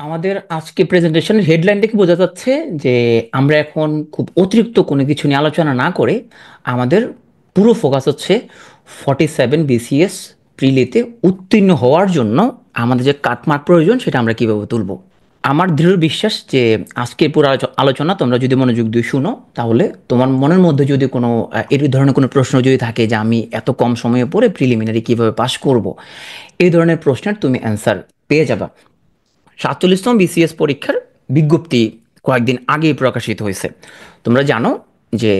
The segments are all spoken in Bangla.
আমাদের আজকে প্রেজেন্টেশনের হেডলাইন দেখে বোঝা যাচ্ছে যে আমরা এখন খুব অতিরিক্ত কোনো কিছু নিয়ে আলোচনা না করে আমাদের পুরো ফোকাস হচ্ছে 47 BCS প্রিলিতে উত্তীর্ণ হওয়ার জন্য আমাদের যে কাটমার্ক প্রয়োজন সেটা আমরা কিভাবে তুলব। আমার দৃঢ় বিশ্বাস যে আজকের পুরো আলোচনা তোমরা যদি মনোযোগ দিয়ে শুনো তাহলে তোমার মনের মধ্যে যদি কোনো এই ধরনের কোনো প্রশ্ন যদি থাকে যে আমি এত কম সময়ে পড়ে প্রিলিমিনারি কিভাবে পাশ করব, এই ধরনের প্রশ্নের তুমি অ্যান্সার পেয়ে যাবে। 47তম বিসিএস পরীক্ষার বিজ্ঞপ্তি কয়েকদিন আগেই প্রকাশিত হয়েছে। তোমরা জানো যে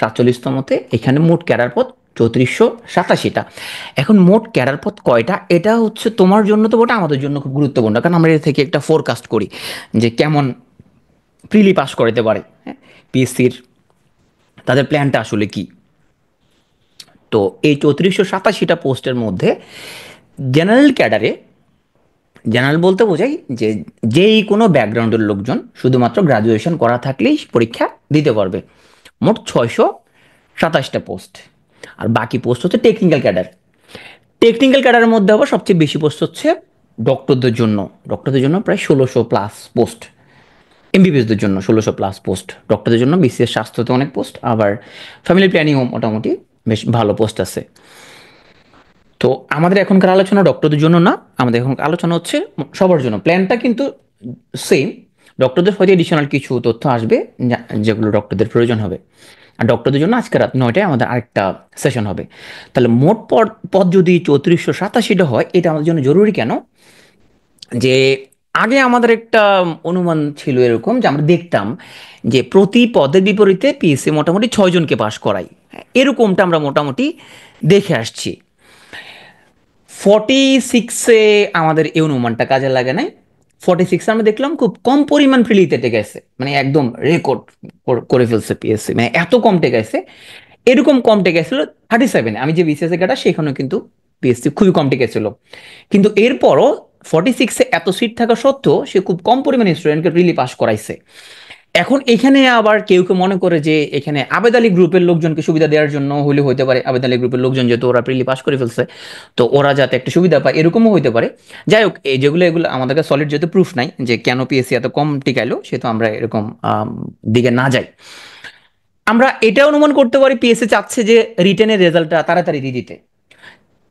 47তমতে এখানে মোট ক্যাডার পদ 3487টা। এখন মোট ক্যাডার পদ কয়টা এটা হচ্ছে তোমার জন্য তো ওটা আমাদের জন্য খুব গুরুত্বপূর্ণ, কারণ আমরা এর থেকে একটা ফোরকাস্ট করি যে কেমন প্রিলি পাস করতে পারে, হ্যাঁ, পিএসসির তাদের প্ল্যানটা আসলে কি। তো এই 3487টা পোস্টের মধ্যে জেনারেল ক্যাডারে, জেনারেল বলতে বোঝাই যে যেই কোনো ব্যাকগ্রাউন্ডের লোকজন শুধুমাত্র গ্রাজুয়েশন করা থাকলেই পরীক্ষা দিতে পারবে, মোট 627টা পোস্ট। আর বাকি পোস্ট হচ্ছে টেকনিক্যাল ক্যাডার। টেকনিক্যাল ক্যাডারের মধ্যে আবার সবচেয়ে বেশি পোস্ট হচ্ছে ডক্টরদের জন্য। ডক্টরদের জন্য প্রায় 1600+ পোস্ট। এমবিবিএসদের জন্য 1600+ পোস্ট। ডক্টরদের জন্য বিসিএস স্বাস্থ্যতে অনেক পোস্ট, আবার ফ্যামিলি প্ল্যানিংও মোটামুটি বেশ ভালো পোস্ট আছে। তো আমাদের এখনকার আলোচনা ডক্টরদের জন্য না, আমাদের এখনকার আলোচনা হচ্ছে সবার জন্য। প্ল্যানটা কিন্তু সেম। ডক্টরদের হয়তো এডিশনাল কিছু তথ্য আসবে যেগুলো ডক্টরদের প্রয়োজন হবে। আর ডক্টরদের জন্য আজকে রাত 9টায় আমাদের আরেকটা সেশন হবে। তাহলে মোট পদ যদি 3487টা হয়, এটা আমাদের জন্য জরুরি কেন? যে আগে আমাদের একটা অনুমান ছিল এরকম যে আমরা দেখতাম যে প্রতি পদের বিপরীতে পিএসসি মোটামুটি 6জনকে পাশ করাই, এরকমটা আমরা মোটামুটি দেখে আসছি। 46-এ আমাদের এই অনুমানটা কাজে লাগে নাই। 46 আমরা দেখলাম খুব কম পরিমাণ প্রিলিতে টেকেছে, মানে একদম রেকর্ড করে ফেলছে পিএসসি, মানে এত কম টেকেছে। এরকম কম টেকেছিল 37-এ, আমি যে বিসিএস এর কাটা সেখানেও কিন্তু পিএসসি খুবই কম টেকেছিল। কিন্তু এরপরও 46-এ এত সিট থাকা সত্ত্বেও সে খুব কম পরিমাণে স্টুডেন্টকে প্রিলি পাস করাইছে। এখন এখানে আবার কেউ কেউ মনে করে যে এখানে আবেদ আলী গ্রুপের লোকজনকে সুবিধা দেওয়ার জন্য হলে হতে পারে, আবেদ আলী গ্রুপের লোকজন যেহেতু ওরা প্রিলি পাস করে ফেলছে তো ওরা যাতে একটা সুবিধা পায়, এরকমও হতে পারে। যাই হোক, এই যেগুলো এগুলো আমাদের কাছে সলিড যেহেতু প্রুফ নাই যে কেন পিএসসি এত কম টিকাইলো, সেহেতু আমরা এরকম দিকে না যাই। আমরা এটা অনুমান করতে পারি পিএসসি চাচ্ছে যে রিটেনের রেজাল্টটা তাড়াতাড়ি দিয়ে দিতে।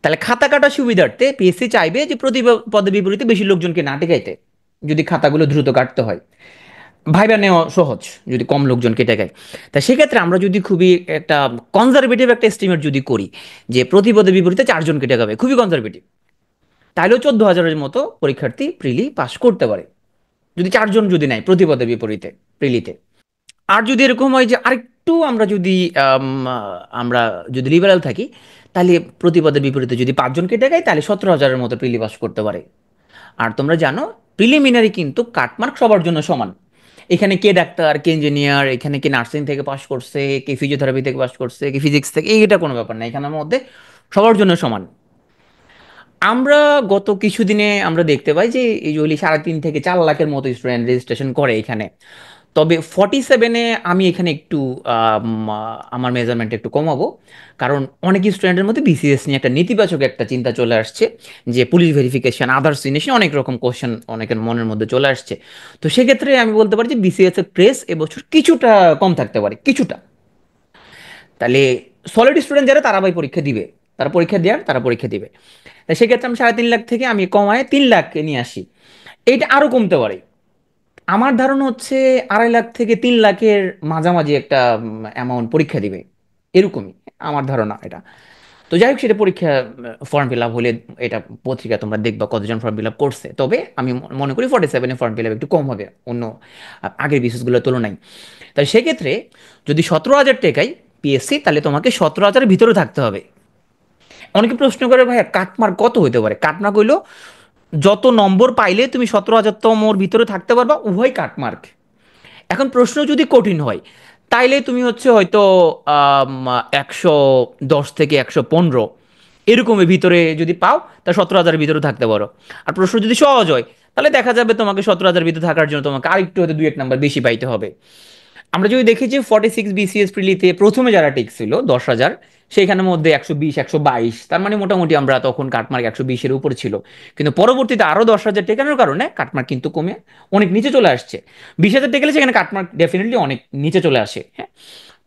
তাহলে খাতা কাটার সুবিধার্থে পিএসসি চাইবে যে প্রতি পদে বিপরীতে বেশি লোকজনকে না টিকাইতে, যদি খাতাগুলো দ্রুত কাটতে হয়। ভাইবা নেওয়া সহজ যদি কম লোকজন কেটে গায়। তা সেক্ষেত্রে আমরা যদি খুবই একটা কনজারভেটিভ একটা এস্টিমেট যদি করি যে প্রতি পদে বিপরীতে 4জন কেটে যাবে, খুবই কনজারভেটিভ, তাহলেও 14,000-এর মতো পরীক্ষার্থী প্রিলি পাস করতে পারে যদি 4জন যদি নেয় প্রতি পদে বিপরীতে প্রিলিতে। আর যদি এরকম হয় যে আরেকটু আমরা যদি আমরা যদি লিবারাল থাকি, তাহলে প্রতি পদের বিপরীতে যদি 5জন কেটে গায় তাহলে 17,000-এর মতো প্রিলি পাস করতে পারে। আর তোমরা জানো প্রিলিমিনারি কিন্তু কাটমার্ক সবার জন্য সমান। এখানে কে ডাক্তার, কে ইঞ্জিনিয়ার, এখানে কে নার্সিং থেকে পাস করছে, কে ফিজিওথেরাপি থেকে পাস করছে, কে ফিজিক্স থেকে, এইটা কোনো ব্যাপার না, এখানের মধ্যে সবার জন্য সমান। আমরা গত কিছুদিনে আমরা দেখতে পাই যে ইউজুয়ালি 3.5 থেকে 4 লাখের মতো স্টুডেন্ট রেজিস্ট্রেশন করে এখানে। তবে 47-এ আমি এখানে একটু আমার মেজারমেন্ট একটু কমাবো, কারণ অনেক স্টুডেন্টের মধ্যে বিসিএস নিয়ে একটা নেতিবাচক একটা চিন্তা চলে আসছে যে পুলিশ ভেরিফিকেশন, আদার্স জিনিস অনেক রকম কোশ্চেন অনেকের মনের মধ্যে চলে আসছে। তো সেক্ষেত্রে আমি বলতে পারি যে বিসিএস এর প্রেস এবছর কিছুটা কম থাকতে পারে, কিছুটা। তাহলে সলিড স্টুডেন্ট যারা তারা ভাই পরীক্ষা দিবে, তারা পরীক্ষা দেওয়ার তারা পরীক্ষা দিবে। তাই সেক্ষেত্রে আমি 3.5 লাখ থেকে আমি কমায় 3 লাখ নিয়ে আসি। এইটা আরো কমতে পারে। আমার ধারণা হচ্ছে 2.5 লাখ থেকে 3 লাখের মাঝামাঝি একটা অ্যামাউন্ট পরীক্ষা দিবে, এরকমই আমার ধারণা এটা। তো যাই হোক, সেটা পরীক্ষা ফর্ম ফিল আপ হলে এটা পত্রিকা তোমরা দেখবা কতজন ফর্ম ফিল আপ করছে। তবে আমি মনে করি 47-এ ফর্ম ফিল আপ একটু কম হবে অন্য আগের বিশেষগুলোর তুলনায়। তাই সেক্ষেত্রে যদি 17,000 টাকায় পিএসসি, তাহলে তোমাকে 17,000-এর ভিতরে থাকতে হবে। অনেকে প্রশ্ন করে ভাইয়া কাটমার্ক কত হতে পারে? কাটমার্ক হইলো যত নম্বর পাইলে তুমি 17,000তমর ভিতরে থাকতে পারবা, উভয় কাটমার্ক। এখন প্রশ্ন যদি কঠিন হয় তাইলে তুমি হচ্ছে হয়তো 110 থেকে 115 এরকমের ভিতরে যদি পাও তা 17,000-এর ভিতরে থাকতে পারো। আর প্রশ্ন যদি সহজ হয় তাহলে দেখা যাবে তোমাকে 17,000-এর ভিতরে থাকার জন্য তোমাকে আরেকটু হয়তো 2-1 নাম্বার বেশি পাইতে হবে। আমরা যদি দেখি যে 46 বিসিএস প্রিলিতে প্রথমে যারা টিকছিল 10,000, সেইখানের মধ্যে 120, 122, তার মানে মোটামুটি আমরা তখন কাটমার্ক 120-এর উপর ছিল। কিন্তু পরবর্তীতে আরো 10,000 টেকানোর কারণে কাটমার্ক কিন্তু কমে অনেক নিচে চলে আসছে। 20,000 টেকলে সেখানে কাটমার্ক ডেফিনেটলি অনেক নিচে চলে আসে, হ্যাঁ।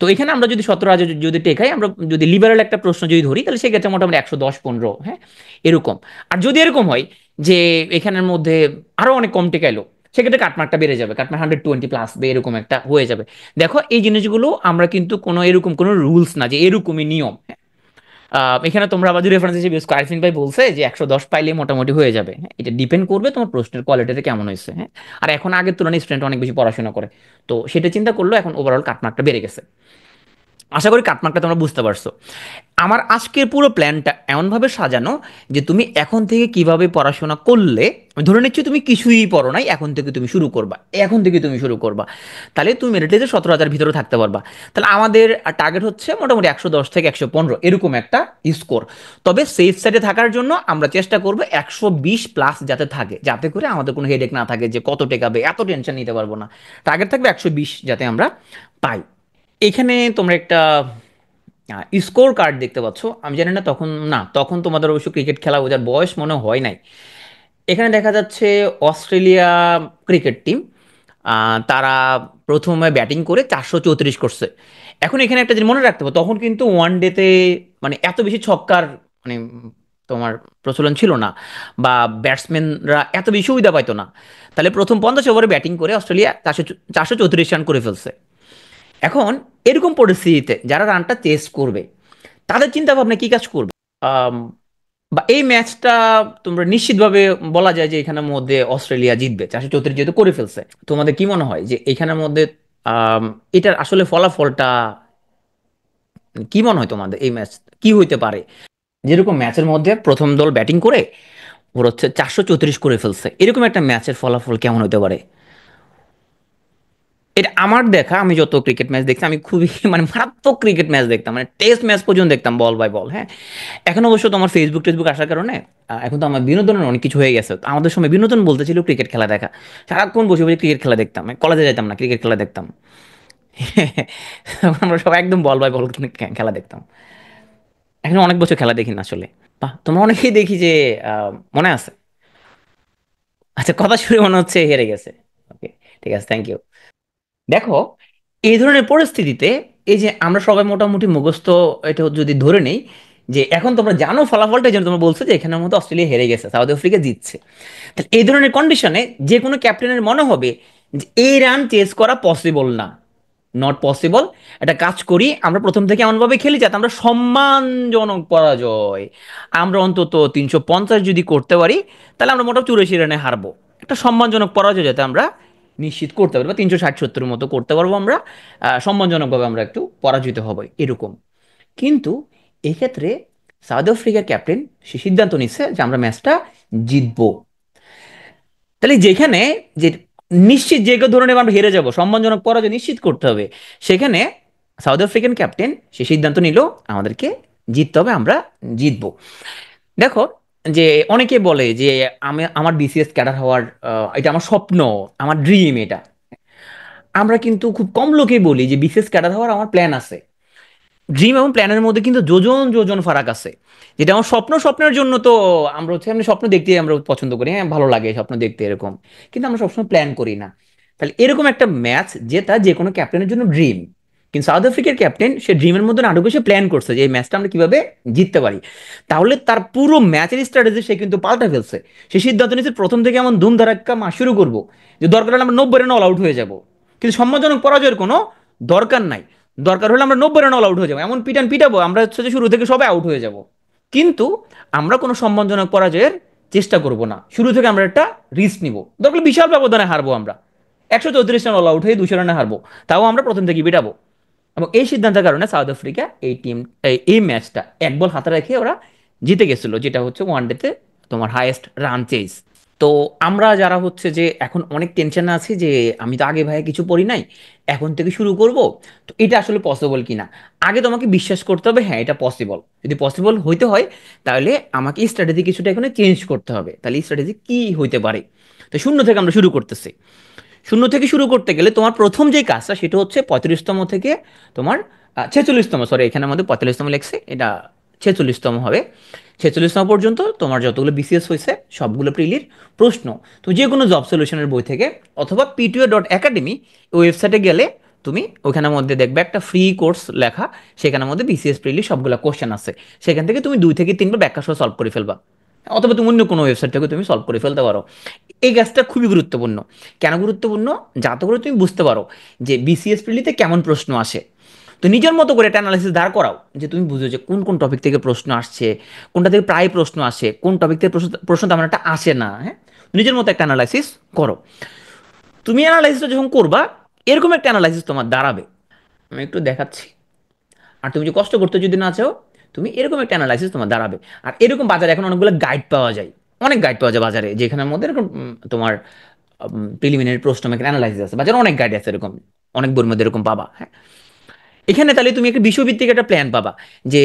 তো এখানে আমরা যদি 17,000 যদি টেকাই, আমরা যদি লিবারেল একটা প্রশ্ন যদি ধরি, তাহলে সেক্ষেত্রে মোটামুটি 110, 15, হ্যাঁ, এরকম। আর যদি এরকম হয় যে এখানের মধ্যে আরো অনেক কম টেকাইলো, সেক্ষেত্রে কাটমার্কটা বেড়ে যাবে, কাটমার্ক 120+ বা এরকম একটা হয়ে যাবে। দেখো এই জিনিসগুলো আমরা কিন্তু কোনো এরকম কোনো রুলস না যে এরকমই নিয়ম, হ্যাঁ। এখানে তোমরা আবার রেফারেন্স হিসেবে আরফিন ভাই বলছে যে 110 পাইলে মোটামুটি হয়ে যাবে, হ্যাঁ, এটা ডিপেন্ড করবে তোমার প্রশ্নের কোয়ালিটিতে কেমন হয়েছে, হ্যাঁ। আর এখন আগের তুলনায় স্টুডেন্ট অনেক বেশি পড়াশোনা করে, তো সেটা চিন্তা করলো এখন ওভারঅল কাটমার্কটা বেড়ে গেছে। আশা করি কাটমার্কটা তোমরা বুঝতে পারছো। আমার আজকের পুরো প্ল্যানটা এমনভাবে সাজানো যে তুমি এখন থেকে কিভাবে পড়াশোনা করলে, আমি ধরে নিচ্ছি তুমি কিছুই পড়ো নাই, এখন থেকে তুমি শুরু করবা, এখন থেকে তুমি শুরু করবা, তাহলে তুমি মেরিট লিস্টে 17,000 ভিতরে থাকতে পারবা। তাহলে আমাদের টার্গেট হচ্ছে মোটামুটি 110 থেকে 115 এরকম একটা স্কোর। তবে সেফ সাইডে থাকার জন্য আমরা চেষ্টা করবো 120+ যাতে থাকে, যাতে করে আমাদের কোনো হেডেক না থাকে যে কত টেকাবে, এত টেনশন নিতে পারবো না। টার্গেট থাকবে 120 যাতে আমরা পাই। এখানে তোমরা একটা স্কোর কার্ড দেখতে পাচ্ছ। আমি জানি না তখন, না তখন তোমাদের অবশ্য ক্রিকেট খেলা বোঝার বয়স মনে হয় নাই। এখানে দেখা যাচ্ছে অস্ট্রেলিয়া ক্রিকেট টিম, তারা প্রথমে ব্যাটিং করে 434 করছে। এখন এখানে একটা জিনিস মনে রাখতে হবে, তখন কিন্তু ওয়ান ডেতে মানে এত বেশি ছক্কার মানে তোমার প্রচলন ছিল না, বা ব্যাটসম্যানরা এত বেশি সুবিধা পাইতো না। তাহলে প্রথম 50 ওভারে ব্যাটিং করে অস্ট্রেলিয়া 434 রান করে ফেলছে। এখন এরকম পরিস্থিতিতে যারা রানটা চেস করবে, তাদের চিন্তা ভাবনা কি কাজ করবে? আম, বা এই ম্যাচটা তোমরা নিশ্চিতভাবে বলা যায় যে এখানের মধ্যে অস্ট্রেলিয়া জিতবে, 434 যেহেতু করে ফেলছে। তোমাদের কি মনে হয় যে এখানের মধ্যে আম, এটার আসলে ফলাফলটা কি মনে হয় তোমাদের? এই ম্যাচ কি হইতে পারে? যেরকম ম্যাচের মধ্যে প্রথম দল ব্যাটিং করে ওর হচ্ছে 434 করে ফেলছে, এরকম একটা ম্যাচের ফলাফল কেমন হতে পারে? এটা আমার দেখা, আমি যত ক্রিকেট ম্যাচ দেখছি, আমি খুবই মানে মারাত্মক ক্রিকেট ম্যাচ দেখতাম, মানে টেস্ট ম্যাচ পর্যন্ত দেখতাম, বল বাই বল, হ্যাঁ। এখন অবশ্য তোমার ফেসবুক টেসবুক আসার কারণে এখন তো আমার বিনোদনের অনেক কিছু হয়ে গেছে। তো আমাদের সময় বিনোদন বলতে ছিল ক্রিকেট খেলা দেখা, সারাক্ষণ বসে বসে ক্রিকেট খেলা দেখতাম, কলেজে যেতাম না, ক্রিকেট খেলা দেখতাম। আমরা সবাই একদম বল বাই বল খেলা দেখতাম। এখন অনেক বছর খেলা দেখি না আসলে। বাহ, তোমরা অনেকেই দেখি যে মনে আছে। আচ্ছা, কথা শুনে মনে হচ্ছে হেরে গেছে। ওকে, ঠিক আছে, থ্যাংক ইউ। দেখো এই ধরনের পরিস্থিতিতে এই যে আমরা সবাই মোটামুটি মুখস্থ, এটা যদি ধরে নেই যে এখন তোমরা জানো ফলাফলটা, যেন তোমরা বলছো যে এখানের মধ্যে অস্ট্রেলিয়া হেরে গেছে, সাউথ আফ্রিকা জিতছে। তাহলে এই ধরনের কন্ডিশনে যে কোনো ক্যাপ্টেনের মনে হবে যে এই রান চেস করা পসিবল না, নট পসিবল। একটা কাজ করি, আমরা প্রথম থেকে এমনভাবে খেলি যাতে আমরা সম্মানজনক পরাজয়, আমরা অন্তত 350 যদি করতে পারি, তাহলে আমরা মোটামুটি 84 রানে হারবো। একটা সম্মানজনক পরাজয় যাতে আমরা নিশ্চিত করতে পারি, বা 360-70 মতো করতে পারবো আমরা, সম্মানজনকভাবে আমরা একটু পরাজিত হব এরকম। কিন্তু এক্ষেত্রে সাউথ আফ্রিকার ক্যাপ্টেন সে সিদ্ধান্ত নিচ্ছে যে আমরা ম্যাচটা জিতবো। তাহলে যেখানে যে নিশ্চিত যে কেউ ধরে নেবে আমরা হেরে যাব, সম্মানজনক পরাজয় নিশ্চিত করতে হবে, সেখানে সাউথ আফ্রিকান ক্যাপ্টেন সে সিদ্ধান্ত নিল আমাদেরকে জিততে হবে, আমরা জিতবো। দেখো যে অনেকে বলে যে আমি আমার বিসিএস ক্যাডার হওয়ার এটা আমার স্বপ্ন, আমার ড্রিম এটা। আমরা কিন্তু খুব কম লোকেই বলি যে বিসিএস ক্যাডার হওয়ার আমার প্ল্যান আছে। ড্রিম এবং প্ল্যানের মধ্যে কিন্তু যোজন যোজন ফারাক আছে। যেটা আমার স্বপ্ন, স্বপ্নের জন্য তো আমরা হচ্ছে এমনি স্বপ্ন দেখতে আমরা পছন্দ করি, হ্যাঁ ভালো লাগে স্বপ্ন দেখতে এরকম, কিন্তু আমরা সবসময় প্ল্যান করি না। তাহলে এরকম একটা ম্যাচ জেতা যে কোনো ক্যাপ্টেনের জন্য ড্রিম, কিন্তু সাউথ আফ্রিকার ক্যাপ্টেন সে ড্রিমের মধ্যে না ঢুকে সে প্ল্যান করছে যে এই ম্যাচটা আমরা কিভাবে জিততে পারি। তাহলে তার পুরো ম্যাচের স্ট্র্যাটেজি সে কিন্তু পাল্টা ফেলছে। সে সিদ্ধান্ত নিয়েছে প্রথম থেকে এমন ধুম ধারাক্কা মাস শুরু করবো যে দরকার হলে আমরা 90 রান অল আউট হয়ে যাব, কিন্তু সম্মানজনক পরাজয়ের কোনো দরকার নাই। দরকার হলে আমরা 90 রান অল আউট হয়ে যাবো, এমন পিটান পিটাবো আমরা হচ্ছে যে শুরু থেকে সবাই আউট হয়ে যাব। কিন্তু আমরা কোনো সম্মানজনক পরাজয়ের চেষ্টা করব না, শুরু থেকে আমরা একটা রিস্ক নিব, দরকার হলে বিশাল ব্যবধানে হারবো আমরা, 134 রান অল আউট হয়ে 200 রানে হারবো, তাও আমরা প্রথম থেকে পিটাবো। এবং এই সিদ্ধান্তের কারণে সাউথ আফ্রিকা এই টিম এই ম্যাচটা এক বল হাতে রেখে ওরা জিতে গেছিল, যেটা হচ্ছে ওয়ানডেতে তোমার হাইয়েস্ট রান চেজ। তো আমরা যারা হচ্ছে যে এখন অনেক টেনশনে আছি যে আমি তো আগে ভাইয়া কিছু পড়ি নাই, এখন থেকে শুরু করব, তো এটা আসলে পসিবল কিনা আগে তোমাকে বিশ্বাস করতে হবে, হ্যাঁ এটা পসিবল। যদি পসিবল হইতে হয় তাহলে আমাকে স্ট্র্যাটেজি কিছুটা এখানে চেঞ্জ করতে হবে। তাহলে স্ট্র্যাটেজি কি হইতে পারে? তো শূন্য থেকে আমরা শুরু করতেছি। শূন্য থেকে শুরু করতে গেলে তোমার প্রথম যে কাজটা সেটা হচ্ছে 35তম থেকে তোমার 46তম, সরি এখানে আমাদের 45তম লেখছে, এটা 46তম হবে। 46তম পর্যন্ত তোমার যতগুলো বিসিএস হয়েছে সবগুলো প্রিলির প্রশ্ন তুমি যে কোনো জব সলিউশনের বই থেকে অথবা pto.academy ওয়েবসাইটে গেলে তুমি ওখানের মধ্যে দেখবে একটা ফ্রি কোর্স লেখা, সেখানের মধ্যে বিসিএস প্রিলি সবগুলো কোশ্চেন আছে, সেখান থেকে তুমি 2 থেকে 3বার ব্যাখ্যা সহ সলভ করে ফেলবা, অথবা তুমি অন্য কোনো ওয়েবসাইট থেকে তুমি সলভ করে ফেলতে পারো। এই কাজটা খুবই গুরুত্বপূর্ণ। কেন গুরুত্বপূর্ণ? যাতে করে তুমি বুঝতে পারো যে বিসিএস প্রিলিতে কেমন প্রশ্ন আসে। তো নিজের মতো করে একটা অ্যানালাইসিস দাঁড় করাও, যে তুমি বুঝো যে কোন কোন টপিক থেকে প্রশ্ন আসছে, কোনটা থেকে প্রায় প্রশ্ন আসে, কোন টপিক থেকে প্রশ্ন প্রশ্ন তেমন একটা আসে না। হ্যাঁ, নিজের মতো একটা অ্যানালাইসিস করো। তুমি অ্যানালাইসিসটা যখন করবা, এরকম একটা অ্যানালাইসিস তোমার দাঁড়াবে। আমি একটু দেখাচ্ছি। আর তুমি যে কষ্ট করতে যদি না চাও, তুমি এরকম একটা অ্যানালাইসিস তোমার দাঁড়াবে। আর এরকম বাজারে এখন অনেকগুলো গাইড পাওয়া যায়, অনেক গাইড পাওয়া যায় বাজারে, যেখানের মধ্যে এরকম তোমার প্রিলিমিনারি প্রশ্ন মেকার অ্যানালাইসিস আছে, বাজারে অনেক গাইড আছে এরকম, অনেক বইয়ের মধ্যে এরকম পাবা। হ্যাঁ, এখানে তাহলে তুমি একটা বিষয়ভিত্তিক একটা প্ল্যান পাবা, যে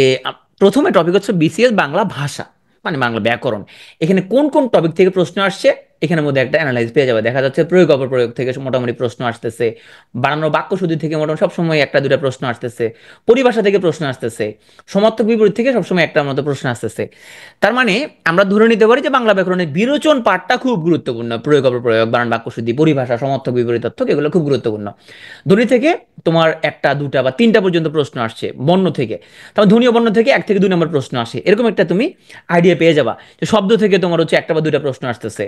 প্রথমে টপিক হচ্ছে বিসিএস বাংলা ভাষা, মানে বাংলা ব্যাকরণ। এখানে কোন কোন টপিক থেকে প্রশ্ন আসছে এখানের মধ্যে একটা অ্যানালাইজ পেয়ে যাবে। দেখা যাচ্ছে প্রয়োগ অপপ্রয়োগ থেকে মোটামুটি প্রশ্ন আসতেছে, বানানো বাক্য শুদ্ধি থেকে মোটামুটি সবসময় একটা দুটা প্রশ্ন আসতেছে, পরিভাষা থেকে প্রশ্ন আসতেছে, সমার্থক বিপরীত থেকে সবসময় একটা মতো প্রশ্ন আসতেছে। তার মানে আমরা ধরে নিতে পারি যে বাংলা ব্যাকরণের বিরোচন পাঠটা খুব গুরুত্বপূর্ণ, প্রয়োগ অপপ্রয়োগ, বানান বাক্য শুদ্ধি, পরিভাষা, সমার্থক বিপরীত তথ্য, এগুলো খুব গুরুত্বপূর্ণ। ধ্বনি থেকে তোমার একটা দুটা বা তিনটা পর্যন্ত প্রশ্ন আসছে, বর্ণ থেকে তারপর ধ্বনি ও বর্ণ থেকে 1 থেকে 2 নম্বর প্রশ্ন আসে, এরকম একটা তুমি আইডিয়া পেয়ে যাবা। যে শব্দ থেকে তোমার হচ্ছে একটা বা দুইটা প্রশ্ন আসতেছে,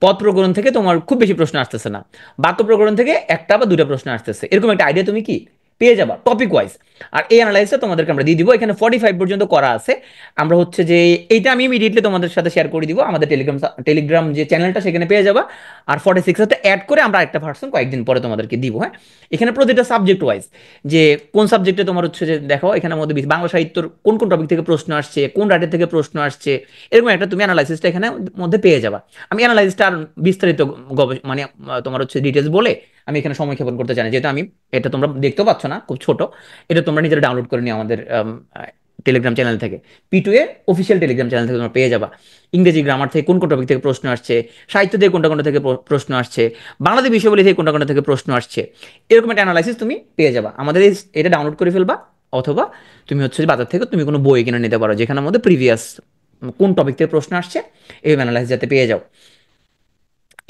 পদ প্রকরণ থেকে তোমার খুব বেশি প্রশ্ন আসতেছে না, বাক্য প্রকরণ থেকে একটা বা দুইটা প্রশ্ন আসতেছে, এরকম একটা আইডিয়া তুমি কি পেয়ে যাবা টপিক ওয়াইজ। আর এই অ্যানালাইসিসটা তোমাদেরকে আমরা দিয়ে দিব, এখানে 45 পর্যন্ত করা আছে। আমরা হচ্ছে যে এইটা আমি ইমিডিয়েটলি তোমাদের সাথে শেয়ার করে দিব, আমাদের টেলিগ্রাম যে চ্যানেলটা সেখানে পেয়ে যাবা। আর 46 সাথে অ্যাড করে আমরা একটা ভার্সন কয়েকদিন পরে তোমাদেরকে দিব। হ্যাঁ, এখানে প্রতিটা সাবজেক্ট ওয়াইজ, যে কোন সাবজেক্টে তোমার হচ্ছে যে দেখো এখানের মধ্যে বাংলা সাহিত্যর কোন কোন টপিক থেকে প্রশ্ন আসছে, কোন রাইটার থেকে প্রশ্ন আসছে, এরকম একটা তুমি অ্যানালাইসিসটা এখানে মধ্যে পেয়ে যাবা। আমি অ্যানালাইসিসটা আর বিস্তারিত মানে তোমার হচ্ছে ডিটেলস বলে আমি এখানে সময় ক্ষেপণ করতে চাই না, যেহেতু আমি এটা তোমরা দেখতেও পাচ্ছ না, খুব ছোট। এটা তোমরা নিজেরা ডাউনলোড করে নিও আমাদের টেলিগ্রাম চ্যানেল থেকে, P2 এর অফিসিয়াল টেলিগ্রাম চ্যানেল থেকে তোমরা পেয়ে যাবা। ইংরেজি গ্রামার থেকে কোন কোন টপিক থেকে প্রশ্ন আসছে, সাহিত্য থেকে কোনটা কোনটা থেকে প্রশ্ন আসছে, বাংলাদেশ বিষয়াবলী থেকে কোনটা কোনটা থেকে প্রশ্ন আসছে, এরকম একটা অ্যানালাইসিস তুমি পেয়ে যাবা। আমাদের এটা ডাউনলোড করে ফেলবা, অথবা তুমি হচ্ছে বাজার থেকে তুমি কোনো বই কিনে নিতে পারো, যেখানের মধ্যে প্রিভিয়াস কোন টপিক থেকে প্রশ্ন আসছে এই অ্যানালাইসিস যাতে পেয়ে যাও।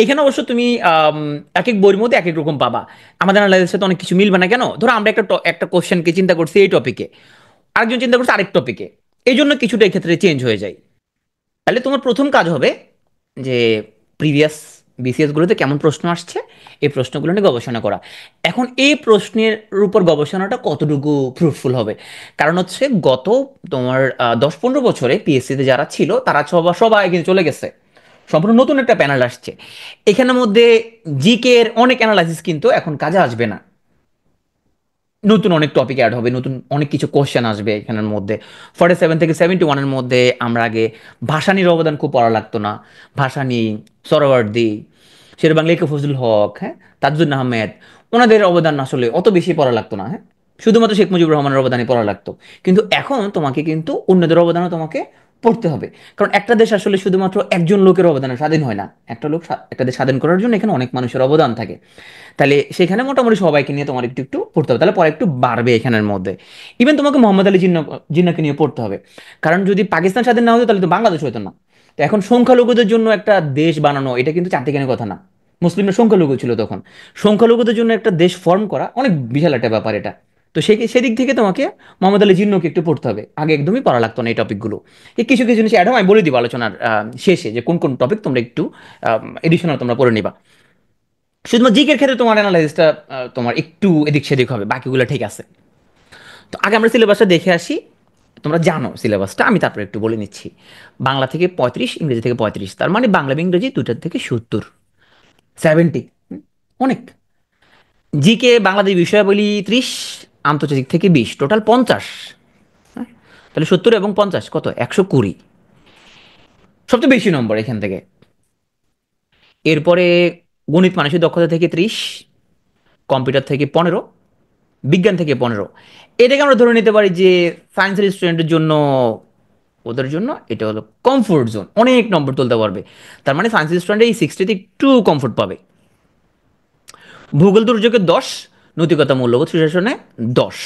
এখানে অবশ্য তুমি এক এক বইয়ের মধ্যে এক এক রকম পাবা। আমাদের অ্যানালাইসিসের সাথে অনেক কিছু মিলবে না কেন? ধরো আমরা একটা কোশ্চেনকে চিন্তা করছি এই টপিকে, আরেকজন চিন্তা করছে আরেক টপিকে, এই জন্য কিছুটা এক্ষেত্রে চেঞ্জ হয়ে যায়। তাহলে তোমার প্রথম কাজ হবে যে প্রিভিয়াস বিসিএস গুলোতে কেমন প্রশ্ন আসছে এই প্রশ্নগুলো নিয়ে গবেষণা করা। এখন এই প্রশ্নের উপর গবেষণাটা কতটুকু ফ্রুটফুল হবে, কারণ হচ্ছে গত তোমার 10-15 বছরে পিএসসিতে যারা ছিল তারা সবাই কিন্তু চলে গেছে, সম্পূর্ণ নতুন একটা প্যানেল আসছে। এখানের মধ্যে জিকে এর অনেক অ্যানালাইসিস কিন্তু এখন কাজে আসবে না, নতুন অনেক টপিক অ্যাড হবে, নতুন অনেক কিছু কোশ্চেন আসবে এখানের মধ্যে। 47 থেকে 71-এর মধ্যে আমরা আগে ভাসানীর অবদান খুব পড়া লাগতো না, ভাসানী, সোহরাওয়ার্দী, শের বাংলা একে ফজলুল হক, হ্যাঁ, তাজুদ্দিন আহমেদ, ওনাদের অবদান আসলে অত বেশি পড়া লাগতো না। হ্যাঁ, শুধুমাত্র শেখ মুজিবুর রহমানের অবদানই পড়া লাগতো। কিন্তু এখন তোমাকে কিন্তু অন্যদের অবদানও তোমাকে পড়তে হবে, কারণ একটা দেশ আসলে শুধুমাত্র একজন লোকের অবদানে স্বাধীন হয় না, একটা লোক একটা দেশ স্বাধীন করার জন্য এখানে অনেক মানুষের অবদান থাকে। তাহলে সেখানে মোটামুটি সবাইকে নিয়ে তোমার একটু একটু পড়তে হবে, তাহলে পরে একটু বাড়বে এখানের মধ্যে। ইভেন তোমাকে মোহাম্মদ আলী জিন্নাকে নিয়ে পড়তে হবে, কারণ যদি পাকিস্তান স্বাধীন না হতো তাহলে তো বাংলাদেশ হতো না। তো এখন সংখ্যালঘুদের জন্য একটা দেশ বানানো এটা কিন্তু চারটিখানি কথা না, মুসলিমরা সংখ্যালঘু ছিল তখন, সংখ্যালঘুদের জন্য একটা দেশ ফর্ম করা অনেক বিশাল একটা ব্যাপার এটা। তো সেদিক থেকে তোমাকে মোহাম্মদ আলী জিন্নাকে একটু পড়তে হবে, আগে একদমই পড়া লাগতো না এই টপিকগুলো। এই কিছু কিছু জিনিস অ্যাড হয়, আমি বলে দিব আলোচনার শেষে যে কোন কোন টপিক তোমরা একটু এডিশনাল তোমরা পড়ে নিবা। শুধুমাত্র জিকের ক্ষেত্রে তোমার অ্যানালাইসিসটা তোমার একটু এদিক সেদিক হবে, বাকিগুলো ঠিক আছে। তো আগে আমরা সিলেবাসটা দেখে আসি, তোমরা জানো সিলেবাসটা, আমি তারপরে একটু বলে নিচ্ছি। বাংলা থেকে 35, ইংরেজি থেকে 35, তার মানে বাংলা ইংরেজি দুটার থেকে 70, 70, অনেক। জিকে বাংলাদেশ বিষয়াবলী 30, আন্তর্জাতিক থেকে 20, টোটাল 50। হ্যাঁ, তাহলে 70 এবং 50 কত? 120, সবচেয়ে বেশি নম্বর এখান থেকে। এরপরে গণিত মানসিক দক্ষতা থেকে 30, কম্পিউটার থেকে 15, বিজ্ঞান থেকে 15। এটাকে আমরা ধরে নিতে পারি যে সায়েন্সের স্টুডেন্টের জন্য, ওদের জন্য এটা হলো কমফোর্ট জোন, অনেক নম্বর তুলতে পারবে। তার মানে সায়েন্সের স্টুডেন্ট এই 60তে একটু কমফোর্ট পাবে। ভূগোল দুর্যোগে 10, নৈতিকতা মূল্যবোধ সুশাসনে 10।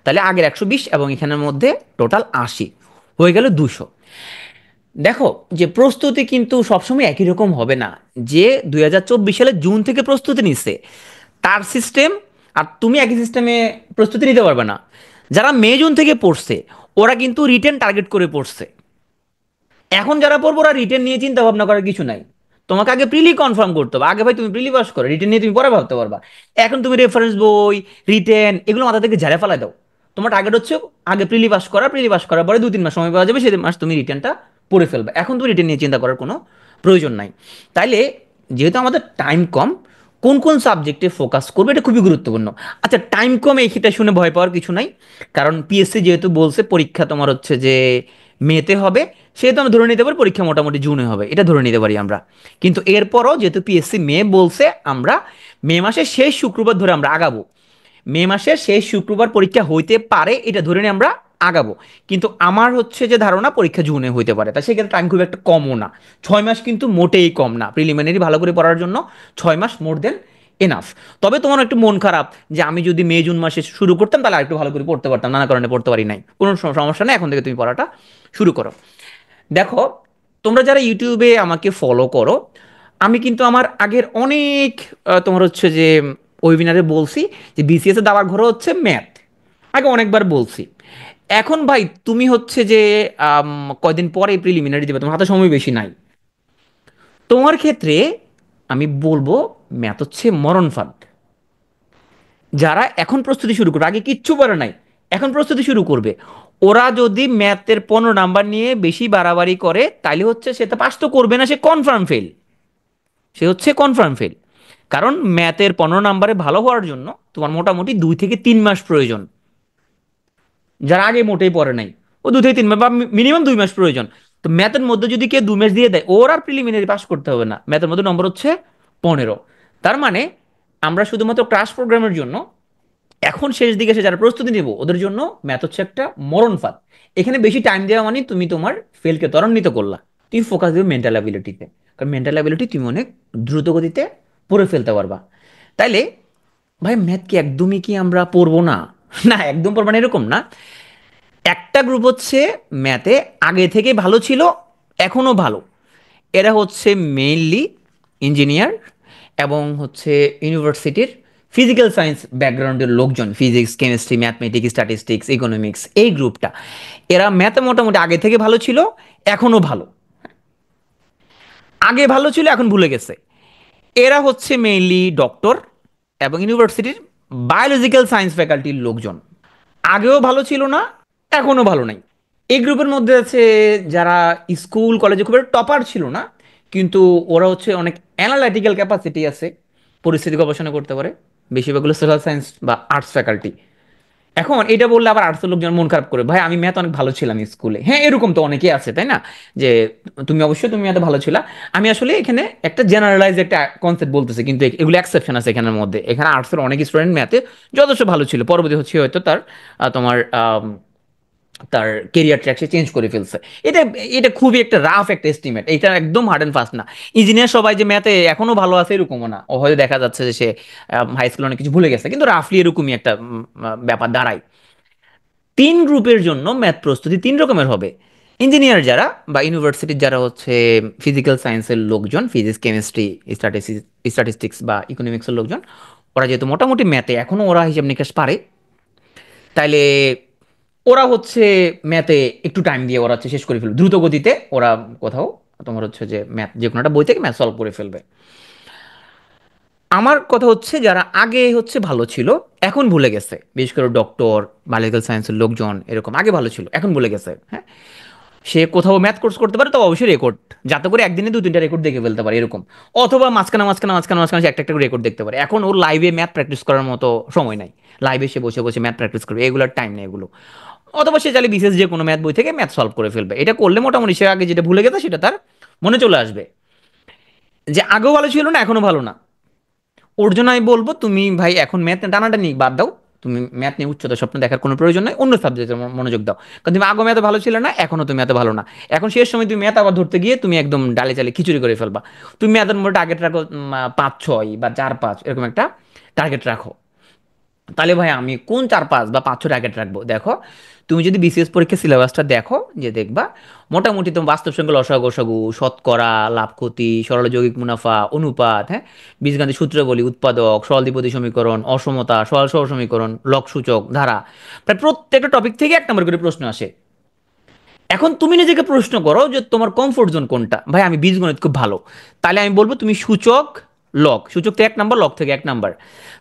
তাহলে আগের 120 এবং এখানের মধ্যে টোটাল 80, হয়ে গেল 200। দেখো যে প্রস্তুতি কিন্তু সবসময় একই রকম হবে না। যে 2024 সালে জুন থেকে প্রস্তুতি নিচ্ছে তার সিস্টেম আর তুমি একই সিস্টেমে প্রস্তুতি নিতে পারবে না। যারা মে জুন থেকে পড়ছে ওরা কিন্তু রিটেন টার্গেট করে পড়ছে। এখন যারা পড়বো ওরা রিটেন নিয়ে চিন্তা ভাবনা করার কিছু নাই। তোমাকে আগে প্রিলি কনফার্ম করতে হবে, আগে ভাই তুমি প্রিলি পাস করো, রিটেন নিয়ে তুমি পরে ভাবতে পারবা। এখন তুমি রেফারেন্স বই, রিটেন এগুলো মাথা থেকে ঝাড়ে ফেলাই দাও। তোমার টার্গেট হচ্ছে আগে প্রিলি পাস করা, প্রিলি পাস করার পরে 2-3 মাস সময় পাওয়া যাবে, সেই মাস তুমি রিটেনটা পড়ে ফেলবে। এখন তুমি রিটেন নিয়ে চিন্তা করার কোনো প্রয়োজন নাই। তাইলে যেহেতু আমাদের টাইম কম, কোন কোন সাবজেক্টে ফোকাস করবে এটা খুবই গুরুত্বপূর্ণ। আচ্ছা টাইম কম এই ক্ষেত্রে শুনে ভয় পাওয়ার কিছু নাই, কারণ পিএসসি যেহেতু বলছে পরীক্ষা তোমার হচ্ছে যে মেতে হবে, সেহেতু আমরা ধরে নিতে পারি পরীক্ষা মোটামুটি জুনে হবে, এটা ধরে নিতে পারি আমরা। কিন্তু এরপরও যেহেতু পিএসসি মে বলছে, আমরা মে মাসের শেষ শুক্রবার ধরে আমরা আগাবো। মে মাসের শেষ শুক্রবার পরীক্ষা হইতে পারে এটা ধরে নিয়ে আমরা আগাবো। কিন্তু আমার হচ্ছে যে ধারণা পরীক্ষা জুনে হইতে পারে, তাই সেক্ষেত্রে টাইম খুব একটা কমও না। 6 মাস কিন্তু মোটেই কম না, প্রিলিমিনারি ভালো করে পড়ার জন্য 6 মাস মোর দেন এনাফ। তবে তোমার একটু মন খারাপ যে আমি যদি মে জুন মাসে শুরু করতাম তাহলে আরেকটু ভালো করে পড়তে পারতাম, নানা কারণে পড়তে পারি নাই, কোনো সমস্যা নেই, এখন থেকে তুমি পড়াটা শুরু করো। দেখো তোমরা যারা ইউটিউবে আমাকে ফলো করো, আমি কিন্তু আমার আগের অনেক তোমার হচ্ছে যে ওয়েবিনারে বলছি যে বিসিএস এর দাবার ঘর হচ্ছে ম্যাথ, আগে অনেকবার বলছি। এখন ভাই তুমি হচ্ছে যে কয়দিন পরে প্রিলিমিনারি দেবে, তোমার হাতে সময় বেশি নাই। তোমার ক্ষেত্রে আমি বলবো ম্যাথ হচ্ছে মরণ ফাঁদ। যারা এখন প্রস্তুতি শুরু করবে, আগে কিচ্ছু পারে নাই, এখন প্রস্তুতি শুরু করবে, ওরা যদি ম্যাথের 15 নাম্বার নিয়ে বেশি বাড়াবাড়ি করে তাইলে হচ্ছে সে তো পাস তো করবে না, সে কনফার্ম ফেল। সে হচ্ছে কনফার্ম ফেল। কারণ ম্যাথের 15 নাম্বারে ভালো হওয়ার জন্য তোমার মোটামুটি 2 থেকে 3 মাস প্রয়োজন। যারা আগে মোটেই পড়ে নাই ও 2 থেকে 3 মাস বা মিনিমাম 2 মাস প্রয়োজন। তো ম্যাথের মধ্যে যদি কেউ 2 মাস দিয়ে দেয় ওর আর প্রিলিমিনারি পাস করতে হবে না, ম্যাথের মধ্যে নম্বর হচ্ছে 15। তার মানে আমরা শুধুমাত্র ক্লাস প্রোগ্রামের জন্য এখন শেষ দিকে এসে যারা প্রস্তুতি নেব ওদের জন্য ম্যাথ হচ্ছে একটা মরণ ফাঁদ। এখানে বেশি টাইম দেওয়া মানে তুমি তোমার ফেলকে ত্বরান্বিত করলা। তুমি ফোকাস দেবে মেন্টাল অ্যাবিলিটিতে, কারণ মেন্টাল অ্যাবিলিটি তুমি অনেক দ্রুত গতিতে পড়ে ফেলতে পারবা। তাইলে ভাই ম্যাথ কি একদমই কি আমরা পড়বো না? না একদম পড়বো না এরকম না। একটা গ্রুপ হচ্ছে ম্যাথে আগে থেকে ভালো ছিল, এখনো ভালো, এরা হচ্ছে মেইনলি ইঞ্জিনিয়ার এবং হচ্ছে ইউনিভার্সিটির ফিজিক্যাল সায়েন্স ব্যাকগ্রাউন্ডের লোকজন, physics chemistry mathematics statistics economics, এই গ্রুপটা এরা ম্যাথে মোটামুটি আগে থেকে ভালো ছিল, এখনো ভালো। আগে ভালো ছিল এখন ভুলে গেছে। এরা হচ্ছে মেইনলি ডক্টর এবং ইউনিভার্সিটির বায়োলজিক্যাল সায়েন্স ফ্যাকাল্টির লোকজন, আগেও ভালো ছিল না, এখনো ভালো নাই। এই গ্রুপের মধ্যে আছে যারা স্কুল কলেজে খুব একটা টপার ছিল না, কিন্তু ওরা হচ্ছে অনেক অ্যানালাইটিক্যাল ক্যাপাসিটি আছে, পরিস্থিতি গবেষণা করতে পারে, বেশিরভাগগুলো সোশ্যাল সায়েন্স বা আর্টস ফ্যাকাল্টি। এখন এটা বললে আবার আর্টসের লোকজন মন খারাপ করে, ভাই আমি ম্যাথ অনেক ভালো ছিলাম স্কুলে, হ্যাঁ এরকম তো অনেকেই আছে তাই না, যে তুমি অবশ্যই তুমি ম্যাথে ভালো ছিলা। আমি আসলে এখানে একটা জেনারেলাইজ একটা কনসেপ্ট বলতেছি, কিন্তু এগুলো এক্সেপশন আছে এখানের মধ্যে। এখানে আর্টসের অনেক স্টুডেন্ট ম্যাথে যথেষ্ট ভালো ছিল, পরবর্তী হচ্ছে হয়তো তার তোমার তার কেরিয়ার ট্র্যাক সে চেঞ্জ করে ফেলছে। এটা এটা খুবই একটা রাফ একটা এস্টিমেট, এটা একদম হার্ড অ্যান্ড ফাস্ট না। ইঞ্জিনিয়ার সবাই যে ম্যাথে এখনো ভালো আছে এরকমও না, ও হয়তো দেখা যাচ্ছে যে সে হাই স্কুলে অনেক কিছু ভুলে গেছে, কিন্তু রাফলি এরকমই একটা ব্যাপার দাঁড়ায়। 3 গ্রুপের জন্য ম্যাথ প্রস্তুতি 3 রকমের হবে। ইঞ্জিনিয়ার যারা বা ইউনিভার্সিটির যারা হচ্ছে ফিজিক্যাল সায়েন্সের লোকজন, ফিজিক্স কেমিস্ট্রি স্ট্যাটিস্টিক্স বা ইকোনমিক্সের লোকজন, ওরা যেহেতু মোটামুটি ম্যাথে এখনও ওরা হিসাব নিকাশ পারে, তাইলে ওরা হচ্ছে ম্যাথে একটু টাইম দিয়ে ওরা হচ্ছে শেষ করে ফেলবে দ্রুত গতিতে, ওরা কোথাও তোমার হচ্ছে যে ম্যাথ যে কোনো একটা বই থেকে ম্যাথ সলভ করে ফেলবে। আমার কথা হচ্ছে যারা আগে হচ্ছে ভালো ছিল এখন ভুলে গেছে, বিশেষ করে ডক্টর বায়োলজিক্যাল সায়েন্সের লোকজন এরকম আগে ভালো ছিল এখন ভুলে গেছে, হ্যাঁ, সে কোথাও ম্যাথ কোর্স করতে পারে তো অবশ্যই রেকর্ড, যাতে করে একদিনে 2-3টা রেকর্ড দেখে ফেলতে পারে এরকম। অথবা মাঝখানে মাঝখানে মাঝখানে মাঝখানে সে একটা একটা রেকর্ড দেখতে পারে। এখন ওর লাইভে ম্যাথ প্র্যাকটিস করার মতো সময় নাই, লাইভে সে বসে বসে ম্যাথ প্র্যাকটিস করবে এগুলোর টাইম নেই এগুলো। অথবা সে চাইলে বিশেষ যে কোনো ম্যাথ বই থেকে ম্যাথ সলভ করে ফেলবে, এটা করলে মোটামুটি সে আগে যেটা ভুলে গেছে সেটা তার মনে চলে আসবে। যে আগেও ভালো ছিল না এখনো ভালো না, ওর জন্য আমি বলবো তুমি ভাই এখন ম্যাথ টানাটানি বাদ দাও, তুমি ম্যাথ নিয়ে উচ্চতর স্বপ্ন দেখার কোনো প্রয়োজন নাই, অন্য সাবজেক্টে মনোযোগ দাও। কারণ তুমি আগে ম্যাথে ভালো ছিলে না, এখনো তুমি এত ভালো না। এখন শেষ সময় তুমি ম্যাথ আবার ধরতে গিয়ে তুমি একদম ডালে চালে খিচুড়ি করে ফেলবা। তুমি ম্যাথের মধ্যে টার্গেট রাখো 5-6 বা 4-5 এরকম একটা টার্গেট রাখো। তাহলে ভাই আমি কোন 4-5 বা 5-6 টার্গেট রাখবো? দেখো, তুমি যদি বিসিএস পরীক্ষার সিলেবাসটা দেখো, যে দেখবা মোটামুটি তোমার বাস্তব সংখ্যা লসাগু গসাগু, শতকরা, লাভ ক্ষতি, সরল যৌগিক মুনাফা, অনুপাত, হ্যাঁ, বীজগাণিতিক সূত্রাবলী, উৎপাদক, সরল দ্বিপদী সমীকরণ, অসমতা, সরল সহজ সমীকরণ, লগ সূচক, ধারা, প্রায় প্রত্যেকটা টপিক থেকে 1 নম্বর করে প্রশ্ন আসে। এখন তুমি নিজেকে প্রশ্ন করো যে তোমার কমফোর্ট জোন কোনটা। ভাই আমি বীজগণিত খুব ভালো, তাহলে আমি বলবো তুমি সূচক, লগ, সূচক থেকে 1 নম্বর, লগ থেকে 1 নম্বর।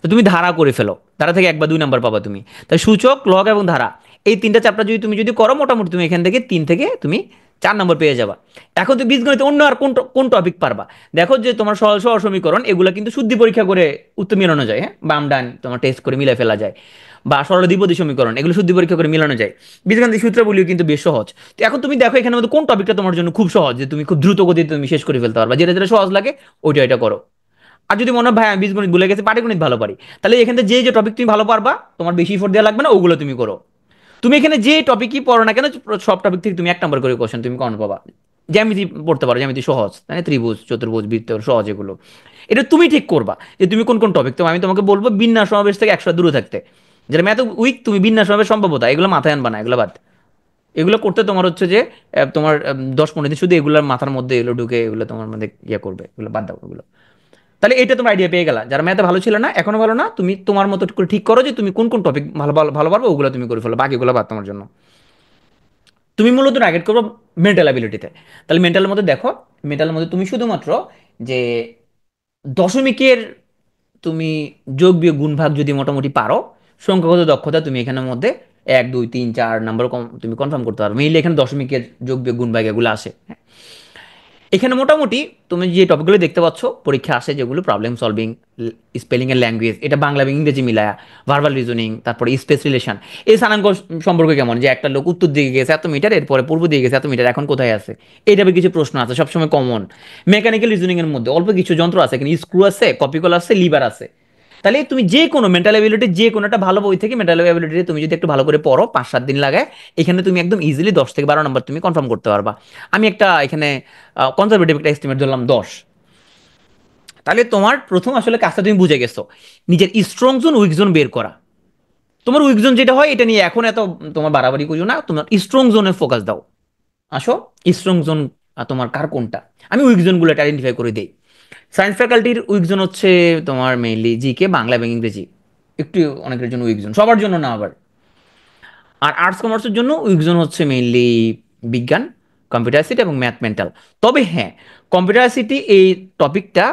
তো তুমি ধারা করে ফেলো, ধারা থেকে 1 বা 2 নম্বর পাবা তুমি। তাই সূচক, লগ এবং ধারা, এই তিনটা চ্যাপ্টার যদি তুমি করো, মোটামুটি তুমি এখান থেকে 3 থেকে তুমি 4 নম্বর পেয়ে যাবা। এখন তুমি বীজগণিতে অন্য আর কোন কোন টপিক পারবা? দেখো যে তোমার সহজ সহজ সমীকরণ এগুলো কিন্তু শুদ্ধি পরীক্ষা করে উত্তর মিলানো যায়, হ্যাঁ, বাম ডান তোমার টেস্ট করে মিলাই ফেলা যায়। বা সরল দ্বিপদী সমীকরণ এগুলো শুদ্ধি পরীক্ষা করে মিলানো যায়। বীজগাণিতিক সূত্রাবলীও কিন্তু বেশ সহজ। তো এখন তুমি দেখো এখানে মধ্যে কোন টপিকটা তোমার জন্য খুব সহজ, যে তুমি খুব দ্রুত গতিতে তুমি শেষ করে ফেলতে পারবা, যেটা যেটা সহজ লাগে ওইটা এটা করো। আর যদি মনে হয় ভাই আমি বীজগণিত ভুলে গেছি, পাটিগণিত ভালো পারি, তাহলে এখানে যে যে টপিক তুমি ভালো পারবা, তোমার বেশি এফোর্ট দেওয়া লাগবে না, ওগুলো তুমি করো। তুমি এখানে যে টপিকই পড়ো না কেন, সব টপিক থেকে তুমি 1 নম্বর করে কোশ্চেন তুমি কমন পাবা। জ্যামিতি পড়তে পারো, জ্যামিতি সহজ, তাই না, ত্রিভুজ, চতুর্ভুজ, বৃত্ত সহজ এগুলো। এটা তুমি ঠিক করবা যে তুমি কোন কোন টপিক। তো আমি তোমাকে বলবো বিন্যাস সমাবেশ থেকে 100 দূরে থাকতে। যেটা ম্যাথ উইক, তুমি বিন্যাস সমাবেশ সম্ভবতা এগুলো মাথায় আনবা না, এগুলো বাদ। এগুলো করতে তোমার হচ্ছে যে তোমার 10-15 দিন শুধু এগুলোর মাথার মধ্যে এগুলো ঢুকে এগুলো তোমার মধ্যে ইয়ে করবে, এগুলো বাদ দাও এগুলো। তাহলে এটা তোমার আইডিয়া পেয়ে গেলা, যারা ম্যাথে ভালো ছিল না, এখনো ভালো না, তুমি তোমার মতো করে ঠিক করো যে তুমি কোন কোন টপিক ভালো ভালো ভালো পারবে, ওগুলো তুমি করে ফেলো, বাকিগুলো বাদ তোমার জন্য। তুমি মূলত টার্গেট করবো মেন্টাল অ্যাবিলিটিতে। তাহলে মেন্টালের মধ্যে দেখো, মেন্টালের মধ্যে তুমি শুধুমাত্র যে দশমিকের তুমি যোগ বিয়োগ গুণ ভাগ যদি মোটামুটি পারো, সংখ্যাগত দক্ষতা তুমি এখানের মধ্যে 1 2 3 4 নম্বর তুমি কনফার্ম করতে পারো। মেইনলি এখানে দশমিকের যোগ বিয়োগ গুণ ভাগ এগুলো আসে, হ্যাঁ। এখানে মোটামুটি তুমি যে টপিকগুলো দেখতে পাচ্ছ পরীক্ষা আসে, যেগুলো প্রবলেম সলভিং, স্পেলিং এর ল্যাঙ্গুয়েজ, এটা বাংলা এবং ইংরেজি মিলায়া, ভার্বাল রিজনিং, তারপরে স্পেস রিলেশন, এই স্থানাঙ্ক সম্পর্কে কেমন, যে একটা লোক উত্তর দিকে গেছে এত মিটার, এরপরে পূর্ব দিকে গেছে এত মিটার, এখন কোথায় আছে, এই টাইপের কিছু প্রশ্ন আছে সবসময় কমন। মেকানিক্যাল রিজনিং এর মধ্যে অল্প কিছু যন্ত্র আছে, এখানে স্ক্রু আছে, কপিকল আছে, লিভার আছে। তাহলে তুমি যে কোনো মেন্টাল অ্যাবিলিটি, যে কোনো একটা ভালো বই থেকে মেন্টাল অ্যাবিলিটি তুমি যদি একটু ভালো করে পড়ো, 5-7 দিন লাগায়, এখানে তুমি একদম ইজিলি 10 থেকে 12 নম্বর তুমি কনফার্ম করতে পারবা। আমি একটা এখানে কনজারভেটিভ একটা এস্টিমেট ধরলাম 10। তাহলে তোমার প্রথম আসলে কাজটা তুমি বুঝে গেছো, নিজের স্ট্রং জোন উইক জোন বের করা। তোমার উইক জোন যেটা হয় এটা নিয়ে এখন এত তোমার বাড়াবাড়ি করিও না, তোমার স্ট্রং জোনে ফোকাস দাও। আসো, স্ট্রং জোন তোমার কার কোনটা, আমি উইক জোনগুলো আইডেন্টিফাই করে দিই। সায়েন্স ফ্যাকাল্টির উইক জোন হচ্ছে তোমার মেইনলি জিকে, বাংলা এবং ইংরেজি। একটু অনেকের জন্য উইক জোন, সবার জন্য না আবার। আর আর্টস কমার্সের জন্য উইকজন হচ্ছে মেইনলি বিজ্ঞান, কম্পিউটার সিটি এবং ম্যাথ মেন্টাল। তবে হ্যাঁ, কম্পিউটার সিটি এই টপিকটা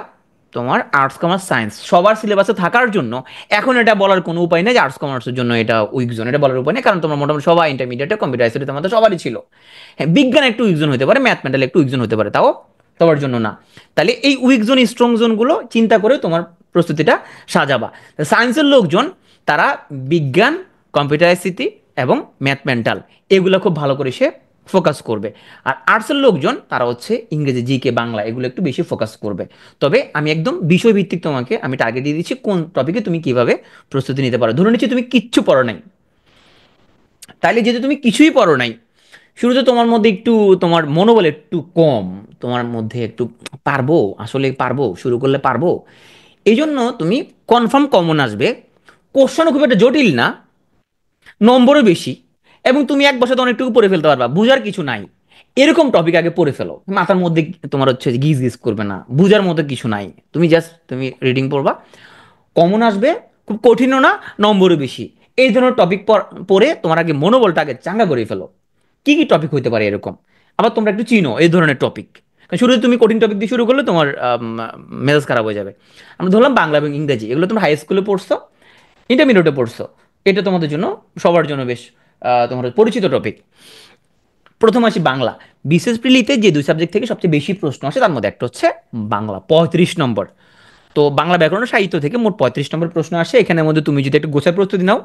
তোমার আর্টস কমার্স সায়েন্স সবার সিলেবাসে থাকার জন্য এখন এটা বলার কোনো উপায় নেই যে আর্টস কমার্সের জন্য এটা উইকজন, এটা বলার উপায় নেই, কারণ তোমার মোটামুটি সবাই ইন্টারমিডিয়েটে কম্পিউটার সিটি তোমাদের সবারই ছিল। হ্যাঁ, বিজ্ঞান একটু উইকজন হতে পারে, ম্যাথ মেন্টাল একটু উইকজন হতে পারে, তাও সবার জন্য না। তাহলে এই উইকজন স্ট্রং জোনগুলো চিন্তা করে তোমার প্রস্তুতিটা সাজাবা। সায়েন্সের লোকজন তারা বিজ্ঞান, কম্পিউটার আইসিটি এবং ম্যাথ মেন্টাল এগুলো খুব ভালো করে সে ফোকাস করবে। আর আর্টসের লোকজন তারা হচ্ছে ইংরেজি, জিকে, বাংলা এগুলো একটু বেশি ফোকাস করবে। তবে আমি একদম বিষয়ভিত্তিক তোমাকে আমি টার্গেট দিয়ে দিচ্ছি কোন টপিকে তুমি কিভাবে প্রস্তুতি নিতে পারো। ধরে নিচ্ছি তুমি কিচ্ছু পড়ো নাই, তাইলে যেহেতু তুমি কিছুই পড়ো নাই, শুরুতে তোমার মধ্যে একটু তোমার মনোবল একটু কম, তোমার মধ্যে একটু পারবো, আসলে পারবো, শুরু করলে পারবো, এই জন্য তুমি কনফার্ম কমন আসবে, কোশ্চেনও খুব একটা জটিল না, নম্বরও বেশি, এবং তুমি 1 বছর অনেকটুকু পড়ে ফেলতে পারবা, বুঝার কিছু নাই, এরকম টপিক আগে পড়ে ফেলো। মাথার মধ্যে তোমার হচ্ছে গিজ গিজ করবে না, বুঝার মতো কিছু নাই, তুমি জাস্ট তুমি রিডিং পড়বা, কমন আসবে, খুব কঠিনও না, নম্বরও বেশি। এই ধরনের টপিক পড়ে তোমার আগে মনোবলটা আগে চাঙ্গা করে ফেলো। কি কি টপিক হইতে পারে এরকম, আবার তোমরা একটু চিনো এই ধরনের টপিক। শুরুতে তুমি কঠিন টপিক দিয়ে শুরু করলে তোমার মেজাজ খারাপ হয়ে যাবে। আমরা ধরলাম বাংলা এবং ইংরেজি, এগুলো তোমরা হাই স্কুলে পড়ছো, ইন্টারমিডিয়েটে পড়ছো, এটা তোমাদের জন্য সবার জন্য বেশ তোমার পরিচিত টপিক। প্রথম আসি বাংলা। বিশেষ প্রিলিতে যে 2 সাবজেক্ট থেকে সবচেয়ে বেশি প্রশ্ন আসে তার মধ্যে একটা হচ্ছে বাংলা, 35 নম্বর। তো বাংলা ব্যাকরণ সাহিত্য থেকে মোট 35 নম্বর প্রশ্ন আসে, এখানের মধ্যে তুমি যদি একটু গোছায় প্রস্তুতি নাও,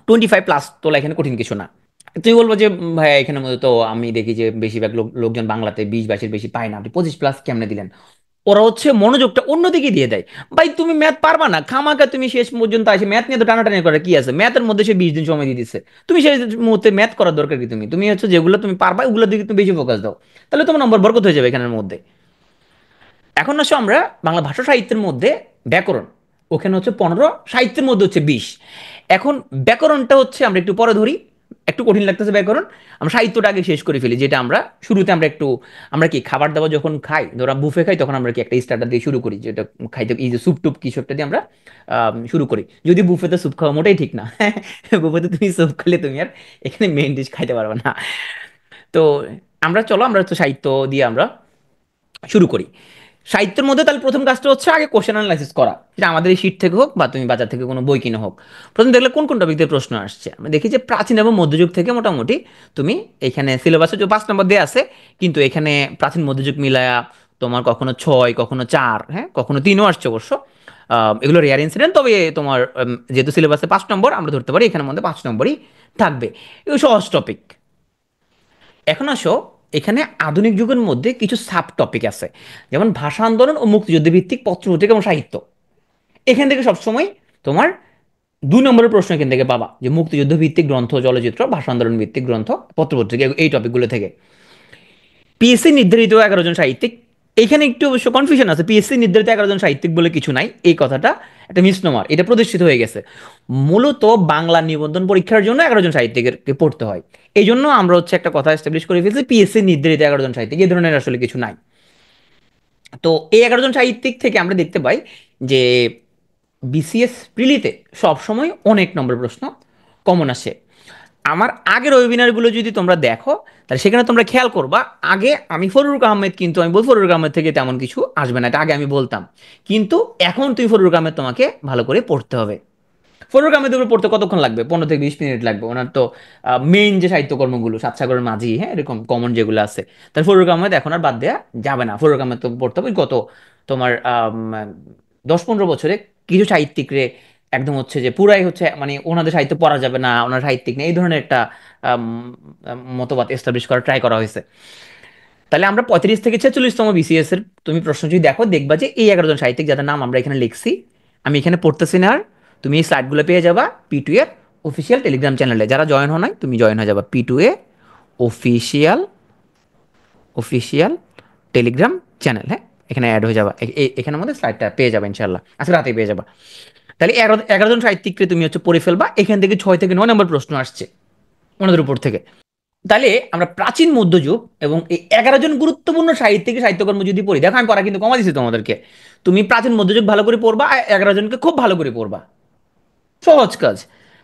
25+ তোলা এখানে কঠিন কিছু না। তুই বলবো যে ভাইয়া এখানের মধ্যে তো আমি দেখি যে বেশিরভাগ লোকজন বাংলাতে 20-22-এর বেশি পায় না, আপনি 25+ কেমনে দিলেন? ওরা হচ্ছে মনোযোগটা অন্যদিকে দিয়ে দেয়। ভাই তুমি ম্যাথ পারবা না, খামাকা তুমি শেষ পর্যন্ত আসে ম্যাথ নিয়ে তো টানাটানি করার কি আছে, ম্যাথের মধ্যে সে 20 দিন সময় দিয়ে দিচ্ছে, তুমি সেই মুহূর্তে ম্যাথ করার দরকার কি, তুমি তুমি হচ্ছে যেগুলো তুমি পারবা ওগুলোর দিকে তুমি বেশি ফোকাস দাও, তাহলে তোমার নম্বর বরকত হয়ে যাবে এখানের মধ্যে। এখন আসো আমরা বাংলা ভাষা সাহিত্যের মধ্যে ব্যাকরণ, ওখানে হচ্ছে 15, সাহিত্যের মধ্যে হচ্ছে 20। এখন ব্যাকরণটা হচ্ছে আমরা একটু পরে ধরি, একটু কঠিন লাগতেছে ব্যাকরণ, আমরা সাহিত্যটা আগে শেষ করে ফেলি, যেটা আমরা শুরুতে আমরা একটু, আমরা কি খাবার দাবার যখন খাই, ধরো বুফে খাই, তখন আমরা কি একটা স্টার্টার দিয়ে শুরু করি, যেটা খাইতে এই যে স্যুপ টুপ কিছু একটা দিয়ে আমরা শুরু করি, যদি বুফেতে স্যুপ খাওয়া মোটেই ঠিক না বুফেতে তুমি স্যুপ খেলে তুমি আর এখানে মেইন ডিশ খাইতে পারবে না। তো আমরা চলো আমরা হচ্ছে সাহিত্য দিয়ে আমরা শুরু করি। সাহিত্যের মধ্যে তাহলে প্রথম কাজটা হচ্ছে আগে কোশ্চেন অ্যানালাইসিস করা, সেটা আমাদের এই শিট থেকে হোক বা তুমি বাজার থেকে কোনো বই কিনে হোক। প্রথম দেখলে কোন কোন টপিক দিয়ে প্রশ্ন আসছে, আমরা দেখি যে প্রাচীন এবং মধ্যযুগ থেকে মোটামুটি তুমি এখানে সিলেবাসে যে 5 নম্বর দেওয়া আছে, কিন্তু এখানে প্রাচীন মধ্যযুগ মিলায়া তোমার কখনো 6, কখনো 4, হ্যাঁ কখনো 3ও আসছে অবশ্য। এগুলো রেয়ার ইনসিডেন্ট, তবে তোমার যেহেতু সিলেবাসে 5 নম্বর আমরা ধরতে পারি এখানের মধ্যে 5 নম্বরই থাকবে। এগুলো সহজ টপিক। এখন আসো, এখানে আধুনিক যুগের মধ্যে কিছু সাব টপিক আছে, যেমন ভাষা আন্দোলন ও মুক্তিযুদ্ধ ভিত্তিক পত্রপত্রিকা এবং সাহিত্য। এখান থেকে সবসময় তোমার 2 নম্বরের প্রশ্ন এখান থেকে পাবা, যে মুক্তিযুদ্ধ ভিত্তিক গ্রন্থ, চলচ্চিত্র, ভাষা আন্দোলন ভিত্তিক গ্রন্থ, পত্রপত্রিকা, এই টপিকগুলো থেকে। পিএসসি নির্ধারিত 11 জন সাহিত্যিক, এখানে একটু অবশ্য কনফিউশন আছে, পিএসসি নির্ধারিত 11 জন সাহিত্যিক বলে কিছু নাই, এই কথাটা একটা মিসনোমার, এটা প্রতিষ্ঠিত হয়ে গেছে। মূলত বাংলা নিবন্ধন পরীক্ষার জন্য 11 জন সাহিত্যিককে পড়তে হয়। এই জন্য আমরা হচ্ছে একটা কথা এস্টাবলিশ করে ফেলছি, পিএসসি নির্ধারিত 11 জন সাহিত্যিক, এই ধরনের আসলে কিছু নাই। তো এই 11 জন সাহিত্যিক থেকে আমরা দেখতে পাই যে বিসিএস প্রিলিতে সবসময় অনেক নম্বর প্রশ্ন কমন আসে। আমার আগের ওয়েবিনারগুলো যদি তোমরা দেখো, তাহলে সেখানে তোমরা খেয়াল করবা, আগে আমি ফররুক আহমেদ, কিন্তু আমি বল ফররুক আহমেদ থেকে তেমন কিছু আসবে না, এটা আগে আমি বলতাম। কিন্তু এখন তুমি ফররুক আহমেদ তোমাকে ভালো করে পড়তে হবে। ফররুক আহমেদের উপর পড়তে কতক্ষণ লাগবে? 15 থেকে 20 মিনিট লাগবে। ওনার তো মেইন যে সাহিত্যকর্মগুলো, সাতসাগরের মাঝি, হ্যাঁ এরকম কমন যেগুলো আছে, তাহলে ফররুক আহমেদ এখন আর বাদ দেওয়া যাবে না। ফররুক আহমেদ তো পড়তে হবে। গত তোমার 10-15 বছরে কিছু সাহিত্যিকরে একদম হচ্ছে যে পুরাই হচ্ছে মানে ওনাদের সাহিত্য পড়া যাবে না, ওনার সাহিত্যিক নেই, এই ধরনের একটা আম, মতবাদ এস্টাবলিশ করা ট্রাই করা হয়েছে। তাহলে আমরা 35 থেকে 46তম বিসিএস এর তুমি প্রশ্ন যদি দেখো, দেখবা যে এই 11 জন সাহিত্যিক যাদের নাম আমরা এখানে লিখছি, আমি এখানে পড়তেছি না আর, তুমি এই স্লাইডগুলো পেয়ে যাবা P2 এর অফিসিয়াল টেলিগ্রাম চ্যানেলে। যারা জয়েন হও নাই তুমি জয়েন হয়ে যাবা P2 এ অফিসিয়াল অফিসিয়াল টেলিগ্রাম চ্যানেল, হ্যাঁ এখানে অ্যাড হয়ে যাবা, এখানের মধ্যে স্লাইডটা পেয়ে যাবে ইনশাল্লাহ, আজকে রাতে পেয়ে যাবা। তাহলে 11 জন সাহিত্যিককে তুমি হচ্ছে পড়ে ফেলবা, এখান থেকে 6 থেকে 9 নম্বর প্রশ্ন আসছে ওনাদের উপর থেকে। তাহলে আমরা প্রাচীন মধ্যযুগ এবং এই 11 জন গুরুত্বপূর্ণ সাহিত্যিক সাহিত্যকর্ম যদি পড়ি, দেখো আমি পড়া কিন্তু কমা দিচ্ছি তোমাদেরকে, তুমি প্রাচীন মধ্যযুগ ভালো করে পড়বা আর 11 জনকে খুব ভালো করে পড়বা, সহজ কাজ।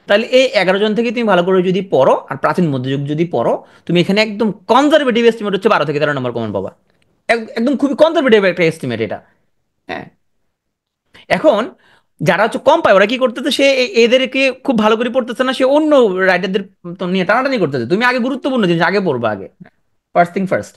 তাহলে এই 11 জন থেকে তুমি ভালো করে যদি পড়ো আর প্রাচীন মধ্যযুগ যদি পড়ো, তুমি এখানে একদম কনজারভেটিভ এস্টিমেট হচ্ছে 12 থেকে 13 নম্বর কমন পাবা। একদম খুবই কনজারভেটিভ একটা এস্টিমেট এটা। হ্যাঁ, এখন যারা হচ্ছে কম পায় ওরা কি করতেছে, সে এদেরকে খুব ভালো করে পড়তেছে না, সে অন্য রাইটারদের নিয়ে টানাটানি করতেছে। তুমি আগে গুরুত্বপূর্ণ জিনিস আগে পড়বা আগে, ফার্স্ট থিং ফার্স্ট।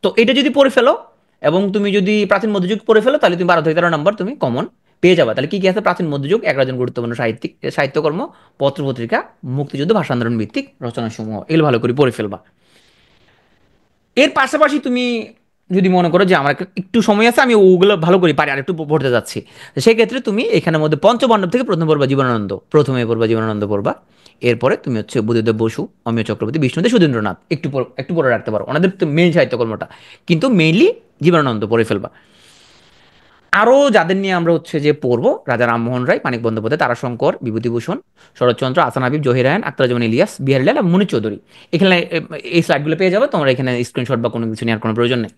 তো এটা যদি পড়ে ফেলো এবং তুমি যদি প্রাচীন মধ্যযুগ পড়ে ফেলো, তাহলে তুমি 12 থেকে 13 নম্বর তুমি কমন পেয়ে যাবা। তাহলে কি কি আছে? প্রাচীন মধ্যযুগ, 11 জন গুরুত্বপূর্ণ সাহিত্যিক সাহিত্যকর্ম, পত্রপত্রিকা, মুক্তিযুদ্ধ, ভাষা আন্দোলন ভিত্তিক রচনাসমূহ, এগুলো ভালো করে পড়ে ফেলবা। এর পাশাপাশি তুমি যদি মনে করো যে আমার একটু সময় আছে, আমি ওগুলো ভালো করে পারি আর একটু পড়তে যাচ্ছি, তো সেক্ষেত্রে তুমি এখানের মধ্যে পঞ্চপাণ্ডব থেকে প্রথম পড়বা জীবনানন্দ, প্রথমে পড়বা জীবনানন্দ পড়বা। এরপরে তুমি হচ্ছে বুদ্ধদেব বসু, অমিয় চক্রবর্তী, বিষ্ণুদেব, সুধীন্দ্রনাথ একটু পড়ে রাখতে পারো, ওনাদের তো মেইন সাহিত্যকর্মটা, কিন্তু মেইনলি জীবনানন্দ পড়ে ফেলবা। আরও যাদের নিয়ে আমরা হচ্ছে যে পড়বো, রাজা রামমোহন রায়, মানিক বন্দ্যোপাধ্যায়, তারাশঙ্কর, বিভূতিভূষণ, শরৎচন্দ্র, আসান হাবিব, জহিরায়ন, আখতারুজ্জামান ইলিয়াস, বিহারীলাল এবং মুনীর চৌধুরী। এখানে এই স্লাইডগুলো পেয়ে যাবে, তোমার এখানে স্ক্রিনশট বা কোনো কিছু নেওয়ার কোনো প্রয়োজন নেই।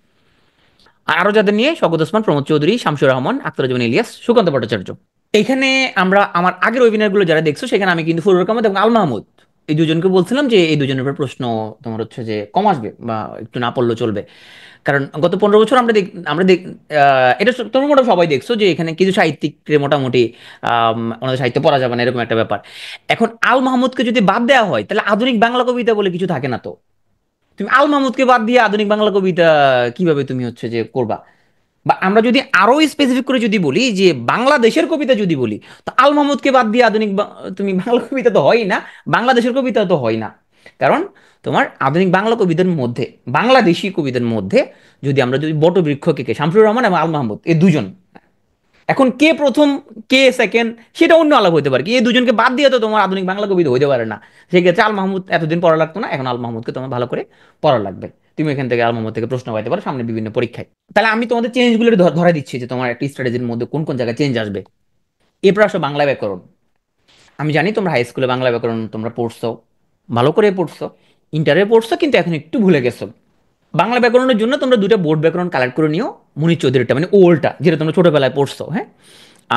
আর আরও যাদের নিয়ে শওকত ওসমান, প্রমোদ চৌধুরী, শামসুর রহমান, আখতারুজ্জামান ইলিয়াস, সুকান্ত ভট্টাচার্য। এখানে আমরা আমার আগের ওয়েবিনারগুলো যারা দেখছো, সেখানে আমি কিন্তু ফজলুর রহমান এবং আল মাহমুদ, এই দুজনকে বলছিলাম যে এই দুজনের উপর প্রশ্ন তোমার হচ্ছে যে কম আসবে বা একটু না পড়লেও চলবে। কারণ গত 15 বছর এটা তোমরা মোটামুটি সবাই দেখছো যে এখানে কিছু সাহিত্যিককে মোটামুটি ওনাদের সাহিত্য পড়া যাবে না, এরকম একটা ব্যাপার। এখন আল মাহমুদকে যদি বাদ দেওয়া হয়, তাহলে আধুনিক বাংলা কবিতা বলে কিছু থাকে না। তো তুমি আল মাহমুদকে বাদ দিয়ে আধুনিক বাংলা কবিতা কিভাবে তুমি হচ্ছে যে করবা? বা আমরা যদি আরো স্পেসিফিক করে যদি বলি যে বাংলাদেশের কবিতা যদি বলি, তো আল মাহমুদকে বাদ দিয়ে তুমি বাংলা কবিতা তো হয় না, বাংলাদেশের কবিতা তো হয় না। কারণ তোমার আধুনিক বাংলা কবিদের মধ্যে, বাংলাদেশি কবিদের মধ্যে যদি আমরা যদি বটবৃক্ষকে কে শামসুর রহমান এবং আল মাহমুদ এই দুজন, এখন কে প্রথম কে সেকেন্ড সেটা অন্য আলাপ হতে পারে, কি এই দুজনকে বাদ দিয়ে তো তোমার আধুনিক বাংলা কবিতা হইতে পারে না। সেক্ষেত্রে আল মাহমুদ এতদিন পড়া লাগতো না, এখন আল মাহমুদকে তোমার ভালো করে পড়া লাগবে। তুমি এখান থেকে আল মাহমুদ থেকে প্রশ্ন পাইতে পারো সামনে বিভিন্ন পরীক্ষায়। তাহলে আমি তোমাদের চেঞ্জগুলো ধরা দিচ্ছি যে তোমার একটা স্ট্র্যাটেজির মধ্যে কোন কোন জায়গায় চেঞ্জ আসবে। এরপর আসো বাংলা ব্যাকরণ। আমি জানি তোমরা হাই স্কুলে বাংলা ব্যাকরণ তোমরা পড়ছো, ভালো করে পড়ছো, ইন্টারে পড়ছো, কিন্তু এখন একটু ভুলে গেছো। বাংলা ব্যাকরণের জন্য তোমরা দুটো বোর্ড ব্যাকরণ কালেক্ট করে নিও, মুনির চৌধুরীটা মানে ওল্ডটা যেটা তোমরা ছোটবেলায় পড়ছো, হ্যাঁ।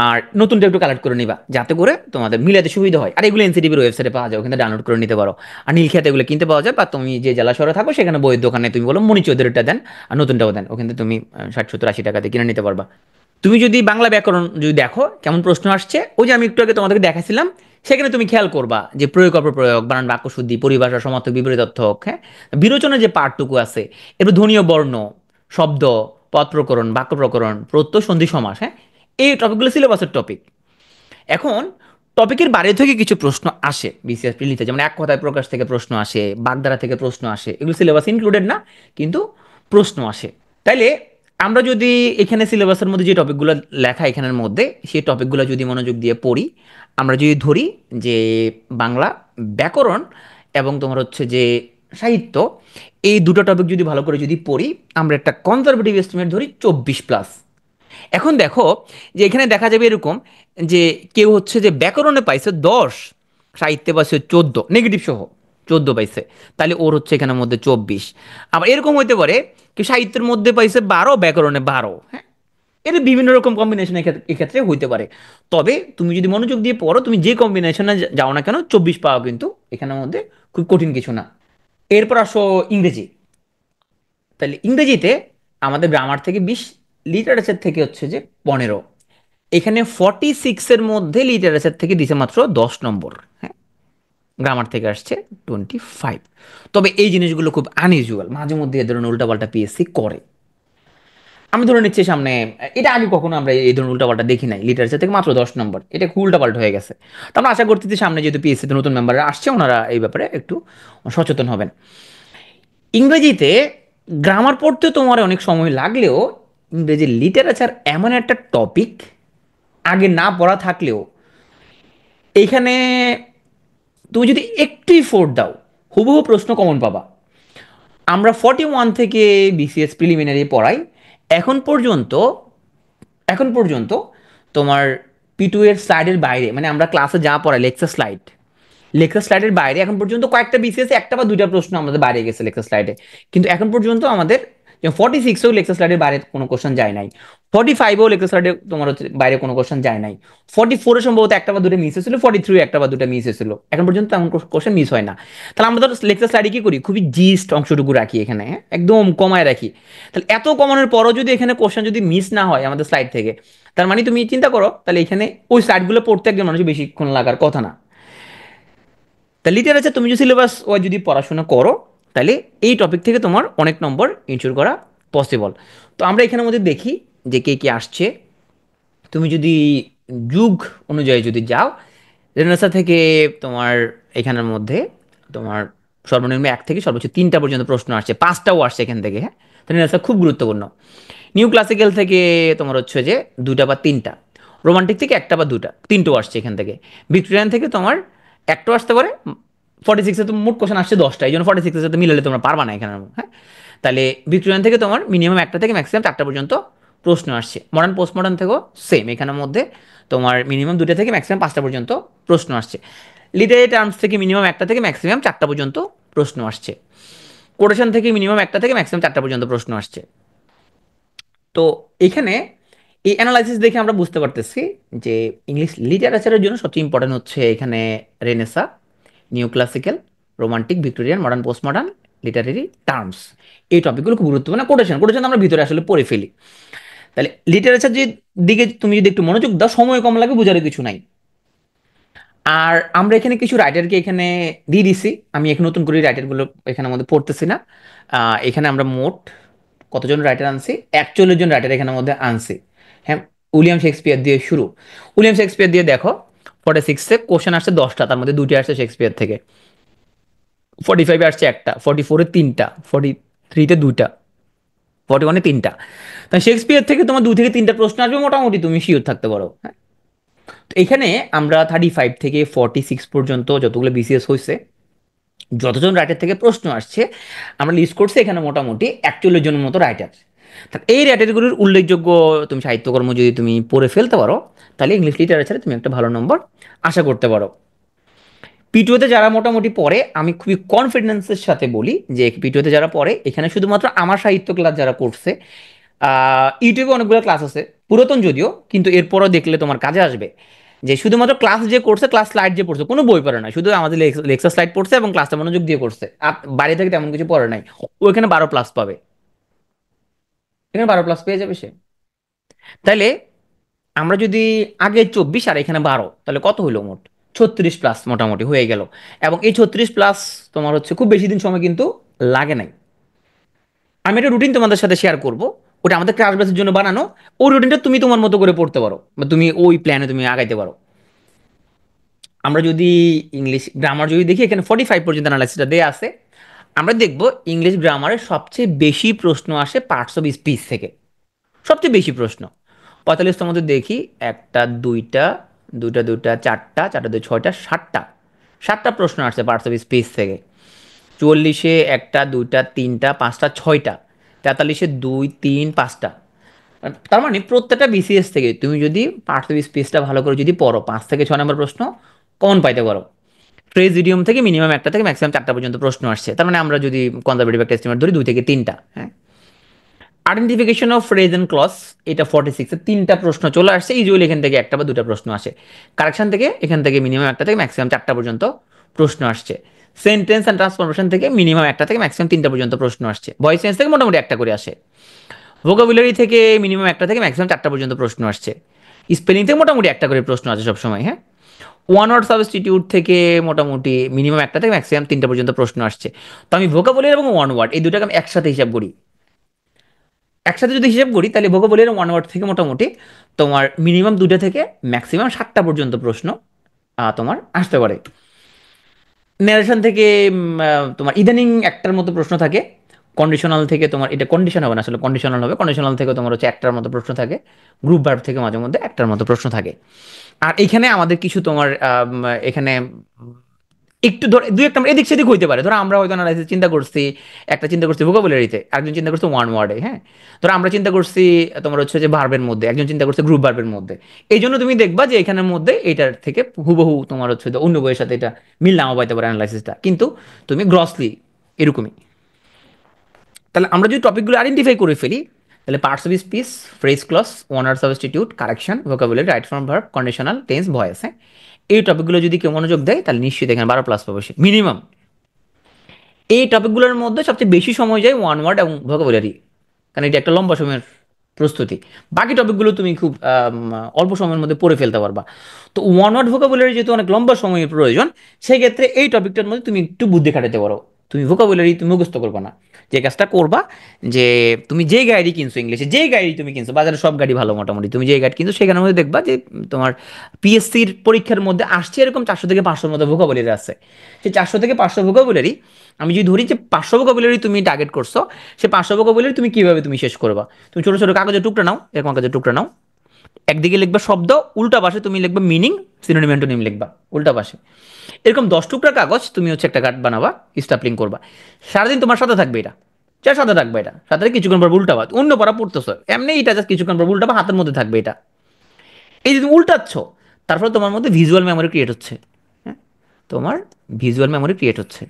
আর নতুনটা একটু কালেক্ট করে নিবা যাতে করে তোমাদের মিলাতে সুবিধা হয়। আর এগুলো এনসিটিভির ওয়েবসাইটে পাওয়া যায়, ওখানে ডাউনলোড করে নিতে পারো। আর নীলক্ষেতে এগুলো কিনতে পাওয়া যায়, বা তুমি যে জেলা শহরে থাকো সেখানে বইয়ের দোকানে তুমি বলো মুনির চৌধুরীটা দেন আর নতুনটাও দেন, ওখানে তুমি 60, 70, 80 টাকাতে কিনে নিতে পারবা। তুমি যদি বাংলা ব্যাকরণ যদি দেখো কেমন প্রশ্ন আসছে, ওই যে আমি একটু আগে তোমাদেরকে দেখাছিলাম, সেখানে তুমি খেয়াল করবা যে প্রয়োগ অপপ্রয়োগ, বানান, বাক্য শুদ্ধি, পরিভাষা, সমার্থক, বিপরীতার্থক, হ্যাঁ, বিরোচনের যে পার্টটুকু আছে, এরপর ধ্বনীয় বর্ণ, শব্দ, পদ প্রকরণ, বাক্য প্রকরণ, প্রত্যয়, সন্ধি, সমাস, হ্যাঁ, এই টপিকগুলো সিলেবাসের টপিক। এখন টপিকের বাইরে থেকে কিছু প্রশ্ন আসে বিসিএস প্রিলিতে, যেমন এক কথায় প্রকাশ থেকে প্রশ্ন আসে, বাগধারা থেকে প্রশ্ন আসে, এগুলো সিলেবাস ইনক্লুডেড না, কিন্তু প্রশ্ন আসে। তাইলে আমরা যদি এখানে সিলেবাসের মধ্যে যে টপিকগুলো লেখা এখানের মধ্যে, সেই টপিকগুলো যদি মনোযোগ দিয়ে পড়ি, আমরা যদি ধরি যে বাংলা ব্যাকরণ এবং তোমার হচ্ছে যে সাহিত্য, এই দুটো টপিক যদি ভালো করে যদি পড়ি, আমরা একটা কনজারভেটিভ এস্টিমেট ধরি 24+। এখন দেখো যে এখানে দেখা যাবে এরকম যে কেউ হচ্ছে যে ব্যাকরণে পাইছে 10, সাহিত্যে পাইছে 14, নেগেটিভ সহ 14 পাইছে, তাহলে ওর হচ্ছে এখানের মধ্যে 24। আবার এরকম হইতে পারে কি সাহিত্যের মধ্যে পাইছে 12, ব্যাকরণে 12, হ্যাঁ, এর বিভিন্ন রকম কম্বিনেশন এক্ষেত্রে হইতে পারে। তবে তুমি যদি মনোযোগ দিয়ে পড়ো, তুমি যে কম্বিনেশনে যাও না কেন 24 পাওয়া কিন্তু এখানের মধ্যে খুব কঠিন কিছু না। এরপর আসো ইংরেজি। তাহলে ইংরেজিতে আমাদের গ্রামার থেকে 20, লিটারেচার থেকে হচ্ছে যে 15। এখানে 46-এর মধ্যে লিটারেচার থেকে দিছে মাত্র 10 নম্বর, হ্যাঁ, গ্রামার থেকে আসছে 25। তবে এই জিনিসগুলো খুব আনইউজুয়াল, মাঝে মধ্যে এ ধরনের উল্টাপাল্টা পিএসসি করে। আমি ধরে নিচ্ছি সামনে, এটা আগে কখনো আমরা এই ধরনের উল্টাপাল্টা দেখি নাই, লিটারেচার থেকে মাত্র 10 নম্বর, এটা খুব উল্টাপাল্টা হয়ে গেছে। তো আমরা আশা করতেছি সামনে যেহেতু পিএসসিতে নতুন মেম্বাররা আসছে, ওনারা এই ব্যাপারে একটু সচেতন হবেন। ইংরেজিতে গ্রামার পড়তে তোমার অনেক সময় লাগলেও, ইংরেজি লিটারেচার এমন একটা টপিক, আগে না পড়া থাকলেও এইখানে তুমি যদি একটু ফোর্ট দাও, হুবহু প্রশ্ন কমন পাবা। আমরা 41 থেকে বিসিএস প্রিলিমিনারি পড়াই, এখন পর্যন্ত, এখন পর্যন্ত তোমার P2 এর স্লাইডের বাইরে, মানে আমরা ক্লাসে যা পড়াই লেকচার স্লাইড, লেকচার স্লাইডের বাইরে এখন পর্যন্ত কয়েকটা বিসিএস একটা বা দুইটা প্রশ্ন আমাদের বাইরে গেছে লেকচার স্লাইডে, কিন্তু এখন পর্যন্ত আমাদের 46-এও লেকচার স্লাইডের বাইরে কোনো কোশ্চেন যায় নাই, 45-এও লেকচার স্লাইডে তোমার হচ্ছে বাইরে কোনো কোশ্চেন যায় নাই, 44-এ সম্ভবত একটা বা দুটো মিস হয়েছিল, 43 একটা বা দুটো মিস হয়েছিল, এখন পর্যন্ত এমন কোশ্চেন মিস হয় না। তাহলে আমরা ধর লেকচার স্লাইডে কি করি, খুবই জিস্ট অংশটুকু রাখি এখানে, হ্যাঁ, একদম কমায় রাখি। তাহলে এত কমানোর পরও যদি এখানে কোশ্চেন যদি মিস না হয় আমাদের স্লাইড থেকে, তার মানে তুমি চিন্তা করো তাহলে এখানে ওই স্লাইডগুলো পড়তে একজন মানুষ বেশিক্ষণ লাগার কথা না। তা লিটারেচার তুমি যদি সিলেবাস ওয়াইজ যদি পড়াশোনা করো, তাহলে এই টপিক থেকে তোমার অনেক নম্বর ইনশিওর করা পসিবল। তো আমরা এখানের মধ্যে দেখি যে কে কে আসছে। তুমি যদি যুগ অনুযায়ী যদি যাও, রেনেসা থেকে তোমার এখানের মধ্যে তোমার সর্বনিম্ন 1 থেকে সর্বোচ্চ 3টা পর্যন্ত প্রশ্ন আসছে, 5টাও আসছে এখান থেকে, হ্যাঁ। তো রেনেসা খুব গুরুত্বপূর্ণ। নিউ ক্লাসিক্যাল থেকে তোমার হচ্ছে যে 2টা বা 3টা, রোমান্টিক থেকে 1টা বা 2টা, 3টেও আসছে এখান থেকে, ভিক্টোরিয়ান থেকে তোমার একটাও আসতে পারে। 46-এ তো মোট কোশ্চেন আসছে 10টা, এই জন্য 46-এর সাথে মিলালে তোমরা পারবা না এখানে, হ্যাঁ। তাহলে ভিক্টোরিয়ান থেকে তোমার মিনিমাম 1টা থেকে ম্যাক্সিমাম 4টা পর্যন্ত প্রশ্ন আসছে, মডার্ন পোস্ট মডার্ন থেকেও সেম, এখানের মধ্যে তোমার মিনিমাম 2টা থেকে ম্যাক্সিমাম 5টা পর্যন্ত প্রশ্ন আসছে। লিটারি টার্মস থেকে মিনিমাম 1টা থেকে ম্যাক্সিমাম 4টা পর্যন্ত প্রশ্ন আসছে। কোটেশন থেকে মিনিমাম 1টা থেকে ম্যাক্সিমাম 4টা পর্যন্ত প্রশ্ন আসছে। তো এখানে এই অ্যানালাইসিস দেখে আমরা বুঝতে পারতেছি যে ইংলিশ লিটারেচারের জন্য সবচেয়ে ইম্পর্টেন্ট হচ্ছে এখানে Renaissance, new classical, romantic, Victorian, modern post modern, literary terms, এই টপিকগুলো খুব গুরুত্বপূর্ণ। কোটেশন, কোটেশন আমরা ভিতরে আসলে পড়ে ফেলি। তাহলে লিটারেচার যে দিকে তুমি যদি একটু মনোযোগ দাও, সময় কম লাগে, বোঝার কিছু নাই। আর আমরা এখানে কিছু রাইটারকে এখানে দিয়ে দিছি, আমি এখন নতুন করে রাইটারগুলো এখানে আমাদের পড়তেছি না। এখানে আমরা মোট কতজন রাইটার আনছি, 41 জন রাইটার এখানের মধ্যে আনছি, হ্যাঁ। উইলিয়াম শেক্সপিয়ার দিয়ে শুরু, উইলিয়াম শেক্সপিয়ার দিয়ে দেখো 46-এ কোশ্চেন আসছে 10টা, তার মধ্যে 2টি আসছে শেক্সপিয়ার থেকে। 45-এ আসছে একটা, 44-এ তিনটা, 43-তে দুইটা, 41-এ তিনটা। তাই শেক্সপিয়ার থেকে তোমার 2 থেকে 3টা প্রশ্ন আসবে মোটামুটি, তুমি শিওর থাকতে পারো, হ্যাঁ। তো এখানে আমরা 35 থেকে 46 পর্যন্ত যতগুলো বিসিএস হয়েছে, যতজন রাইটার থেকে প্রশ্ন আসছে, আমরা লিস্ট করছি এখানে মোটামুটি 41 জনের মতো রাইটার। এই রাইটারগুলোর উল্লেখযোগ্য তুমি সাহিত্যকর্ম যদি তুমি পড়ে ফেলতে পারো, তাহলে ইংলিশ লিটারেচারে তুমি একটা ভালো নম্বর আশা করতে পারো। পিটুয়েতে যারা মোটামুটি পড়ে, আমি খুবই কনফিডেন্সের সাথে বলি যে পিটুয়েতে যারা পড়ে, এখানে শুধুমাত্র আমার সাহিত্য ক্লাস যারা করছে, ইউটিউবে অনেকগুলো ক্লাস আছে, পুরাতন যদিও, কিন্তু এরপরও দেখলে তোমার কাজে আসবে। যে শুধুমাত্র ক্লাস যে করছে, ক্লাস স্লাইড যে পড়ছে, কোনো বই পড়ে না, শুধু আমাদের লেকচার স্লাইড পড়ছে এবং ক্লাসটা মনোযোগ দিয়ে করছে, আর বাইরে থেকে তেমন কিছু পড়ে নাই, ওইখানে 12 প্লাস পাবে, এখানে 12 প্লাস পেয়ে যাবে সে। তাইলে আমরা যদি আগে 24 আর এখানে 12, তাহলে কত হলো মোট? 36 প্লাস মোটামুটি হয়ে গেল। এবং এই 36 প্লাস তোমার হচ্ছে খুব বেশি দিন সময় কিন্তু লাগে নাই। আমি একটা রুটিন তোমাদের সাথে শেয়ার করব, ওটা আমাদের ক্লাস বেসের জন্য বানানো। ওই রুটিনটা তুমি তোমার মতো করে পড়তে পারো, বা তুমি ওই প্ল্যানে তুমি আগাইতে পারো। আমরা যদি ইংলিশ গ্রামার যদি দেখি, এখানে 45 পর্যন্ত অ্যানালাইসিসটা দেওয়া আছে। আমরা দেখব ইংলিশ গ্রামারের সবচেয়ে বেশি প্রশ্ন আসে পার্টস অফ স্পিচ থেকে, সবচেয়ে বেশি প্রশ্ন। 45টার মধ্যে দেখি, একটা, দুইটা, দুইটা দুইটা চারটা, চারটা দুই ছয়টা, 7টা, 7টা প্রশ্ন আসছে পার্টস অফ স্পিচ থেকে। 44-এ একটা, দুইটা, তিনটা, পাঁচটা, 6টা। 43-এ দুই, তিন, পাঁচটা। তার মানে প্রত্যেকটা বিসিএস থেকে তুমি যদি পার্টস অফ স্পিচটা ভালো করে যদি পড়ো, 5 থেকে 6 নম্বর প্রশ্ন কমন পাইতে পারো। ফ্রেজ ইডিয়ম থেকে মিনিমাম একটা থেকে ম্যাক্সিমাম 4টা পর্যন্ত প্রশ্ন আসছে। তার মানে আমরা যদি কনজারভেটিভ একটা এস্টিমেট ধরি, 2 থেকে 3টা, হ্যাঁ। Identification of phrase and clause, এটা 46-এ 3টা প্রশ্ন চলে আসছে, ইউজুয়ালি এখান থেকে একটা বা দুটা প্রশ্ন আসে। কারেকশন থেকে এখান থেকে মিনিমাম একটা থেকে ম্যাক্সিমাম 4টা পর্যন্ত প্রশ্ন আসছে। সেন্টেন্স অ্যান্ড ট্রান্সফরমেশন থেকে মিনিমাম একটা থেকে ম্যাক্সিমাম 3টা পর্যন্ত প্রশ্ন আসছে। ভয়েস চেঞ্জ থেকে মোটামুটি একটা করে আসে। ভোকাবুলারি থেকে মিনিমাম একটা থেকে ম্যাক্সিমাম 4টা পর্যন্ত প্রশ্ন আসছে। স্পেলিং থেকে মোটামুটি একটা করে প্রশ্ন আছে সবসময়, হ্যাঁ। ওয়ান ওয়ার্ড সাবস্টিটিউট থেকে মোটামুটি মিনিমাম একটা থেকে ম্যাক্সিমাম 3টা পর্যন্ত প্রশ্ন আসছে। তো আমি ভোকাবুলারি এবং ওয়ান ওয়ার্ড এই দুটাকে আমি একসাথে হিসাব করি। একসাথে যদি হিসাব করি, তাহলে ভোকাবুলারি ওয়ান ওয়ার্ড থেকে মোটামুটি তোমার মিনিমাম 2টা থেকে ম্যাক্সিমাম 7টা পর্যন্ত প্রশ্ন তোমার আসতে পারে। ন্যারেশন থেকে তোমার ইদানিং একটার মতো প্রশ্ন থাকে। কন্ডিশনাল থেকে তোমার, এটা কন্ডিশন হবে না আসলে, কন্ডিশনাল হবে। কন্ডিশনাল থেকে তোমার হচ্ছে একটার মতো প্রশ্ন থাকে। গ্রুপ ভার্ব থেকে মাঝে মধ্যে একটার মতো প্রশ্ন থাকে। আর এখানে আমাদের কিছু তোমার এখানে একটু ধর দুই একটা এদিক সেদিক হইতে পারে। ধরো আমরা হয়তো অ্যানালাইসিস চিন্তা করছি, একটা চিন্তা করছি ভোকাবুলারিতে, একজন চিন্তা করছে ওয়ান ওয়ার্ডে, হ্যাঁ। ধরো আমরা চিন্তা করছি তোমার হচ্ছে যে ভার্বের মধ্যে, একজন চিন্তা করছে গ্রুপ ভার্বের মধ্যে। এই জন্য তুমি দেখবা যে এখানের মধ্যে এটার থেকে হুবহু তোমার হচ্ছে যে অন্য বইয়ের সাথে এটা মিল নাও পাইতে পারে অ্যানালাইসিসটা, কিন্তু তুমি গ্রসলি এরকমই। তাহলে আমরা যদি টপিকগুলো আইডেন্টিফাই করে ফেলি, তাহলে parts of speech, phrase clause, one word substitute, correction, vocabulary, right form verb, conditional, tense, voice, হ্যাঁ। এই টপিকগুলো যদি কেউ মনোযোগ দেয়, তাহলে নিশ্চয়ই এখানে 12 প্লাস পাবে সে মিনিমাম। এই টপিকগুলোর মধ্যে সবচেয়ে বেশি সময় যায় ওয়ান ওয়ার্ড এবং ভোকাবুলারি, কারণ এটা একটা লম্বা সময়ের প্রস্তুতি। বাকি টপিকগুলো তুমি খুব অল্প সময়ের মধ্যে পড়ে ফেলতে পারবা। তো ওয়ান ওয়ার্ড ভোকাবুলারি যেহেতু অনেক লম্বা সময়ের প্রয়োজন, সেই ক্ষেত্রে এই টপিকটার মধ্যে তুমি একটু বুদ্ধি খাটাতে পারো। তুমি ভোকাবুলারি তুমি মুখস্থ করবা না, যে কাজটা করবা, যে তুমি যে গাড়ি কিনছো ইংলিশে, যেই গাড়ি তুমি কিনছো, বাজারে সব গাড়ি ভালো মোটামুটি, তুমি যে গাড়ি কিনছো সেখানের মধ্যে দেখবা যে তোমার পিএসসির পরীক্ষার মধ্যে আসছে এরকম 400 থেকে 500 মতো ভোকাবুলারি আছে। সেই 400 থেকে 500 ভোকাবুলারি, আমি যদি ধরি যে 500 ভোকাবুলারি তুমি টার্গেট করছো, সে 500 ভোকাবুলারি তুমি কিভাবে তুমি শেষ করবা? তুমি ছোট ছোট কাগজের টুকরা নাও, এরকম কাগজের টুকরা নাও, একদিকে লিখবা শব্দ, উল্টা পাশে তুমি লিখবা মিনিং, সিনোনিম অ্যান্টোনিম লিখবা উল্টা পাশে। এরকম 10 টুকরা কাগজ তুমি হচ্ছে একটা কার্ড বানাবা, স্টাপলিং করবা। সারাদিন তোমার সাথে থাকবে এটা, যার সাথে থাকবে এটা, সাথে কিছুক্ষণ পর উল্টাবা, অন্য পড়া পড়তেছো এমনি, এটা জাস্ট কিছুক্ষণ পর উল্টাবা, হাতের মধ্যে থাকবে এটা। এই যে তুমি উল্টাচ্ছ, তারপরে তোমার মধ্যে ভিজুয়াল মেমোরি ক্রিয়েট হচ্ছে, হ্যাঁ। তোমার ভিজুয়াল মেমোরি ক্রিয়েট হচ্ছে।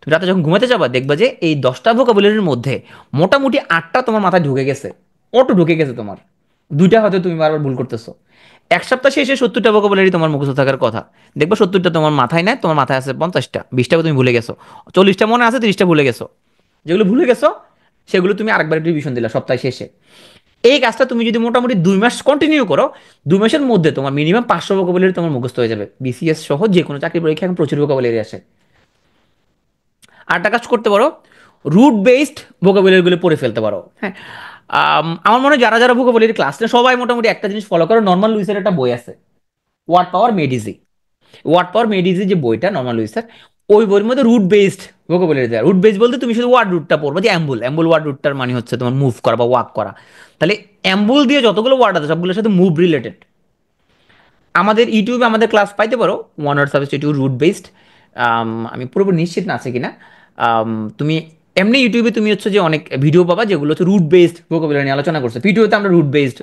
তুমি রাতে যখন ঘুমাতে যাবা, দেখবা যে এই 10টা ভোকাবুলারির মধ্যে মোটামুটি 8টা তোমার মাথায় ঢুকে গেছে, অটো ঢুকে গেছে তোমার। দুইটা হয়তো তুমি বারবার ভুল করতেছো। এক সপ্তাহ শেষে 70টা ভোকাবুলারি তোমার মুখস্থ থাকার কথা, দেখবা 70টা তোমার মাথায় নাই, তোমার মাথায় আছে 50টা, 20টা তুমি ভুলে গেছো, 40টা মনে আছে, 30টা ভুলে গেছো। যেগুলো ভুলে গেছো সেগুলো তুমি আরেকবার রিভিশন দিলা সপ্তাহ শেষে। এই কাজটা তুমি যদি মোটামুটি 2 মাস কন্টিনিউ করো, 2 মাসের মধ্যে তোমার মিনিমাম 500 ভোকাবুলারি তোমার মুখস্থ হয়ে যাবে। বিসিএস সহ যে কোনো চাকরি পরীক্ষা এখন প্রচুর ভোকাবুলারি আসে। আরেকটা কাজ করতে পারো, রুট বেসড ভোকাবুলারিগুলো পড়ে ফেলতে পারো, হ্যাঁ। আমার মনে হয় যারা যারা ভোকাবুলারি ক্লাস নেয় সবাই মোটামুটি একটা জিনিস ফলো করো, নর্মান লুইসের একটা বই আছে, ওয়ার্ড পাওয়ার মেড ইজি। ওয়ার্ড পাওয়ার মেড ইজি যে বইটা নর্মান লুইসের, ওই বইয়ের মধ্যে রুট বেসড ভোকাবুলারি দেয়। রুট বেসড বলতে তুমি শুধু ওয়ার্ড রুটটা পড়বে, যে অ্যাম্বুল, অ্যাম্বুল ওয়ার্ড রুটটার মানে হচ্ছে তোমার মুভ করা বা ওয়াক করা। তাহলে অ্যাম্বুল দিয়ে যতগুলো ওয়ার্ড আছে সবগুলোর সাথে মুভ রিলেটেড। আমাদের ইউটিউবে আমাদের ক্লাস পাইতে পারো, one word substitute root based. আমি পুরোপুরি নিশ্চিত না আছে কিনা। তুমি এমনি ইউটিউবে তুমি হচ্ছে যে অনেক ভিডিও পাবা যেগুলো হচ্ছে রুট বেসড ভোকাবুলারি নিয়ে আলোচনা করছে। ভিডিওতে আমরা রুট বেসড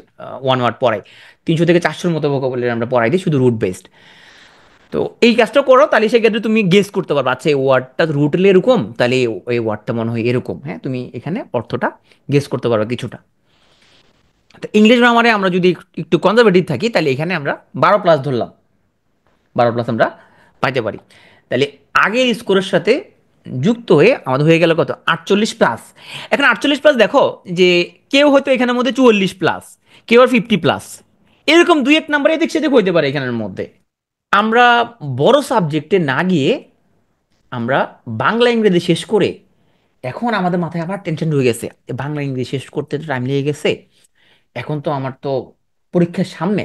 ওয়ান ওয়ার্ড পড়াই, 300 থেকে 400-র মতো ভোকাবুলারি আমরা পড়াই দিই শুধু রুট বেসড। তো এই কাজটা করো, তাহলে সেক্ষেত্রে তুমি গেস করতে পারবে আচ্ছা এই ওয়ার্ডটা রুটলে এরকম, তাহলে এই ওয়ার্ডটা মনে হয় এরকম। হ্যাঁ, তুমি এখানে অর্থটা গেস করতে পারবে কিছুটা। তো ইংলিশ গ্রামারে আমরা যদি একটু কনজারভেটিভ থাকি, তাহলে এখানে আমরা 12 প্লাস ধরলাম, 12 প্লাস আমরা পাইতে পারি। তাহলে আগের স্কোরের সাথে যুক্ত হয়ে আমাদের হয়ে গেল কত, 48 প্লাস। এখন 48 প্লাস দেখো যে কেউ হয়তো এখানের মধ্যে 44 প্লাস, কেউ আর 50 প্লাস, এরকম দুই এক নাম্বার এদিক সেদিক হইতে পারে এখানের মধ্যে। আমরা বড় সাবজেক্টে না গিয়ে আমরা বাংলা ইংরেজি শেষ করে এখন আমাদের মাথায় আবার টেনশন ঢুকে গেছে, বাংলা ইংরেজি শেষ করতে তো টাইম লেগে গেছে, এখন তো আমার তো পরীক্ষার সামনে,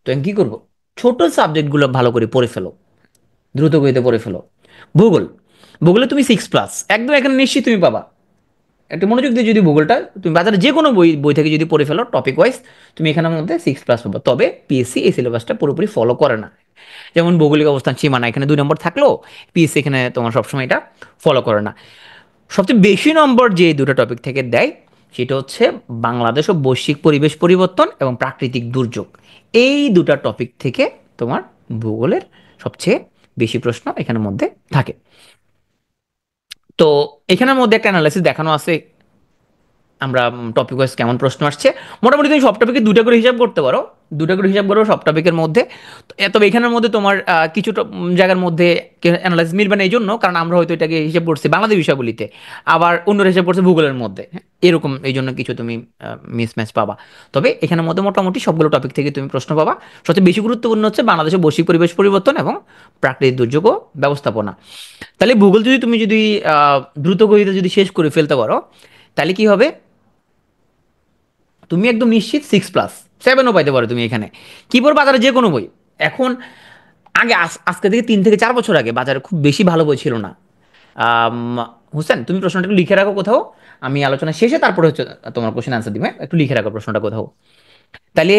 তো আমি কি করবো, ছোট সাবজেক্টগুলো ভালো করে পড়ে ফেলো, দ্রুত গতিতে পড়ে ফেলো। ভূগোল, ভূগোলে তুমি 6 প্লাস একদম এখানে নিশ্চিত তুমি পাবা। একটু মনোযোগ দিয়ে যদি ভূগোলটা তুমি বাজারে যে কোনো বই বই থেকে যদি পড়ে ফেলো টপিক ওয়াইজ, তুমি এখানের মধ্যে 6 প্লাস পাবা। তবে পিএসসি এই সিলেবাসটা পুরোপুরি ফলো করে না। যেমন ভৌগোলিক অবস্থান সীমানা এখানে 2 নম্বর থাকলো, পিএসসি এখানে তোমার সবসময় এটা ফলো করে না। সবচেয়ে বেশি নম্বর যে দুটো টপিক থেকে দেয় সেটা হচ্ছে বাংলাদেশ ও বৈশ্বিক পরিবেশ পরিবর্তন এবং প্রাকৃতিক দুর্যোগ। এই দুটা টপিক থেকে তোমার ভূগোলের সবচেয়ে বেশি প্রশ্ন এখানের মধ্যে থাকে। তো এখানের মধ্যে একটা অ্যানালাইসিস দেখানো আছে আমরা টপিক ওয়াইজ কেমন প্রশ্ন আসছে। মোটামুটি তুমি সব টপিকে দুটা করে হিসাব করতে পারো, দুটা করে হিসাব করো সব টপিকের মধ্যে। তবে এখানের মধ্যে তোমার কিছু জায়গার মধ্যে অ্যানালাইসিস মিলবে না, এই জন্য কারণ আমরা হয়তো এটাকে হিসাব করছি বাংলাদেশ বিষয়গুলিতে, আবার অন্যরা হিসাব করছে ভূগোলের মধ্যে। হ্যাঁ, এরকম এই জন্য কিছু তুমি মিসম্যাচ পাবা। তবে এখানের মধ্যে মোটামুটি সবগুলো টপিক থেকে তুমি প্রশ্ন পাবা। সবচেয়ে বেশি গুরুত্বপূর্ণ হচ্ছে বাংলাদেশের বৈশ্বিক পরিবেশ পরিবর্তন এবং প্রাকৃতিক দুর্যোগ ও ব্যবস্থাপনা। তাহলে ভূগোল যদি তুমি যদি দ্রুত গতিতে যদি শেষ করে ফেলতে পারো, তাহলে কি হবে, তুমি একদম নিশ্চিত 6 প্লাস, 7ও পাইতে পারো তুমি এখানে। কি পড়বে বাজারে যে কোনো বই এখন, আগে আজকে থেকে 3 থেকে 4 বছর আগে বাজারে খুব বেশি ভালো বই ছিল না। হোসেন তুমি প্রশ্নটা একটু লিখে রাখো কোথাও, আমি আলোচনা শেষে তারপরে হচ্ছে তোমার কোশ্চেন আনসার দিবে, একটু লিখে রাখো প্রশ্নটা কোথাও। তাহলে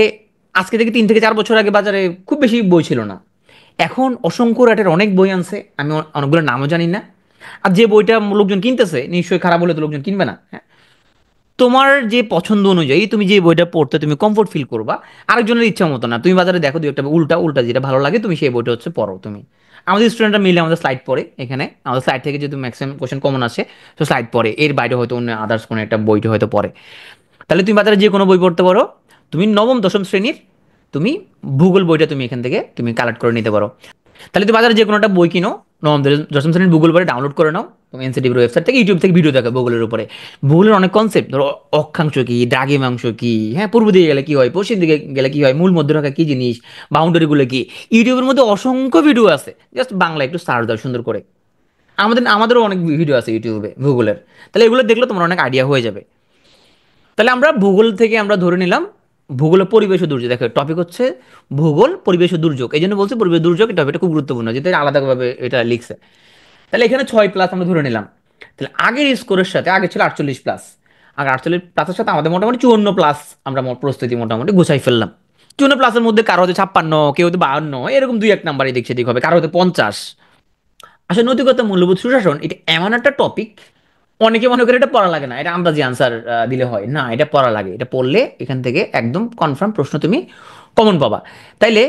আজকে থেকে 3 থেকে 4 বছর আগে বাজারে খুব বেশি বই ছিল না। এখন অসংখ্য রেটের অনেক বই আনছে, আমি অনেকগুলো নামও জানি না। আর যে বইটা লোকজন কিনতেছে নিশ্চয়ই খারাপ হলে তো লোকজন কিনবে না। হ্যাঁ, তোমার যে পছন্দ অনুযায়ী তুমি যে বইটা পড়তে তুমি কমফোর্ট ফিল করবা, আরেকজনের ইচ্ছা মতো না। তুমি বাজারে দেখো দুই একটা উল্টা উল্টা যেটা ভালো লাগে তুমি সেই বইটা হচ্ছে পড়ো তুমি। আমাদের স্টুডেন্টরা মিলে আমাদের স্লাইড পড়ে, এখানে আমাদের স্লাইড থেকে যেহেতু ম্যাক্সিমাম কোশ্চেন কমন আসে, তো স্লাইড পড়ে, এর বাইরে হয়তো অন্য আদার্স কোনো একটা বইটা হয়তো পড়ে। তাহলে তুমি বাজারে যে কোনো বই পড়তে পারো। তুমি নবম দশম শ্রেণীর তুমি ভূগোল বইটা তুমি এখান থেকে তুমি কালেক্ট করে নিতে পারো। তাহলে তুমি বাজারে যে কোনো একটা বই কিনো, নবম দশম শ্রেণীর ভূগোল বই ডাউনলোড করে নাও তুমি এনসিটিভির ওয়েবসাইট থেকে, ইউটিউব থেকে ভিডিও দেখো ভূগোলের উপরে। ভূগোলের অনেক কনসেপ্ট, ধরো অক্ষাংশ কি, দ্রাঘিমাংশ কি, হ্যাঁ পূর্ব দিকে গেলে কি হয়, পশ্চিম দিকে গেলে কি হয়, মূল মধ্যরেখা কি জিনিস, বাউন্ডারিগুলো কি, ইউটিউবের মধ্যে অসংখ্য ভিডিও আছে। জাস্ট বাংলা একটু সার্চ দাও সুন্দর করে। আমাদেরও অনেক ভিডিও আছে ইউটিউবে ভূগোলের। তাহলে এগুলো দেখলে তোমার অনেক আইডিয়া হয়ে যাবে। তাহলে আমরা ভূগোল থেকে আমরা ধরে নিলাম ভূগোল ও পরিবেশ ও দুর্যোগ। দেখো টপিক হচ্ছে ভূগোল পরিবেশ ও দুর্যোগ, এই জন্য বলছি পরিবেশ দুর্যোগ এই টপিকটা খুব গুরুত্বপূর্ণ, যেটা আলাদাভাবে এটা লিখছে। তাহলে এখানে 6 প্লাস আমরা ধরে নিলাম। তাহলে আগের স্কোরের সাথে আগে ছিল 48 প্লাস, আর 48 প্লাসের সাথে আমাদের মোটামুটি 54 প্লাস আমরা প্রস্তুতি মোটামুটি গুছাই ফেললাম। 54 প্লাসের মধ্যে কারো হতে 56, কেউ হতে 52, এরকম দুই এক নাম্বার এদিক সেদিক হবে, কারো হতে 50। আসলে নৈতিকতা মূল্যবোধ সুশাসন এটা এমন একটা টপিক, অনেকে মনে করে এটা পড়া লাগে না, এটা আন্দাজি আনসার দিলে হয় না, এটা পড়া লাগে। এটা পড়লে এখান থেকে একদম কনফার্ম প্রশ্ন তুমি কমন পাবা। তাইলে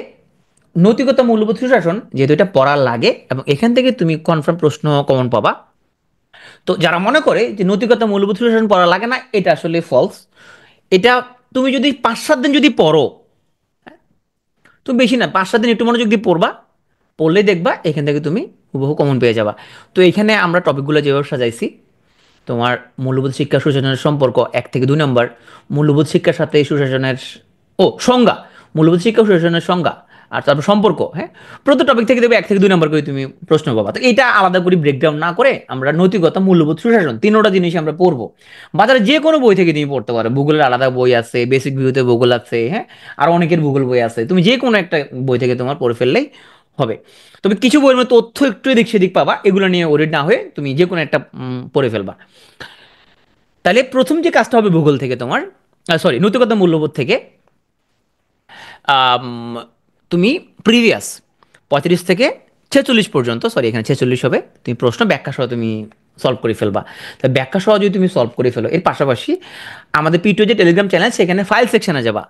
নৈতিকতা মূল্যবোধ সুশাসন যেহেতু এটা পড়া লাগে এবং এখান থেকে তুমি কনফার্ম প্রশ্ন কমন পাবা, তো যারা মনে করে যে নৈতিকতা মূল্যবোধ সুশাসন পড়া লাগে না, এটা আসলে ফলস। এটা তুমি যদি 5-7 দিন যদি পড়ো, তুমি বেশি না 5-7 দিন একটু মনোযোগ দিয়ে পড়বা, পড়লেই দেখবা এখান থেকে তুমি হুবহু কমন পেয়ে যাবা। তো এখানে আমরা টপিকগুলো যেভাবে সাজাইছি, তোমার মূল্যবোধ শিক্ষা সুশাসনের সম্পর্ক 1 থেকে 2 নম্বর, মূল্যবোধ শিক্ষার সাথে সুশাসনের সংজ্ঞা, মূল্যবোধ শিক্ষা ও সুশাসনের সংজ্ঞা, আর তারপর সম্পর্ক। হ্যাঁ, প্রত্যেক টপিক থেকে দেবে 1 থেকে 2 নম্বর করে তুমি প্রশ্ন পাবা। তো এটা আলাদা করে ব্রেকডাউন না করে আমরা নৈতিকতা মূল্যবোধ সুশাসন তিনোটা জিনিস আমরা পড়বো। বাজারে যে কোনো বই থেকে তুমি পড়তে পারো, ভূগোলের আলাদা বই আছে, বেসিক ভিউতে ভূগোল আছে, হ্যাঁ আর অনেকের ভূগোল বই আছে, তুমি যে কোনো একটা বই থেকে তোমার পড়ে ফেললেই হবে। তবে কিছু বইয়ের মধ্যে তথ্য একটু এদিক সেদিক পাবা, এগুলো নিয়ে ওরিড না হয়ে তুমি যে কোনো একটা পড়ে ফেলবা। তাহলে প্রথম যে কাজটা হবে ভূগোল থেকে তোমার, সরি নৈতিকতা মূল্যবোধ থেকে, আম, তুমি প্রিভিয়াস 35 থেকে 46 পর্যন্ত, সরি এখানে 46 হবে, তুমি প্রশ্ন ব্যাখ্যা সহ তুমি সলভ করে ফেলবা। তা ব্যাখ্যা সহ যদি তুমি সলভ করে ফেলো, এর পাশাপাশি আমাদের পিটিও যে টেলিগ্রাম চ্যানেল, সেখানে ফাইল সেকশনে যাবা।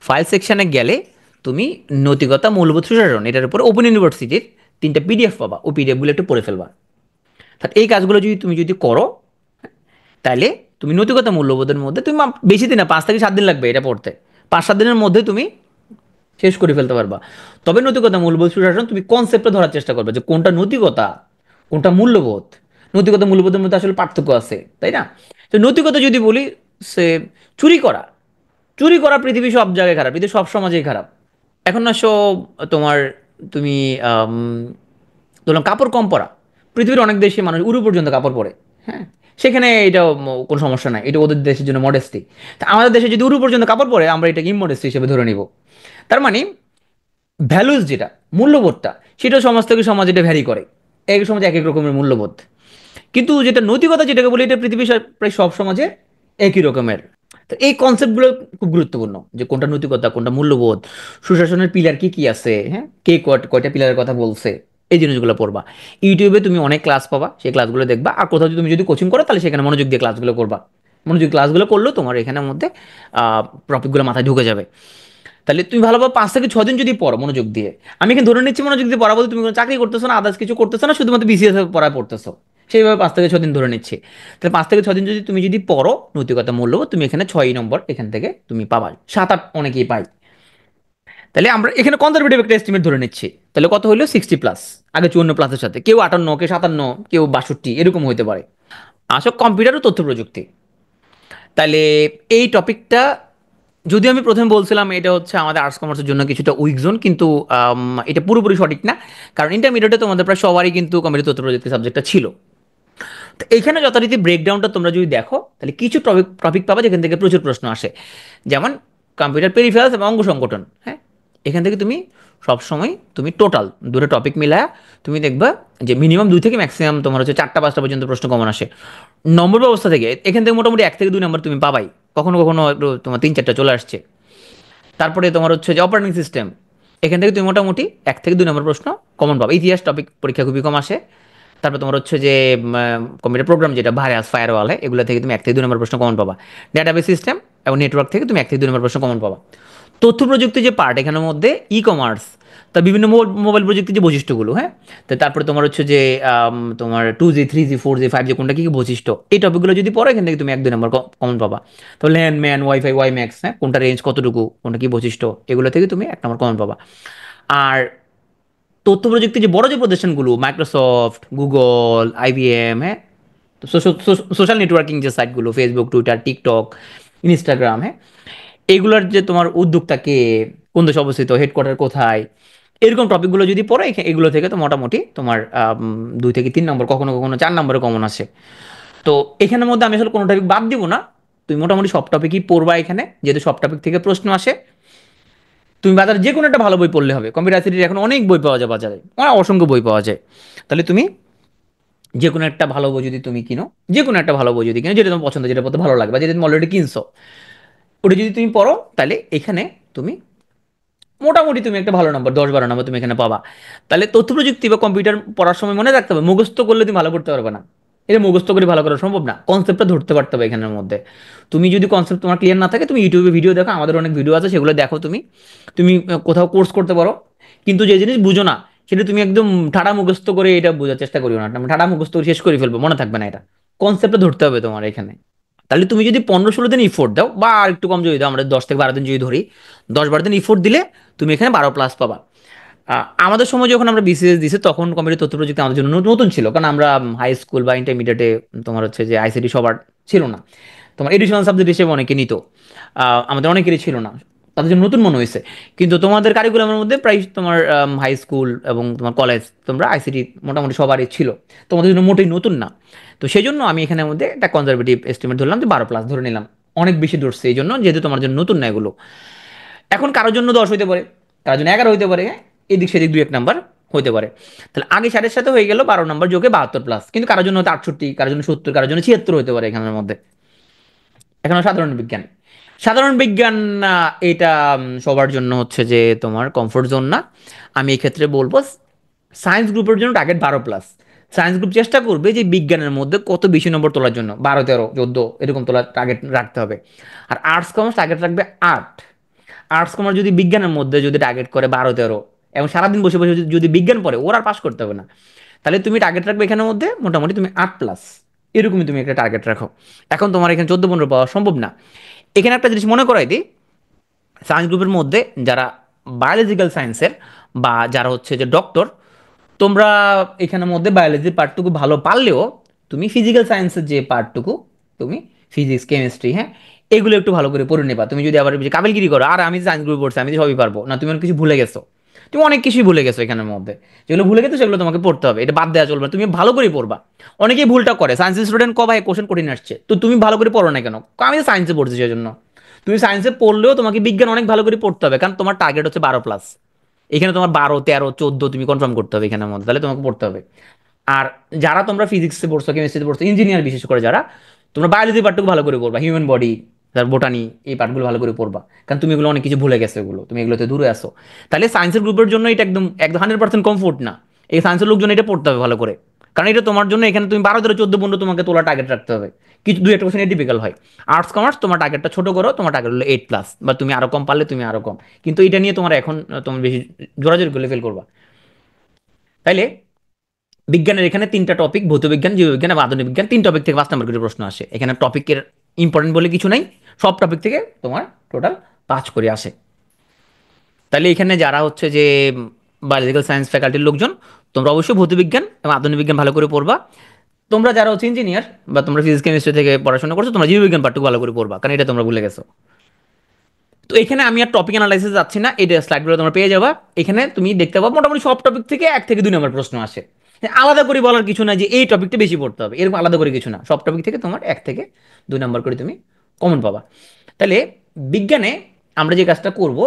ফাইল সেকশনে গেলে তুমি নৈতিকতা মূল্যবোধ সুশাসন এটার উপরে ওপেন ইউনিভার্সিটির 3টা পিডিএফ পাবা, ও পিডিএফগুলো একটু পড়ে ফেলবা। তাহলে এই কাজগুলো যদি তুমি করো, তাহলে তুমি নৈতিকতা মূল্যবোধের মধ্যে তুমি বেশি দিন না, 5 থেকে 7 দিন লাগবে এটা পড়তে, 5-7 দিনের মধ্যে তুমি শেষ করে ফেলতে পারবা। তবে নৈতিকতা মূল্যবোধ সুশাসন তুমি কনসেপ্টটা ধরার চেষ্টা করবে, যে কোনটা নৈতিকতা কোনটা মূল্যবোধ। নৈতিকতা মূল্যবোধের মধ্যে আসলে পার্থক্য আছে, তাই না? তো নৈতিকতা যদি বলি, সে চুরি করা, চুরি করা পৃথিবী সব জায়গায় খারাপ, পৃথিবী সব সমাজেই খারাপ। এখন না তোমার, তুমি আম, ধরলাম কাপড় কম পরা, পৃথিবীর অনেক দেশে মানুষ উরু পর্যন্ত কাপড় পরে, হ্যাঁ, সেখানে এটা কোনো সমস্যা নাই, এটা ওদের দেশের জন্য মডেস্টি। তা আমাদের দেশে যদি উরু পর্যন্ত কাপড় পরে, আমরা এটাকে ইমমডেস্টি হিসেবে ধরে নিব। তার মানে ভ্যালুজ যেটা, মূল্যবোধটা, সেটা সমাজ থেকে সমাজ এটা ভ্যারি করে, এক সমাজে এক এক রকমের মূল্যবোধ। কিন্তু যেটা নৈতিকতা যেটাকে বলি, এটা পৃথিবীর প্রায় সব সমাজে একই রকমের। তো এই কনসেপ্টগুলো খুব গুরুত্বপূর্ণ, যে কোনটা নৈতিকতা কোনটা মূল্যবোধ, সুশাসনের পিলার কি কি আছে, হ্যাঁ, কে কয়টা পিলারের কথা বলছে, এই জিনিসগুলো পড়বা। ইউটিউবে তুমি অনেক ক্লাস পাবা, সেই ক্লাসগুলো দেখবা, আর কোথাও তুমি যদি কোচিং করো তাহলে সেখানে মনোযোগ দিয়ে ক্লাসগুলো করবা। মনোযোগ ক্লাসগুলো করলেও তোমার এখানের মধ্যে টপিকগুলো মাথায় ঢুকে যাবে। তাহলে তুমি ভালোভাবে 5 থেকে 6 দিন যদি পড়ো মনোযোগ দিয়ে, আমি এখানে ধরে নিচ্ছি মনোযোগ দিয়ে পড়া বলতে তুমি কোনো চাকরি করতেছো না, আদার্স কিছু করতেছো না, শুধুমাত্র বিসিএস পড়ায় পড়তেছো, সেইভাবে 5 থেকে 6 দিন ধরে নিচ্ছি। তাহলে 5 থেকে 6 দিন যদি তুমি পড়ো নৈতিকতা মূল্যবোধ, তুমি এখানে 6 নম্বর এখান থেকে তুমি পাবা, 7-8 অনেকেই পাই। তাহলে আমরা এখানে কনজারভেটিভ একটা এস্টিমেট ধরে নিচ্ছি, তাহলে কত হলো 60+, আগে 54+-এর সাথে কেউ 58, কেউ 57, কেউ 62, এরকম হতে পারে। আসলে কম্পিউটার ও তথ্য প্রযুক্তি, তাহলে এই টপিকটা যদি আমি প্রথমে বলছিলাম এটা হচ্ছে আমাদের আর্টস কমার্সের জন্য কিছুটা উইক জোন, কিন্তু এটা পুরোপুরি সঠিক না, কারণ ইন্টারমিডিয়েটে তোমাদের প্রায় সবারই কিন্তু কম্পিউটার তথ্য প্রযুক্তি সাবজেক্টটা ছিল। তো এইখানে যথারীতি ব্রেকডাউনটা তোমরা যদি দেখো, তাহলে কিছু টপিক টপিক পাবা যেখান থেকে প্রচুর প্রশ্ন আসে, যেমন কম্পিউটার পেরিফেরালস এবং অঙ্গ সংগঠন, হ্যাঁ, এখান থেকে তুমি সবসময় তুমি টোটাল দুটো টপিক মিলায়া তুমি দেখবা যে মিনিমাম 2 থেকে ম্যাক্সিমাম তোমার হচ্ছে 4টা 5টা পর্যন্ত প্রশ্ন কমন আসে। নম্বর ব্যবস্থা থেকে এখান থেকে মোটামুটি 1 থেকে 2 নম্বর তুমি পাবাই, কখনো কখনো একটু তোমার 3-4টা চলে আসছে। তারপরে তোমার হচ্ছে যে অপারেটিং সিস্টেম, এখান থেকে তুমি মোটামুটি 1 থেকে 2 নম্বর প্রশ্ন কমন পাবে। ইতিহাস টপিক পরীক্ষা খুবই কম আসে। তারপর তোমার হচ্ছে যে কম্পিউটার প্রোগ্রাম যেটা ভাইরাস ফায়ারওয়াল, এগুলো থেকে তুমি 1 থেকে 2 নম্বর প্রশ্ন কমন পাবা। ডাটাবেস সিস্টেম এবং নেটওয়ার্ক থেকে তুমি 1 থেকে 2 নম্বর প্রশ্ন কমন পাবা। তথ্য প্রযুক্তি যে পার্ট, এখানের মধ্যে ই কমার্স, তা বিভিন্ন মোবাইল প্রযুক্তির যে বৈশিষ্ট্যগুলো, হ্যাঁ, তো তারপরে তোমার হচ্ছে যে তোমার 2G 3G 4G 5G কোনটা কী কী বৈশিষ্ট্য, এই টপিকগুলো যদি পড়ো এখান থেকে তুমি 1-2 নম্বর কমন পাবা। তো LAN MAN wifi WiMAX, হ্যাঁ, কোনটা রেঞ্জ কতটুকু, কোনটা কী বৈশিষ্ট্য, এগুলো থেকে তুমি 1 নম্বর কমন পাবা। আর তথ্য প্রযুক্তির যে বড় যে প্রতিষ্ঠানগুলো, মাইক্রোসফট, গুগল, IBM, হ্যাঁ, তো সোশ্যাল নেটওয়ার্কিং যে সাইটগুলো, ফেসবুক, টুইটার, টিকটক, ইনস্টাগ্রাম, হ্যাঁ, এইগুলোর যে তোমার উদ্যোক্তা কে, কোন দেশে অবস্থিত, হেডকোয়ার্টার কোথায়, এরকম টপিকগুলো যদি পড়ো, এগুলো থেকে তো মোটামুটি তোমার 2 থেকে 3 নম্বর, কখনো কখনো 4 নম্বরে কমন আসে। তো এখানের মধ্যে আমি আসলে কোনো টপিক বাদ দিব না, তুমি মোটামুটি সব টপিকই পড়বা এখানে, যেহেতু সব টপিক থেকে প্রশ্ন আসে। তুমি বাজারে যে কোনো একটা ভালো বই পড়লে হবে, কম্পিউটার আইসিটির এখন অনেক বই পাওয়া যায় বাজারে, অসংখ্য বই পাওয়া যায়। তাহলে তুমি যে কোনো একটা ভালো বই যদি তুমি কিনো, যে কোনো একটা ভালো বই যদি কিনো, যেটা তোমার পছন্দ, যেটা পড়তে ভালো লাগবে, যেটা তুমি অলরেডি কিনছো, ওটা যদি তুমি পড়ো, তাহলে এখানে তুমি মোটামুটি তুমি একটা ভালো নম্বর, 10-12 নম্বর তুমি এখানে পাবা। তাহলে তথ্য প্রযুক্তি বা কম্পিউটার পড়ার সময় মনে রাখতে হবে, মুখস্থ করলে তুমি ভালো করতে পারবে না, এটা মুখস্থ করে ভালো করা সম্ভব না, কনসেপ্টটা ধরতে পারতে হবে এখানের মধ্যে। তুমি যদি কনসেপ্ট তোমার ক্লিয়ার না থাকে, তুমি ইউটিউবে ভিডিও দেখো, আমাদের অনেক ভিডিও আছে, সেগুলো দেখো। তুমি তুমি কোথাও কোর্স করতে পারো, কিন্তু যে জিনিস বুঝো না সেটা তুমি একদম ঠাড়া মুখস্থ করে এটা বোঝার চেষ্টা করিও না, ঠাড়া মুখস্থ করে শেষ করে ফেলবো, মনে থাকবে না, এটা কনসেপ্টটা ধরতে হবে তোমার এখানে। তাহলে তুমি যদি 15-16 দিন ইফোর্ট দাও, বা আর একটু কম যদি দাও, আমরা 10 থেকে 12 দিন যদি ধরি, 10-12 দিন ইফোর্ট দিলে তুমি এখানে 12+ পাবা। আমাদের সময় যখন আমরা বিসিএস দিছি, তখন কম্পিউটার তথ্য প্রযুক্তি আমাদের জন্য নতুন ছিল, কারণ আমরা হাই স্কুল বা ইন্টারমিডিয়েটে তোমার হচ্ছে যে আইসিটি সবার ছিল না, তোমার এডিশনাল সাবজেক্ট হিসেবে অনেকে নিত, আমাদের অনেকেরই ছিল না, তাদের জন্য নতুন মনে হয়েছে। কিন্তু তোমাদের কারিকুলামের মধ্যে প্রায় তোমার হাই স্কুল এবং তোমার কলেজ, তোমরা আইসিটি মোটামুটি সবারই ছিল, তোমাদের জন্য মোটেই নতুন না। তো সেই জন্য আমি এখানের মধ্যে একটা কনজারভেটিভ এস্টিমেট ধরলাম, যে 12+ ধরে নিলাম, অনেক বেশি ধরছে এই জন্য, যেহেতু তোমার জন্য নতুন না এগুলো। এখন কারোর জন্য 10 হইতে পারে, কারোর জন্য 11 হইতে পারে, এদিক সেদিক 2-1 নাম্বার হতে পারে। তাহলে আগে 60-এর সাথে হয়ে গেল 12 নম্বর যোগে 72+, কিন্তু কারোর জন্য হয়তো 68, কারোর জন্য 70, কারোর জন্য 76 হতে পারে এখানের মধ্যে। এখন সাধারণ বিজ্ঞান। সাধারণ বিজ্ঞান এটা সবার জন্য হচ্ছে যে তোমার কমফোর্ট জোন না। আমি এক্ষেত্রে বলবো সায়েন্স গ্রুপের জন্য টার্গেট 12+। সায়েন্স গ্রুপ চেষ্টা করবে যে বিজ্ঞানের মধ্যে কত বেশি নম্বর তোলার জন্য 12, 13, 14 এরকম তোলার টার্গেট রাখতে হবে। আর আর্টস কমার্স টার্গেট রাখবে 8। আর্টস কমার্স যদি বিজ্ঞানের মধ্যে যদি টার্গেট করে 12, 13 এবং সারাদিন বসে বসে যদি বিজ্ঞান পড়ে, ওরা আর পাস করতে হবে না। তাহলে তুমি টার্গেট রাখবে এখানের মধ্যে মোটামুটি তুমি 8+, এরকমই তুমি একটা টার্গেট রাখো। এখন তোমার এখানে 14, 15 পাওয়া সম্ভব না। এখানে একটা জিনিস মনে করাই দিই, সায়েন্স গ্রুপের মধ্যে যারা বায়োলজিক্যাল সায়েন্সের বা যারা হচ্ছে যে ডক্টর, তোমরা এখানের মধ্যে বায়োলজির পার্টটুকু ভালো পারলেও তুমি ফিজিক্যাল সায়েন্সের যে পার্টটুকু, তুমি ফিজিক্স, কেমিস্ট্রি, হ্যাঁ, এগুলো একটু ভালো করে পড়ে নেবা। তুমি যদি আবার বেশি কাবিলগিরি করো, আর আমি সায়েন্স গ্রুপে পড়ছি আমি তো সবই পারবো না, তুমি অনেক কিছু ভুলে গেছো। তুমি অনেক কিছুই ভুলে গেছো এখানের মধ্যে, যেগুলো ভুলে গেছো সেগুলো তোমাকে পড়তে হবে, এটা বাদ দেওয়া চলবে না, তুমি ভালো করে পড়বা। অনেকেই ভুলটা করে, সায়েন্সের স্টুডেন্ট ক ভাই কোশ্চেন কঠিন আসছে, তো তুমি ভালো করে পড়ো না কেন? আমি তো সায়েন্সে পড়ছি সেই জন্য। তুমি সায়েন্সে পড়লেও তোমাকে বিজ্ঞান অনেক ভালো করে পড়তে হবে, কারণ তোমার টার্গেট হচ্ছে 12+। এখানে তোমার 12, 13, 14 তুমি কনফার্ম করতে হবে এখানের মধ্যে, তাহলে তোমাকে পড়তে হবে। আর যারা তোমরা ফিজিক্সে পড়ছো, কেমিস্ট্রিতে পড়ছো, ইঞ্জিনিয়ার বিশেষ করে যারা, তোমরা বায়োলজি পার্টটুকু ভালো করে পড়বা, হিউম্যান বডি, তার বোটানি, এই পার্টগুলো ভালো করে পড়বা, কারণ তুমি এগুলো অনেক কিছু ভুলে গেছো, এগুলো তুমি এগুলোতে দূরে আসো। তাহলে সায়েন্সের গ্রুপের জন্য এটা একদম একদম 100% কমফোর্ট না। এই সায়েন্সের লোকজন এটা পড়তে হবে ভালো করে, কারণ এটা তোমার জন্য এখানে তুমি 12, 13, 14, 15 তোমাকে তোলা টার্গেট রাখতে হবে। কিছু দুই একটা কোশ্চেন ডিফিকাল্ট হয়। আর্টস কমার্স তোমার টার্গেটটা ছোট করো, তোমার টার্গেট হলো 8+, বা তুমি আরো কম পারলে তুমি আরো কম। কিন্তু এটা নিয়ে তোমার এখন তোমার বেশি জোরাজোরি করলে ফেল করবা। তাইলে বিজ্ঞানের এখানে 3টা টপিক, ভৌতবিজ্ঞান, জীববিজ্ঞান এবং আধুনিক বিজ্ঞান, 3 টপিক থেকে 5 নম্বর করে প্রশ্ন আসে। এখানে টপিকের ইম্পর্টেন্ট বলে কিছু নাই, সব টপিক থেকে তোমার টোটাল 5 করে আসে। তাহলে এখানে যারা হচ্ছে যে বায়োলজিক্যাল সায়েন্স ফ্যাকাল্টির লোকজন, তোমরা অবশ্যই ভৌতবিজ্ঞান এবং আধুনিক বিজ্ঞান ভালো করে পড়বা। তোমরা যারা হচ্ছে ইঞ্জিনিয়ার বা তোমরা ফিজিক্স কেমিস্ট্রি থেকে পড়াশোনা করছো, তোমরা জীববিজ্ঞান পাঠটুকু ভালো করে পড়বা, কারণ এটা তোমরা ভুলে গেছো। তো এখানে আমি আর টপিক অ্যানালাইসিস যাচ্ছি না, এই স্লাইডগুলো তোমরা পেয়ে যাবা। এখানে তুমি দেখতে পাবো মোটামুটি সব টপিক থেকে 1 থেকে 2 নম্বর প্রশ্ন আসে। আলাদা করে বলার কিছু না যে এই টপিকটা বেশি পড়তে হবে, এরকম আলাদা করে কিছু না, সব টপিক থেকে তোমার 1 থেকে 2 নম্বর করে তুমি কমন পাবা। তাহলে বিজ্ঞানে আমরা যে কাজটা করব,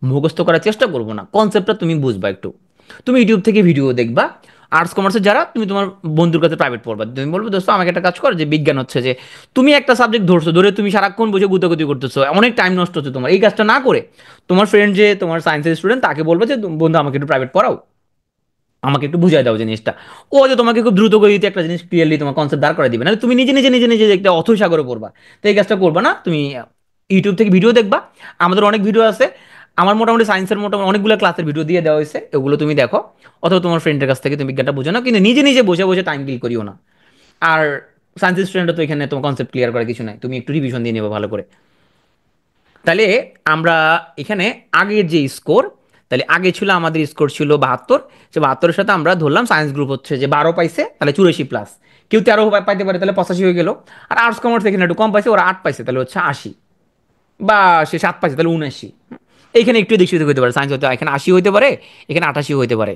মুখস্থ করার চেষ্টা করব না, কনসেপ্টটা তুমি বুঝবা একটু। তুমি ইউটিউব থেকে ভিডিও দেখবা। আর্টস কমার্সের যারা, তুমি তোমার বন্ধুর কাছে প্রাইভেট পড়বা, তুমি বলবে দোস্ত আমাকে একটা কাজ কর, যে বিজ্ঞান হচ্ছে যে তুমি একটা সাবজেক্ট ধরছো, ধরে তুমি সারাক্ষণ বসে গুতাগুতি করতেছো, অনেক টাইম নষ্ট হচ্ছে তোমার, এই কাজটা না করে তোমার ফ্রেন্ড যে তোমার সায়েন্সের স্টুডেন্ট তাকে বলবে যে বন্ধু আমাকে একটু প্রাইভেট পড়াও, আমাকে একটু বুঝাই দাও জিনিসটা। ও যে তোমাকে খুব দ্রুত গতিতে একটা জিনিস ক্লিয়ারলি তোমার কনসেপ্ট দাঁড় করে দিবে, না তুমি নিজে নিজে নিজে নিজে একটা অথৈ সাগরে পড়বা। তো এই কাজটা করবা না, তুমি ইউটিউব থেকে ভিডিও দেখবা। আমাদের অনেক ভিডিও আছে, আমার মোটামুটি সায়েন্সের মোটামুটি অনেকগুলো ক্লাসের ভিডিও দিয়ে দেওয়া হয়েছে, ওগুলো তুমি দেখো, অথবা তোমার ফ্রেন্ডের কাছ থেকে তুমি বিজ্ঞানটা বুঝো না, কিন্তু নিজে নিজে বসে বসে টাইম কিল করিও না। আর সায়েন্স স্টুডেন্টরা তো এখানে তোমার কনসেপ্ট ক্লিয়ার করার কিছু নাই, তুমি একটু রিভিশন দিয়ে নেবে ভালো করে। তাহলে আমরা এখানে আগের যে স্কোর, তাহলে আগে ছিল আমাদের স্কোর ছিল 72, সে 72-এর সাথে আমরা ধরলাম সায়েন্স গ্রুপ হচ্ছে যে 12 পাইছে, তাহলে 84+। কেউ 13 পাইতে পারে, তাহলে 85 হয়ে গেল। আর আর্টস কমার্স এখানে একটু কম পাইছে, ওরা 8 পাইছে, তাহলে হচ্ছে 80, বা সে 7 পাইছে তাহলে 79। এইখানে একটু দেখছি হতে পারে, সায়েন্স হতে এখানে 80 হতে পারে, এখানে 88 হতে পারে।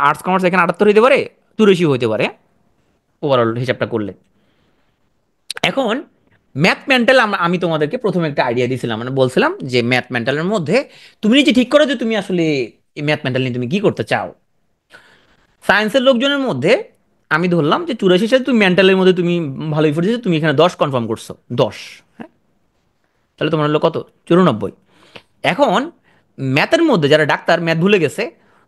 আর্টস কমার্স এখানে 78 হতে পারে, 84 হতে পারে, ওভারঅল হিসাবটা করলে। এখন ম্যাথ মেন্টাল আমি তোমাদেরকে প্রথমে একটা আইডিয়া দিয়েছিলাম, মানে বলছিলাম যে ম্যাথ মেন্টালের মধ্যে তুমি নিজে ঠিক করো যে তুমি আসলে এই ম্যাথ মেন্টাল নিয়ে তুমি কি করতে চাও। সায়েন্সের লোকজনের মধ্যে আমি ধরলাম যে 84 সালে তুমি মেন্টালের মধ্যে তুমি ভালোই পড়েছো, তুমি এখানে 10 কনফার্ম করছো, 10, হ্যাঁ, তাহলে তোমার হলো কত, 94। এখন ম্যাথের মধ্যে যারা ডাক্তার ম্যাথ ভুলে গেছে,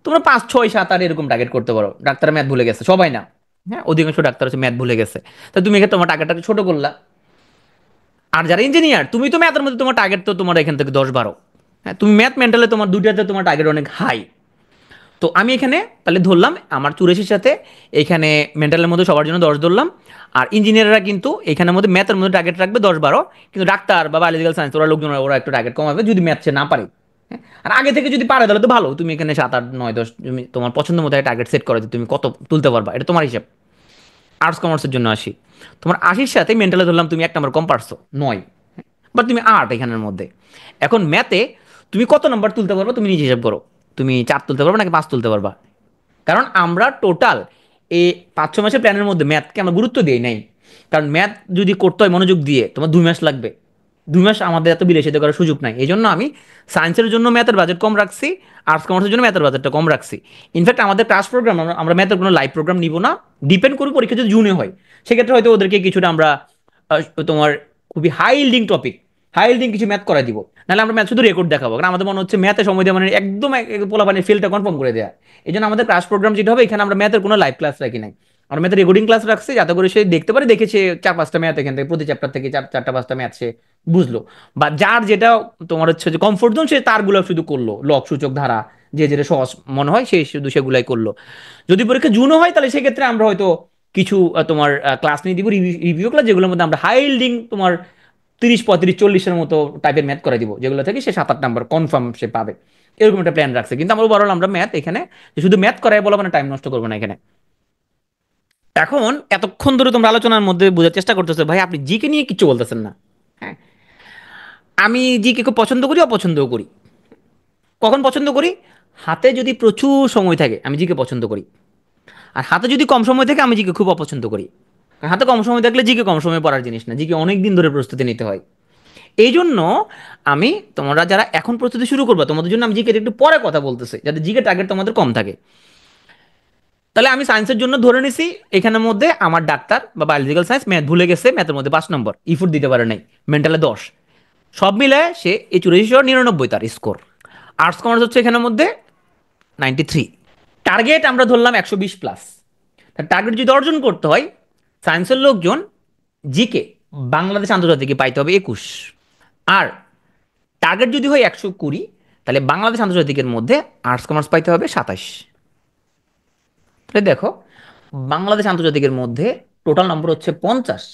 তোমরা 5, 6, 7, 8 এরকম টার্গেট করতে পারো। ডাক্তার ম্যাথ ভুলে গেছে সবাই না, হ্যাঁ, অধিকাংশ ডাক্তার হচ্ছে ম্যাথ ভুলে গেছে, তাই তুমি এখানে তোমার টার্গেটটাকে ছোট করলা। আর যারা ইঞ্জিনিয়ার, তুমি তো ম্যাথের মধ্যে তোমার টার্গেট তো তোমার এখান থেকে 10, 12, হ্যাঁ, তুমি ম্যাথ মেন্টালে তোমার দুইটাতে তোমার টার্গেট অনেক হাই। তো আমি এখানে তাহলে ধরলাম আমার 84-র সাথে এখানে মেন্টালের মধ্যে সবার জন্য 10 ধরলাম। আর ইঞ্জিনিয়াররা কিন্তু এখানের মধ্যে ম্যাথের মধ্যে টার্গেট রাখবে 10, 12, কিন্তু ডাক্তার বা বায়োলজিক্যাল সায়েন্স ওরা লোকজন ওরা একটু টার্গেট কমাবে যদি ম্যাথ সে না পারে, হ্যাঁ। আর আগে থেকে যদি পারে তাহলে তো ভালো, তুমি এখানে 7, 8, 9, 10 তুমি তোমার পছন্দ মতো টার্গেট সেট করো যে তুমি কত তুলতে পারবা, এটা তোমার হিসাব। আর্টস কমার্সের জন্য 80, তোমার 80-র সাথে মেন্টালে ধরলাম তুমি 1 নম্বর কম পারছো, 9, বা তুমি 8 এখানের মধ্যে। এখন ম্যাথে তুমি কত নাম্বার তুলতে পারবে তুমি নিজে হিসাব করো, তুমি 4 তুলতে পারবে নাকি 5 তুলতে পারবা। কারণ আমরা টোটাল এই 5-6 মাসের প্ল্যানের মধ্যে ম্যাথকে আমরা গুরুত্ব দিই নাই, কারণ ম্যাথ যদি করতে হয় মনোযোগ দিয়ে তোমার 2 মাস লাগবে, 2 মাস আমাদের এত বিলাসিতা করার সুযোগ নাই, এই জন্য আমি সায়েন্সের জন্য ম্যাথের বাজেট কম রাখছি, আর্টস কমার্সের জন্য ম্যাথের বাজেটটা কম রাখছি। ইনফ্যাক্ট আমাদের ক্লাস প্রোগ্রাম আমরা ম্যাথের কোনো লাইভ প্রোগ্রাম নিব না, ডিপেন্ড করবে পরীক্ষা যদি জুনে হয়, সেক্ষেত্রে হয়তো ওদেরকে কিছুটা আমরা তোমার খুবই high yielding topic, high yielding কিছু ম্যাথ করাই দিব। নাহলে আমরা ম্যাথ শুধু রেকর্ড দেখাবো, কারণ আমাদের মনে হচ্ছে ম্যাথে সময় দেওয়া মানে একদম পোলাপানের ফেলটা কনফার্ম করে দেওয়া। এই জন্য আমাদের ক্লাস প্রোগ্রাম যেটা হবে, এখানে আমরা ম্যাথের কোনো লাইভ ক্লাস রাখি নাই, আমরা ম্যাথের রেকর্ডিং ক্লাস রাখছি, যাতে করে সে দেখতে পারে, দেখেছে 4-5টা ম্যাথ এখান থেকে প্রতি চ্যাপ্টার থেকে 4-5টা ম্যাথ সে বুঝলো, বা যার যেটা তোমার হচ্ছে যে কমফোর্ট জোন সে তারগুলো শুধু করলো, লক সূচক ধারা যে যেটা সহজ মনে হয় সেই শুধু সেগুলাই করলো। যদি পরীক্ষা জুনও হয় তাহলে সেক্ষেত্রে আমরা হয়তো কিছু তোমার ক্লাস নিয়ে দিব, রিভিউ ক্লাস, যেগুলোর মধ্যে আমরা হাই ইল্ডিং তোমার 30-35-40-এর মতো টাইপের ম্যাথ করে দিব, যেগুলো থেকে সে 7-8 নাম্বার কনফার্ম সে পাবে। এরকম একটা প্ল্যান রাখছে, কিন্তু আমরা ওভারঅল আমরা ম্যাথ এখানে শুধু ম্যাথ করাই বলা মানে টাইম নষ্ট করবো না এখানে। এখন এতক্ষণ ধরে তোমরা আলোচনার মধ্যে বোঝার চেষ্টা করতেছো ভাই আপনি জিকে নিয়ে কিছু বলতেছেন না। হ্যাঁ, আমি জিকে খুব পছন্দ করি, অপছন্দও করি। কখন পছন্দ করি? হাতে যদি প্রচুর সময় থাকে আমি জিকে পছন্দ করি, আর হাতে যদি কম সময় থাকে আমি জিকে খুব অপছন্দ করি। কারণ হাতে কম সময় থাকলে জিকে কম সময় পড়ার জিনিস না, জিকে অনেক দিন ধরে প্রস্তুতি নিতে হয়। এই জন্য আমি, তোমরা যারা এখন প্রস্তুতি শুরু করবে তোমাদের জন্য আমি জিকে একটু পরে কথা বলতেছি, যাতে জিকে টার্গেট তোমাদের কম থাকে। তাহলে আমি সায়েন্সের জন্য ধরে নিছি এখানের মধ্যে আমার ডাক্তার বা বায়োলজিক্যাল সায়েন্স ম্যাথ ভুলে গেছে, ম্যাথের মধ্যে 5 নম্বর, ইফোর্ট দিতে পারে নাই, মেন্টালে 10, সব মিলে সে এই 84-99 তার স্কোর। আর্টস কমার্স হচ্ছে এখানের মধ্যে 93। টার্গেট আমরা ধরলাম 120+। টার্গেট যদি অর্জন করতে হয়, সায়েন্সের লোকজন জিকে বাংলাদেশ আন্তর্জাতিকে পাইতে হবে 21। আর টার্গেট যদি হয় 120, তাহলে বাংলাদেশ আন্তর্জাতিকের মধ্যে আর্টস কমার্স পাইতে হবে 27। তাহলে দেখো, বাংলাদেশ আন্তর্জাতিকের মধ্যে টোটাল নম্বর হচ্ছে 50,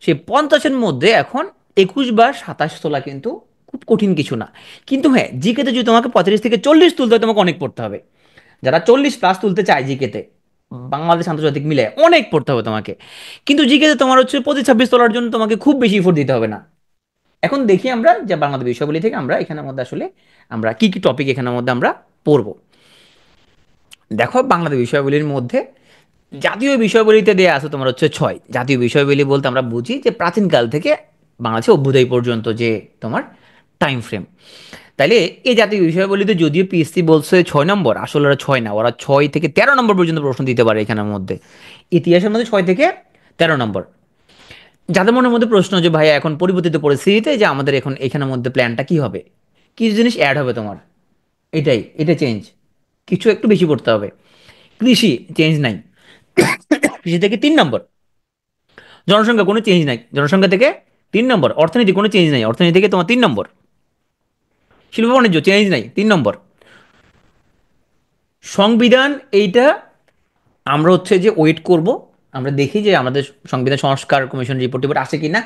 সেই 50-এর মধ্যে এখন 21 বা 27 তোলা কিন্তু খুব কঠিন কিছু না। কিন্তু হ্যাঁ, জিকেতে যদি তোমাকে 35 থেকে 40 তুলতে হয় তোমাকে অনেক পড়তে হবে। যারা 40+ তুলতে চায় জিকেতে, বাংলাদেশ আন্তর্জাতিক মিলে অনেক পড়তে হবে তোমাকে। কিন্তু জিকেতে তোমার হচ্ছে 25-26 তোলার জন্য তোমাকে খুব বেশি এফোর্ট দিতে হবে না। এখন দেখি আমরা যে বাংলাদেশ বিষয়গুলি থেকে আমরা এখানের মধ্যে আসলে আমরা কি কি টপিক এখানের মধ্যে আমরা পড়বো। দেখো, বাংলাদেশ বিষয়গুলির মধ্যে জাতীয় বিষয়বলিতে দেয়া আছে তোমার হচ্ছে 6। জাতীয় বিষয়বলি বলতে আমরা বুঝি যে প্রাচীনকাল থেকে বাংলাদেশে অভ্যুদয় পর্যন্ত যে তোমার টাইম ফ্রেম। তাইলে এই জাতীয় বিষয়বলিতে যদিও পিএসসি বলছে 6 নম্বর, আসলে ওরা 6 না, ওরা 6 থেকে 13 নম্বর পর্যন্ত প্রশ্ন দিতে পারে এখানের মধ্যে। ইতিহাসের মধ্যে 6 থেকে 13 নম্বর। যাদের মনের মধ্যে প্রশ্ন যে ভাইয়া এখন পরিবর্তিত পরিস্থিতিতে যে আমাদের এখন এখানের মধ্যে প্ল্যানটা কি হবে, কিছু জিনিস অ্যাড হবে তোমার, এটা চেঞ্জ, কিছু একটু বেশি পড়তে হবে। কৃষি চেঞ্জ নাই, কৃষি থেকে 3 নম্বর। জনসংখ্যা কোনো চেঞ্জ নাই, জনসংখ্যা থেকে 3 নম্বর। অর্থনীতি কোনো চেঞ্জ নাই, অর্থনীতি থেকে তোমার 3 নম্বর। শিল্প বাণিজ্য চেঞ্জ নাই, 3 নম্বর। সংবিধান, এইটা আমরা হচ্ছে যে ওয়েট করব, আমরা দেখি যে আমাদের সংবিধান সংস্কার কমিশন রিপোর্ট টিপোর্ট আসে কিনা।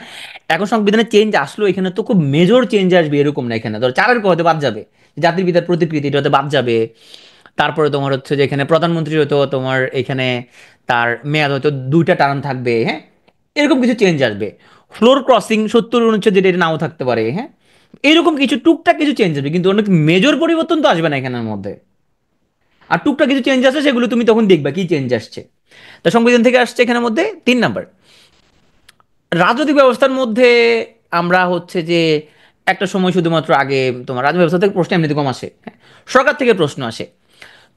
এখন সংবিধানে চেঞ্জ আসলো, এখানে তো খুব মেজর চেঞ্জ আসবে এরকম না, এখানে ধরো 4-এর হয়তো বাদ যাবে, জাতির পিতার প্রতিকৃতি এটা হয়তো বাদ যাবে। তারপরে তোমার হচ্ছে যে এখানে প্রধানমন্ত্রী হয়তো তোমার এখানে তার মেয়াদ হয়তো 2টা টার্ম থাকবে, হ্যাঁ, এরকম কিছু চেঞ্জ আসবে। ফ্লোর ক্রসিং 70 অনুচ্ছেদ যেটা এটা নাও থাকতে পারে, হ্যাঁ, এরকম কিছু টুকটাক কিছু চেঞ্জ আসবে, কিন্তু অনেক মেজর পরিবর্তন তো আসবে না এখানের মধ্যে। আর টুকটাক কিছু চেঞ্জ আসছে, সেগুলো তুমি তখন দেখবা কি চেঞ্জ আসছে। তা সংবিধান থেকে আসছে এখানের মধ্যে 3 নম্বর। রাজনৈতিক ব্যবস্থার মধ্যে আমরা হচ্ছে যে একটা সময় শুধুমাত্র আগে তোমার রাজনৈতিক ব্যবস্থা থেকে প্রশ্ন এমনিতে কম আসে, হ্যাঁ, সরকার থেকে প্রশ্ন আসে।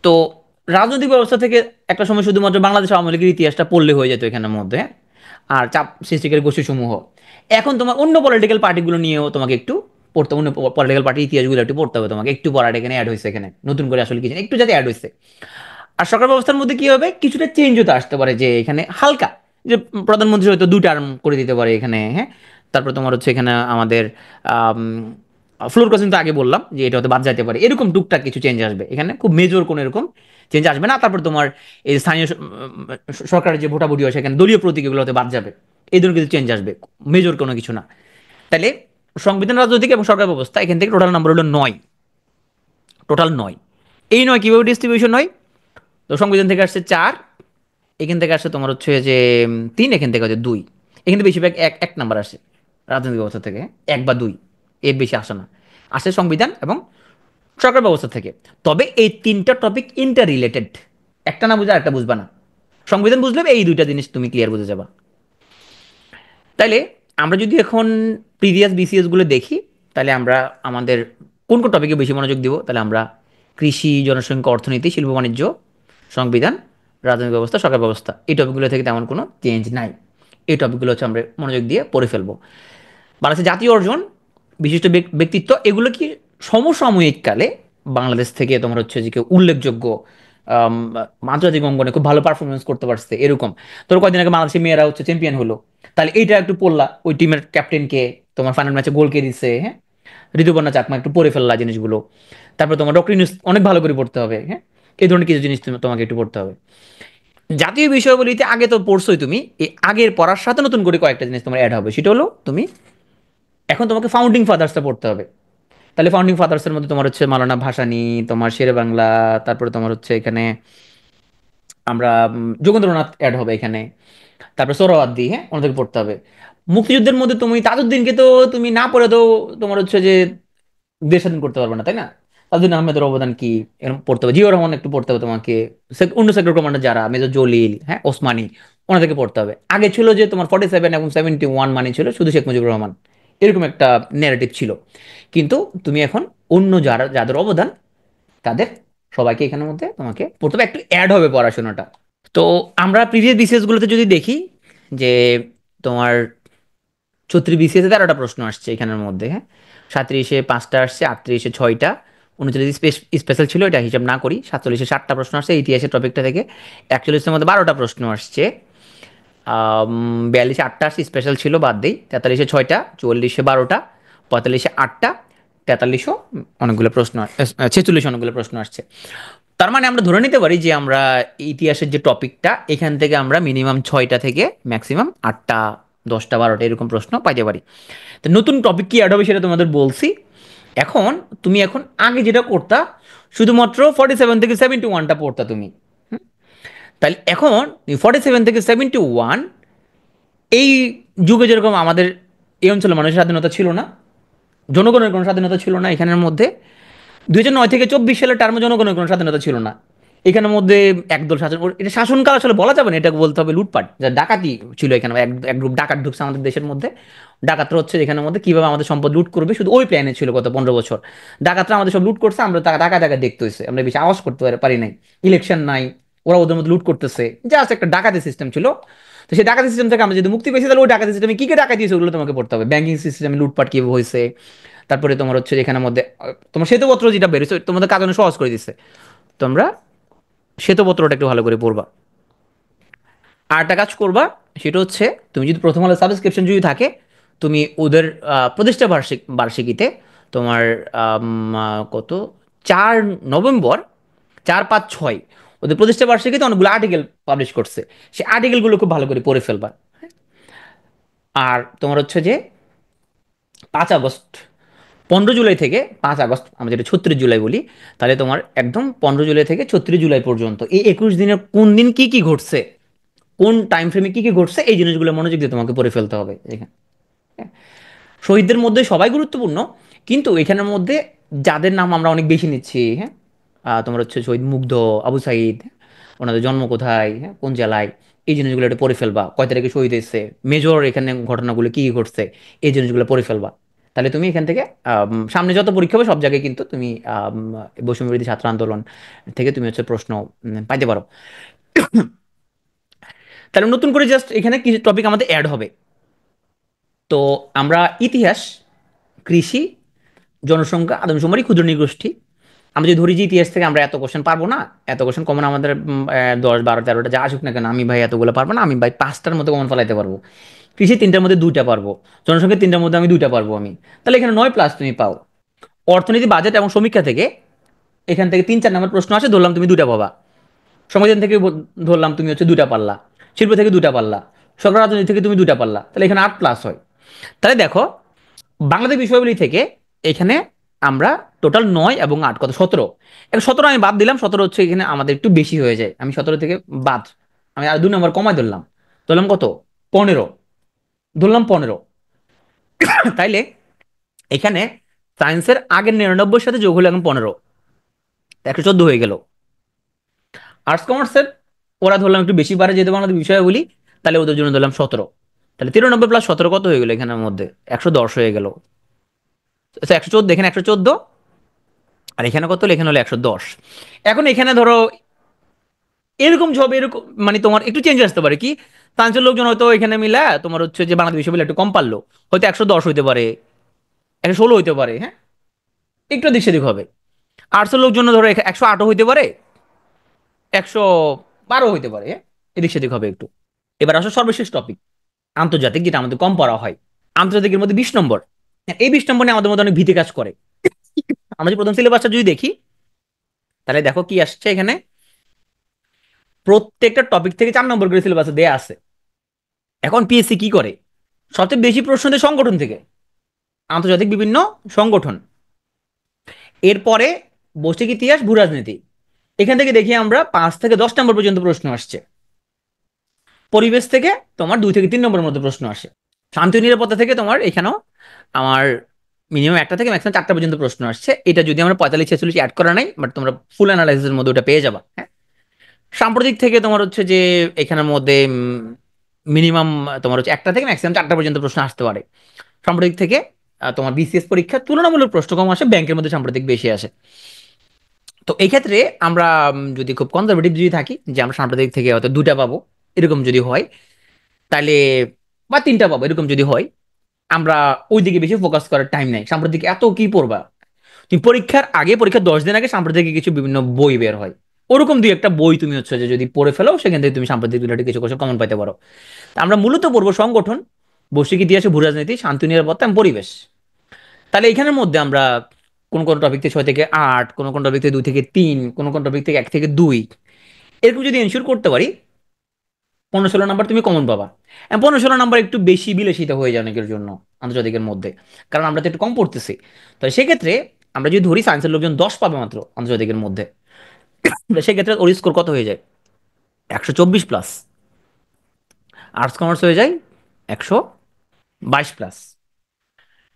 তো রাজনৈতিক ব্যবস্থা থেকে একটা সময় শুধুমাত্র বাংলাদেশ আওয়ামী লীগের ইতিহাসটা পড়লে হয়ে যেত এখানের মধ্যে, হ্যাঁ, আর চাপ সৃষ্টিকারী গোষ্ঠীসমূহ। এখন তোমার অন্য পলিটিক্যাল পার্টিগুলো নিয়েও তোমাকে একটু পড়তে, অন্য পলিটিক্যাল পার্টির ইতিহাসগুলো একটু পড়তে হবে তোমাকে, একটু পড়াটা এখানে অ্যাড হয়েছে, এখানে নতুন করে আসলে কিছু না, একটু যাতে অ্যাড হয়েছে। আর সরকার ব্যবস্থার মধ্যে কি হবে, কিছুটা চেঞ্জ হতে আসতে পারে, যে এখানে হালকা, যে প্রধানমন্ত্রী হয়তো 2 টার্ম করে দিতে পারে এখানে, হ্যাঁ। তারপর তোমার হচ্ছে এখানে আমাদের ফ্লোর ক্রসিং তো আগে বললাম যে এটা হয়তো বাদ যাইতে পারে, এরকম টুকটাক কিছু চেঞ্জ আসবে এখানে, খুব মেজর কোনো এরকম চেঞ্জ আসবে না। তারপর তোমার এই স্থানীয় সরকারের যে ভোটাভুটি হয় সেখানে দলীয় প্রতীক এগুলো হতে বাদ যাবে, এই ধরনের কিছু চেঞ্জ আসবে, মেজর কোনো কিছু না। তাহলে সংবিধান, রাজনৈতিক এবং সরকার ব্যবস্থা, এখান থেকে টোটাল নাম্বার হলো 9, টোটাল 9। এই 9 কিভাবে ডিস্ট্রিবিউশন হয়? তো সংবিধান থেকে আসছে 4, এখান থেকে আসছে তোমার হচ্ছে যে 3, এখান থেকে হচ্ছে 2। এখান থেকে বেশিরভাগ এক এক নাম্বার আসে রাজনৈতিক ব্যবস্থা থেকে, 1 বা 2, এর বেশি আসে না, আসে সংবিধান এবং সরকার ব্যবস্থা থেকে। তবে এই 3টা টপিক ইন্টার রিলেটেড, একটা না বুঝলে একটা বুঝবা না। সংবিধান বুঝলে এই 2টা জিনিস তুমি ক্লিয়ার বুঝে যাবা। তাইলে আমরা যদি এখন প্রিভিয়াস বিসিএস গুলো দেখি, তাহলে আমরা আমাদের কোন কোন টপিকে বেশি মনোযোগ দিব, তাহলে আমরা কৃষি, জনসংখ্যা, অর্থনীতি, শিল্প বাণিজ্য, সংবিধান, রাজনৈতিক ব্যবস্থা, সরকার ব্যবস্থা, এই টপিকগুলো থেকে তেমন কোনো চেঞ্জ নাই। এই টপিকগুলো হচ্ছে আমরা মনোযোগ দিয়ে পড়ে ফেলবো। বাংলাদেশের জাতীয় অর্জন, বিশিষ্ট ব্যক্তিত্ব, এগুলো কি সমসাময়িক কালে বাংলাদেশ থেকে তোমার হচ্ছে যে কেউ উল্লেখযোগ্য আম, আন্তর্জাতিক অঙ্গনে খুব ভালো পারফরমেন্স করতে পারছে এরকম। তোর কয়দিন আগে বাংলাদেশের মেয়েরা হচ্ছে চ্যাম্পিয়ন হলো, তাহলে এইটা একটু পড়লা, ওই টিমের ক্যাপ্টেনকে, তোমার ফাইনাল ম্যাচে গোল কে দিছে, হ্যাঁ, ঋতুপর্ণা চাকমা, একটু পড়ে ফেললা জিনিসগুলো। তারপর তোমার ডক্টর ইউনূস অনেক ভালো করে পড়তে হবে, হ্যাঁ, এই ধরনের কিছু জিনিস তোমাকে একটু পড়তে হবে। জাতীয় বিষয়গুলিতে আগে তো পড়ছোই তুমি, এই আগের পড়ার সাথে নতুন করে কয়েকটা জিনিস তোমার অ্যাড হবে, সেটা হলো তুমি এখন তোমাকে ফাউন্ডিং ফাদার্সটা পড়তে হবে। তাহলে ফাউন্ডিং ফাদার্সের মধ্যে তোমার হচ্ছে মাওলানা ভাসানী, তোমার শেরে বাংলা, তারপরে তোমার হচ্ছে এখানে আমরা যোগেন্দ্রনাথ অ্যাড হবে এখানে, তারপরে সোহরাওয়ার্দী, হ্যাঁ, ওনাদেরকে পড়তে হবে। মুক্তিযুদ্ধের মধ্যে তুমি তাজউদ্দিনকে তো তুমি না পড়ে তো তোমার হচ্ছে যে দেশ স্বাধীন করতে পারবে না, তাই না? তাজউদ্দিন আহমেদের অবদান কি, এরকম পড়তে হবে। জিয়াউর রহমান একটু পড়তে হবে তোমাকে। অন্য সেক্টর কমান্ডার যারা, মেজর জলিল, হ্যাঁ, ওসমানী, ওনাদেরকে পড়তে হবে। আগে ছিল যে তোমার 47 এবং 71 মানে ছিল শুধু শেখ মুজিবুর রহমান, এরকম একটা ন্যারেটিভ ছিল। কিন্তু তুমি এখন অন্য যারা যাদের অবদান, তাদের সবাইকে এখানের মধ্যে তোমাকে পড়তে হবে, একটু অ্যাড হবে পড়াশোনাটা। তো আমরা প্রিভিয়াস বিসিএস গুলোতে যদি দেখি যে তোমার 36 বিসিএস 13টা প্রশ্ন আসছে এখানের মধ্যে, হ্যাঁ, 37-এ 5টা আসছে, 38-এ 6টা, 39 স্পেশাল ছিল, এটা হিসাব না করি, 47-এ 7টা প্রশ্ন আসছে ইতিহাসের টপিকটা থেকে, 41-এর মধ্যে 12টা প্রশ্ন আসছে, 42-এ 8টা আসছে, স্পেশাল ছিল বাদ দেই, 43-এ 6টা, 44-এ 12টা, 45-এ 8টা, 43-ও অনেকগুলো প্রশ্ন, 46 অনেকগুলো প্রশ্ন আসছে। তার মানে আমরা ধরে নিতে পারি যে আমরা ইতিহাসের যে টপিকটা, এখান থেকে আমরা মিনিমাম 6টা থেকে ম্যাক্সিমাম 8টা, 10টা, 12টা এরকম প্রশ্ন পাইতে পারি। তো নতুন টপিক কি অ্যাড হবে সেটা তোমাদের বলছি। এখন তুমি এখন আগে যেটা করতা, শুধুমাত্র 47 থেকে 71টা পড়তা তুমি, তাহলে এখন 47 থেকে 71, এই যুগে যেরকম আমাদের এই অঞ্চলে মানুষের স্বাধীনতা ছিল না, জনগণের কোনো স্বাধীনতা ছিল না এখানের মধ্যে, 2009 থেকে 24 সালের টার্মে জনগণের কোনো স্বাধীনতা ছিল না এখানের মধ্যে। একদল শাসন, এটা শাসনকাল আসলে বলা যাবে না, এটা বলতে হবে লুটপাট, যা ডাকাতি ছিল এখানে, এক এক গ্রুপ ডাকাত ঢুকছে আমাদের দেশের মধ্যে। ডাকাতরা হচ্ছে এখানের মধ্যে কিভাবে আমাদের সম্পদ লুট করবে, শুধু ওই প্ল্যানে ছিল গত 15 বছর। ডাকাতরা আমাদের সব লুট করছে, আমরা টাকা টাকা দেখতে হয়েছে, আমরা বেশি আওয়াজ করতে পারি নাই। ইলেকশন নাই, ওরা ওদের মধ্যে লুট করতেছে, জাস্ট একটা ডাকাতি সিস্টেম ছিল। তো সেই ডাকাতি সিস্টেম থেকে আমরা যদি মুক্তি পেয়েছি, তাহলে ওই ডাকাতি সিস্টেমে কি কি ডাকাতি হয়েছে ওগুলো তোমাকে পড়তে হবে। ব্যাংকিং সিস্টেমে লুটপাট কিভাবে হয়েছে, তারপরে তোমার হচ্ছে এখানের মধ্যে তোমার শ্বেতপত্র যেটা বেরোছে তোমাদের কাজ অনেক সহজ করে দিচ্ছে, তোমরা শ্বেতপত্রটা একটু ভালো করে পড়বা। আর একটা কাজ করবা, সেটা হচ্ছে তুমি যদি প্রথম আলো সাবস্ক্রিপশন যদি থাকে, তুমি ওদের প্রতিষ্ঠা বার্ষিকীতে তোমার কত, 4 নভেম্বর, 4, 5, 6 ওদের প্রতিষ্ঠা বার্ষিকীতে অনেকগুলো আর্টিকেল পাবলিশ করছে, সেই আর্টিকেলগুলো খুব ভালো করে পড়ে ফেলবা। আর তোমার হচ্ছে যে 5 আগস্ট, 15 জুলাই থেকে 5 আগস্ট, আমরা যেটা 36 জুলাই বলি, তাহলে তোমার একদম 15 জুলাই থেকে 36 জুলাই পর্যন্ত এই 21 দিনের কোন দিন কি কি ঘটছে, কোন টাইম ফ্রেমে কি কি ঘটছে, এই জিনিসগুলো মনোযোগ দিয়ে তোমাকে পড়ে ফেলতে হবে এখানে। শহীদদের মধ্যে সবাই গুরুত্বপূর্ণ, কিন্তু এখানের মধ্যে যাদের নাম আমরা অনেক বেশি নিচ্ছি, হ্যাঁ, তোমার হচ্ছে শহীদ মুগ্ধ, আবু সাইদ, ওনাদের জন্ম কোথায়, হ্যাঁ, কোন জেলায়, এই জিনিসগুলো একটু পড়ে ফেলবা। কয় তারিখে শহীদ হয়েছে, মেজর এখানে ঘটনাগুলো কি কি ঘটছে, এই জিনিসগুলো পড়ে ফেলবা। তাহলে তুমি এখান থেকে সামনে যত পরীক্ষা হবে সব জায়গায় কিন্তু তুমি বৈষম্য বিরোধী ছাত্র আন্দোলন থেকে তুমি হচ্ছে প্রশ্ন পাইতে পারো। তাহলে নতুন করে জাস্ট এখানে কিছু টপিক আমাদের অ্যাড হবে। তো আমরা ইতিহাস, কৃষি, জনসংখ্যা, আদমশুমারি, ক্ষুদ্র নৃগোষ্ঠী, আমরা যদি ধরি যে ইতিহাস থেকে আমরা এত কোশ্চেন পারবো না, এত কোশ্চেন কমন আমাদের 10, 12, 13টা যা আসুক না কেন, আমি ভাই এতগুলো পারবো না, আমি ভাই 5টার মধ্যে কমন ফলাইতে পারবো। কৃষি 3টার মধ্যে 2টা পারবো, জনসংখ্যা 3টার মধ্যে আমি 2টা পারবো আমি, তাহলে এখানে 9+ তুমি পাও। অর্থনীতি, বাজেট এবং সমীক্ষা থেকে এখান থেকে 3, 4 নম্বর প্রশ্ন আসে, ধরলাম তুমি 2টা পাবা। সংবিধান থেকে ধরলাম তুমি হচ্ছে 2টা পারলা, শিল্প থেকে 2টা পারলা, সরকার রাজনীতি থেকে তুমি 2টা পারলা, তাহলে এখানে 8+ হয়। তাহলে দেখো, বাংলাদেশ বিষয়গুলি থেকে এখানে আমরা টোটাল 9 এবং 8 কত, 17। এখন 17 আমি বাদ দিলাম, 17 হচ্ছে এখানে আমাদের একটু বেশি হয়ে যায়, আমি 17 থেকে বাদ, আমি আর 2 নম্বর কমাই ধরলাম, ধরলাম কত, 15, ধরলাম 15। তাইলে এখানে সায়েন্সের আগের 99-এর সাথে যোগ হলো এখন 15, 114 হয়ে গেল। আর্টস কমার্সের ওরা ধরলাম একটু বেশি পারে যেহেতু বাংলাদেশ বিষয়গুলি, তাহলে ওদের জন্য ধরলাম 17। তাহলে 93 + 17 কত হয়ে গেল এখানের মধ্যে? 110 হয়ে গেল। আচ্ছা 114, এখানে 114, আর এখানে কত হলো? এখানে হলো 110। এখন এখানে ধরো এরকম হবে, এরকম মানে তোমার একটু চেঞ্জ আসতে পারে কি, ফ্রান্সের লোকজন হয়তো এখানে মিলা তোমার হচ্ছে যে বাংলাদেশ বিশ্ববিদ্যালয় একটু কম পারলো, হয়তো 110 হইতে পারে, 116 হইতে পারে, হ্যাঁ, একটু দিক সেদিক হবে। আর্টসের লোকজন ধরো 108 হইতে পারে, 112 হইতে পারে, হ্যাঁ, এদিক সেদিক হবে একটু। এবার আসো সর্বশেষ টপিক, আন্তর্জাতিক, যেটা আমাদের কম পড়া হয়। আন্তর্জাতিকের মধ্যে 20 নম্বর। হ্যাঁ, এই 20 নম্বর নিয়ে আমাদের মধ্যে অনেক ভীতি কাজ করে। আমরা যদি প্রথম সিলেবাসটা যদি দেখি, তাহলে দেখো কি আসছে এখানে, প্রত্যেকটা টপিক থেকে 4 নম্বর করে সিলেবাসে দেয়া আছে। এখন পিএসসি কি করে, সবচেয়ে বেশি প্রশ্ন দেয় সংগঠন থেকে, আন্তর্জাতিক বিভিন্ন সংগঠন। এরপরে বৈশ্বিক ইতিহাস, ভূ রাজনীতি, এখান থেকে দেখি আমরা 5 থেকে 10 নম্বর পর্যন্ত প্রশ্ন আসছে। পরিবেশ থেকে তোমার 2 থেকে 3 নম্বরের মধ্যে প্রশ্ন আসে। শান্তি ও নিরাপত্তা থেকে তোমার এখানেও আমার মিনিমাম 1টা থেকে ম্যাক্সিমাম 4টা পর্যন্ত প্রশ্ন আসছে। এটা যদি আমরা 45 46 অ্যাড করা নাই, বাট তোমরা ফুল অ্যানালাইসিসের মধ্যে ওটা পেয়ে যাবা, হ্যাঁ। সাম্প্রতিক থেকে তোমার হচ্ছে যে এখানের মধ্যে মিনিমাম তোমার হচ্ছে 1টা থেকে ম্যাক্সিমাম 4টা পর্যন্ত প্রশ্ন আসতে পারে। সাম্প্রতিক থেকে তোমার বিসিএস পরীক্ষা তুলনামূলক প্রশ্ন কম আসে, ব্যাংকের মধ্যে সাম্প্রতিক বেশি আসে। তো এই ক্ষেত্রে আমরা যদি খুব কনজারভেটিভ যদি থাকি, যে আমরা সাম্প্রতিক থেকে হয়তো 2টা পাবো, এরকম যদি হয়, তাহলে বা 3টা পাবো, এরকম যদি হয়, আমরা ওই দিকে বেশি ফোকাস করার টাইম নাই। সাম্প্রতিক এত কি পড়বা তুমি, পরীক্ষার আগে, পরীক্ষার 10 দিন আগে সাম্প্রতিক কিছু বিভিন্ন বই বের হয়, ওরকম দুই একটা বই তুমি হচ্ছে যে যদি পড়ে ফেলো, সেখান থেকে তুমি সাম্প্রতিক রিলেটেড কিছু কোশ্চেন কমন পাইতে পারো। তা আমরা মূলত পড়বো সংগঠন, বৈশ্বিক ইতিহাসে, ভূ রাজনীতি, শান্তি নিরাপত্তা এবং পরিবেশ। তাহলে এখানের মধ্যে আমরা কোন কোন টপিক থেকে 6 থেকে 8, কোন কোন টপিক থেকে 2 থেকে 3, কোন কোন টপিক থেকে 1 থেকে 2, এরকম যদি এনশিওর করতে পারি, 15 16 নাম্বার তুমি কমন পাবা। 15 16 নাম্বার একটু বেশি বিলাসিতা হয়ে যায় অনেকের জন্য আন্তর্জাতিকের মধ্যে, কারণ আমরা তো একটু কম পড়তেছি। তো সেক্ষেত্রে আমরা যদি ধরি সায়েন্সের লোকজন 10 পাবে মাত্র আন্তর্জাতিকের মধ্যে, সেক্ষেত্রে ওর স্কোর কত হয়ে যায়? 124+। আর্টস কমার্স হয়ে যায় 122+।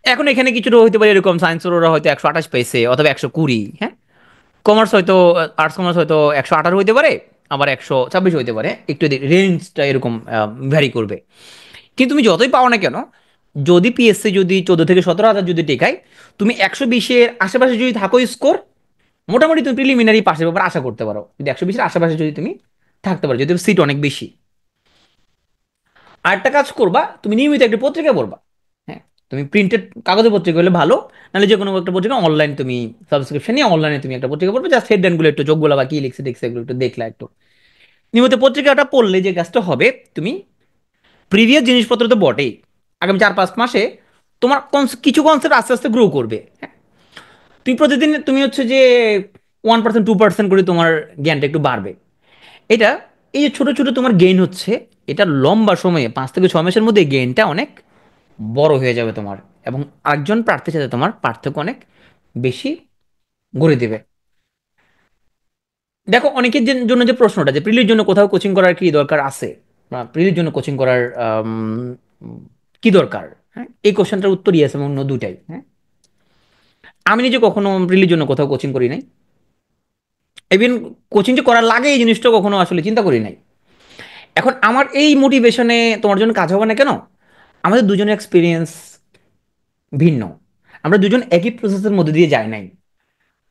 এখন এখানে কিছুটা হইতে পারে এরকম, সায়েন্সের ওরা হয়তো 128 পাইছে অথবা 120, হ্যাঁ। কমার্স হয়তো, আর্টস কমার্স হয়তো 118 হইতে পারে, আবার 126 হইতে পারে, একটু রেঞ্জটা এরকম ভ্যারি করবে। কিন্তু তুমি যতই পাও না কেন, যদি পিএসসি যদি 14 থেকে 17 হাজার যদি টেকায়, তুমি 120-এর আশেপাশে যদি থাকো স্কোর, মোটামুটি তুমি প্রিলিমিনারি পাশের ব্যাপারে আশা করতে পারো, যদি 120-এর আশেপাশে যদি তুমি থাকতে পারো, যদি সিট অনেক বেশি। আর একটা কাজ করবা, তুমি নিয়মিত একটা পত্রিকা পড়বা, হ্যাঁ। তুমি প্রিন্টেড কাগজে পত্রিকা হলে ভালো, নাহলে যে কোনো একটা পত্রিকা অনলাইন তুমি সাবস্ক্রিপশন নিয়ে অনলাইনে তুমি একটা পত্রিকা পড়বে, জাস্ট হেডলাইনগুলো একটু, চোখগুলো বা কি লিখছে দেখছে এগুলো একটু দেখলা একটু। নিয়মিত পত্রিকাটা পড়লে যে কাজটা হবে, তুমি প্রিভিয়াস জিনিসপত্র তো বটেই, আগামী 4 5 মাসে তোমার কিছু কনসেপ্ট আস্তে আস্তে গ্রো করবে, হ্যাঁ। তুমি প্রতিদিন তুমি হচ্ছে যে 1% 2% করে তোমার জ্ঞানটা একটু বাড়বে। এটা, এই যে ছোট ছোট তোমার গেইন হচ্ছে, এটা লম্বা সময়ে 5 থেকে 6 মাসের মধ্যে গেইনটা অনেক বড় হয়ে যাবে তোমার, এবং আরেকজন প্রার্থীর সাথে তোমার পার্থক্য অনেক বেশি গড়ে দেবে। দেখো অনেকের জন্য যে প্রশ্নটা, যে প্রিলির জন্য কোথাও কোচিং করার কি দরকার আছে, বা প্রিলির জন্য কোচিং করার কি দরকার, হ্যাঁ, এই কোশ্চেনটার উত্তর ইয়েস এবং নো দুটাই, হ্যাঁ। আমি নিজে কখনো প্রিলির জন্য কোথাও কোচিং করি নাই, ইভেন কোচিং যে করার লাগে এই জিনিসটা কখনো আসলে চিন্তা করি নাই। এখন আমার এই মোটিভেশনে তোমার জন্য কাজ হবে না কেন, আমাদের দুজনের এক্সপিরিয়েন্স ভিন্ন, আমরা দুজন একই প্রসেসের মধ্যে দিয়ে যাই নাই।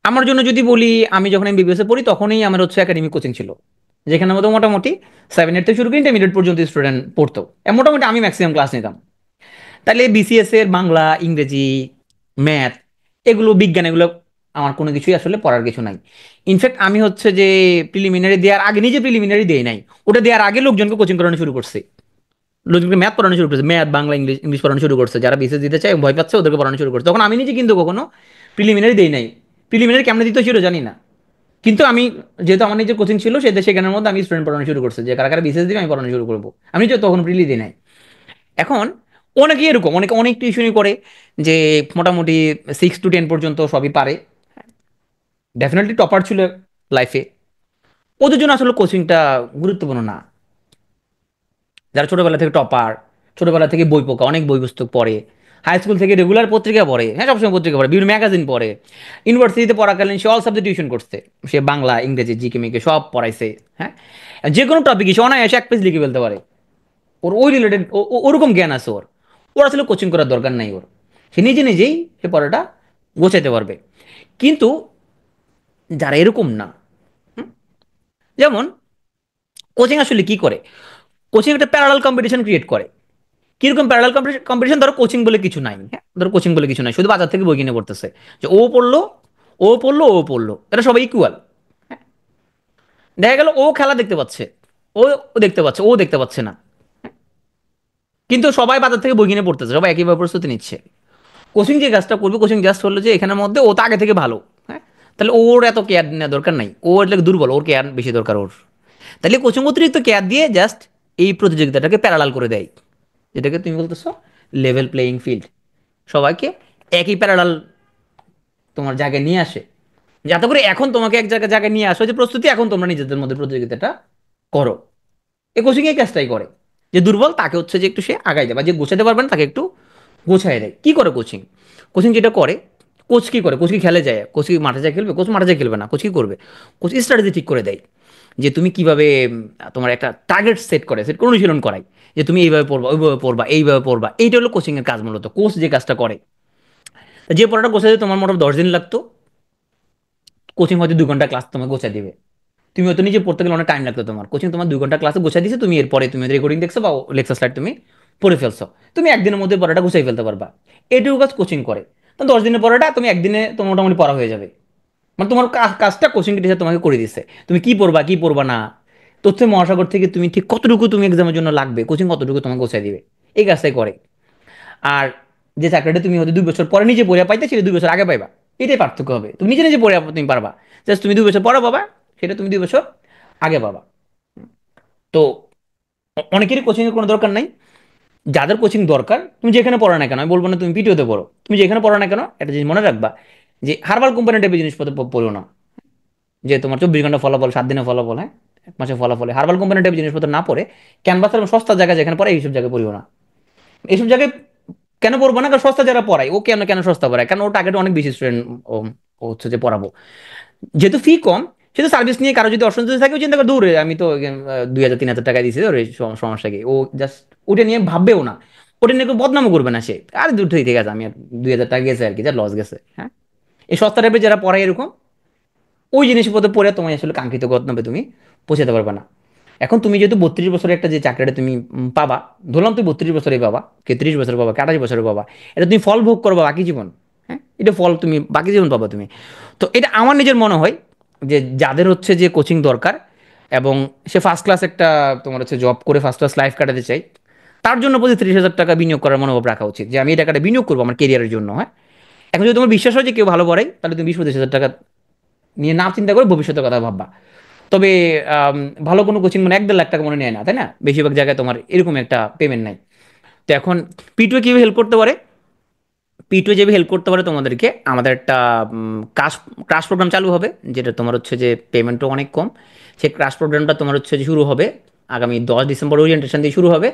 আমার জন্য যদি বলি, আমি যখন এমবিবিএস এ পড়ি তখনই আমার হচ্ছে একাডেমিক কোচিং ছিল, যেখানে মতো মোটামুটি 7 8 থেকে শুরু করে ইন্টারমিডিয়েট পর্যন্ত স্টুডেন্ট পড়তো, মোটামুটি আমি ম্যাক্সিমাম ক্লাস নিতাম। তাহলে বিসিএস এর বাংলা, ইংরেজি, ম্যাথ, এগুলো বিজ্ঞান, এগুলো আমার কোনো কিছুই আসলে পড়ার কিছু নাই। ইনফ্যাক্ট আমি হচ্ছে যে প্রিলিমিনারি দেওয়ার আগে, নিজে প্রিলিমিনারি দেই নাই, ওটা দেওয়ার আগে লোকজনকে কোচিং করানো শুরু করছে, লোকজনকে ম্যাথ পড়ানো শুরু করছে, ম্যাথ, বাংলা, ইংলিশ ইংলিশ পড়ানো শুরু করছে, যারা বিসিএস দিতে চায় ভয় পাচ্ছে ওদেরকে পড়ানো শুরু করছে। তখন আমি নিজে কিন্তু কখনো প্রিলিমিনারি দেই নাই, প্রিলিমিনারি কেমনে দিতে ছিল জানি না। কিন্তু আমি, যেহেতু আমার নিজের কোচিং ছিল, সেখানের মধ্যে আমি স্টুডেন্ট পড়ানো শুরু করছি, যে কারা কারা বিসিএস দিবে আমি পড়ানো শুরু করবো, আমি যে তখন প্রিলি দিই নাই। এখন অনেকে এরকম, অনেকে অনেক টিউশনই করে, যে মোটামুটি 6 to 10 পর্যন্ত সবই পারে, ডেফিনেটলি টপার ছিল লাইফে, ওদের জন্য আসলে কোচিংটা গুরুত্বপূর্ণ না। যারা ছোটবেলা থেকে টপার, ছোটবেলা থেকে বই পোকা, অনেক বই পুস্তক পড়ে, হাই স্কুল থেকে রেগুলার পত্রিকা পড়ে, হ্যাঁ, সবসময় পত্রিকা পড়ে, বিভিন্ন ম্যাগাজিন পড়ে, ইউনিভার্সিটিতে পড়াকালীন সে অল সাবজেক্ট টিউশন করছে, সে বাংলা, ইংরেজি, জিকে মিকে সব পড়াইছে, হ্যাঁ, যে কোনো টপিক সে অনায়াসে 1 পেজ লিখে ফেলতে পারে, ওর ওই রিলেটেড ওরকম জ্ঞান আছে ওর, ওর আসলে কোচিং করার দরকার নাই ওর, সে নিজে নিজেই সে পড়াটা গোছাইতে পারবে। কিন্তু যারা এরকম না, হুম, যেমন কোচিং আসলে কি করে, কোচিং একটা প্যারালাল কম্পিটিশন ক্রিয়েট করে। কিরকম প্যারালাল কম্পিটিশন, ধরো কোচিং বলে কিছু নাই, হ্যাঁ ধরো কোচিং বলে কিছু নাই, শুধু বাজার থেকে বই কিনে পড়তেছে, যে ও পড়লো, ও পড়লো, ও পড়লো, এটা সবাই ইকুয়াল। দেখা গেল ও খেলা দেখতে পাচ্ছে, ও ও দেখতে পাচ্ছে, ও দেখতে পাচ্ছে না, কিন্তু সবাই বাজার থেকে বই কিনে পড়তেছে, সবাই একইভাবে প্রস্তুতি নিচ্ছে। কোচিং যে কাজটা করবে, কোচিং জাস্ট হলো যে এখানের মধ্যে ও তো আগে থেকে ভালো, হ্যাঁ, তাহলে ওর এত কেয়ার নেওয়ার দরকার নাই, ও એટલે দুর্বল, ওর কেয়ার বেশি দরকার ওর। তাহলে কোচিং অতিরিক্ত কেয়ার দিয়ে জাস্ট এই প্রতিযোগিতাটাকে প্যারালাল করে দেয়, যেটাকে তুমি বলতেছো লেভেল প্লেয়িং ফিল্ড, সবাইকে একই প্যারালাল তোমার জায়গায় নিয়ে আসে, যাতে করে এখন তোমাকে এক জায়গায় জায়গায় নিয়ে আসো যে প্রস্তুতি, এখন তোমরা নিজেদের মধ্যে প্রতিযোগিতাটা করো। এই কোচিং এই কাজটাই করে, যে দুর্বল তাকে হচ্ছে যে একটু সে আগায় দেয়, বা যে গোছাতে পারবে না তাকে একটু গোছায় দেয়। কি করে কোচিং, কোচিং যেটা করে, কোচ কি করে, কোচ কি খেলে যায়, কোচ কি মাঠে যায় খেলবে, কোচ মাঠে যায় খেলবে না, কোচ কি করবে, কোচ স্ট্র্যাটেজি ঠিক করে দেয়, যে তুমি কিভাবে তোমার একটা টার্গেট সেট করে, সেট করে অনুশীলন করায়, যে তুমি এইভাবে পড়বা, ওইভাবে পড়বা, এইভাবে পড়বা, এইটা হলো কোচিং এর কাজ মূলত, কোচ যে কাজটা করে। যে পড়াটা গোছাতে তোমার মোটামুটি 10 দিন লাগতো, কোচিং হয়তো 2 ঘন্টা ক্লাস তোমাকে গোছা দিবে। তুমি হয়তো নিজে পড়তে গেলে অনেক টাইম লাগতো, তোমার কোচিং তোমার 2 ঘন্টা ক্লাসে গোছাই দিছে, তুমি এরপরে তুমি রেকর্ডিং দেখছো বা লেকচার স্লাইড তুমি পড়ে ফেলছো, তুমি একদিনের মধ্যে পড়াটা গুছাই ফেলতে পারবা। এটুকু কাজ কোচিং করে। তো 10 দিনের পড়াটা তুমি একদিনে তোমার মোটামুটি পড়া হয়ে যাবে, মানে তোমার কাজটা কোচিং টিচার তোমাকে করে দিচ্ছে। তুমি কি পড়বা কি পড়বা না, তথ্যের মহাসাগর থেকে তুমি ঠিক কতটুকু তুমি এক্সামের জন্য লাগবে, কোচিং কতটুকু তোমাকে গোছাই দিবে, এই কাজটাই করে। আর যে চাকরিটা তুমি হয়তো 2 বছর পরে নিজে পড়ে পাইতে, সেটা 2 বছর আগে পাইবা, এটাই পার্থক্য হবে। তুমি নিজে নিজে পড়ে তুমি পারবা, জাস্ট তুমি 2 বছর পরে পাবা, সেটা তুমি 2 বছর আগে পাবা। তো অনেকেরই কোচিং এর কোনো দরকার নাই। যাদের কোচিং দরকার, তুমি যেখানে পড়ো না কেন, আমি বলবো না তুমি পিটিওতে পড়ো, তুমি যেখানে পড়ো না কেন একটা জিনিস মনে রাখবা, যে হারবাল কোম্পানি টাইপের জিনিসপত্র পড়ো না, যে তোমার 24 ঘন্টা ফলাফল, 7 দিনের ফলাফল, হ্যাঁ 1 মাসের ফলাফল, হারবাল কোম্পানি টাইপের জিনিসপত্র না পড়ে ক্যানভাস এবং সস্তা জায়গা যেখানে পড়ে এইসব জায়গায় পড়িও না। এইসব জায়গায় কেন পড়বো না, কারণ সস্তা যারা পড়ায় ও কেন কেন সস্তা পড়ায়, কারণ ওর টার্গেট অনেক বেশি স্টুডেন্ট, ও হচ্ছে যে পড়াবো, যেহেতু ফি কম, সেহেতু সার্ভিস নিয়ে কারো যদি অসন্তুষ্ট থাকে ও চিন্তা করে দূরে, আমি তো 2,000 3,000 টাকা দিয়েছি, ওর এই সমস্যা কি, ও জাস্ট ওটা নিয়ে ভাববেও না, ওটা নিয়ে কেউ বদনামও করবে না সে, আর দূর থেকে ঠিক আছে আমি আর 2,000 টাকা গেছে আর কি, যা লস গেছে, হ্যাঁ। এই সস্তা টাইপের যারা পড়ায় এরকম, ওই জিনিসপত্র পড়ে তোমার আসলে কাঙ্ক্ষিত গন্তব্যে তুমি পৌঁছাতে পারবে না। এখন তুমি যেহেতু 32 বছরের একটা যে চাকরিটা তুমি পাবা, ধরলাম তুমি 32 বছরে পাবা, কে 30 বছরে পাবা, কে 28 বছরে পাবা, এটা তুমি ফল ভোগ করবা বাকি জীবন, হ্যাঁ এটা ফল তুমি বাকি জীবন পাবা তুমি। তো এটা আমার নিজের মনে হয় যে যাদের হচ্ছে যে কোচিং দরকার, এবং সে ফার্স্ট ক্লাস একটা তোমার হচ্ছে জব করে ফার্স্ট ক্লাস লাইফ কাটাতে চাই, তার জন্য প্রতি 30,000 টাকা বিনিয়োগ করার মনোভাব রাখা উচিত, যে আমি এই টাকাটা বিনিয়োগ করবো আমার কেরিয়ারের জন্য, হ্যাঁ। এখন যদি তোমার বিশ্বাস হয় যে কেউ ভালো পড়ায়, তাহলে তুমি 20-25 হাজার টাকা নিয়ে না চিন্তা করে ভবিষ্যতের কথা ভাববা। তবে আম, ভালো কোনো কোচিং মানে 1-1.5 লাখ টাকা মনে নেয় না, তাই না, বেশিরভাগ জায়গায় তোমার এরকম একটা পেমেন্ট নাই। তো এখন পিটুয়ে কিভাবে হেল্প করতে পারে, পিটুয়ে যেভাবে হেল্প করতে পারে তোমাদেরকে, আমাদের একটা ক্রাশ ক্রাশ প্রোগ্রাম চালু হবে, যেটা তোমার হচ্ছে যে পেমেন্টও অনেক কম। সেই ক্রাশ প্রোগ্রামটা তোমার হচ্ছে যে শুরু হবে আগামী 10 ডিসেম্বর, ওরিয়েন্টেশন দিয়ে শুরু হবে।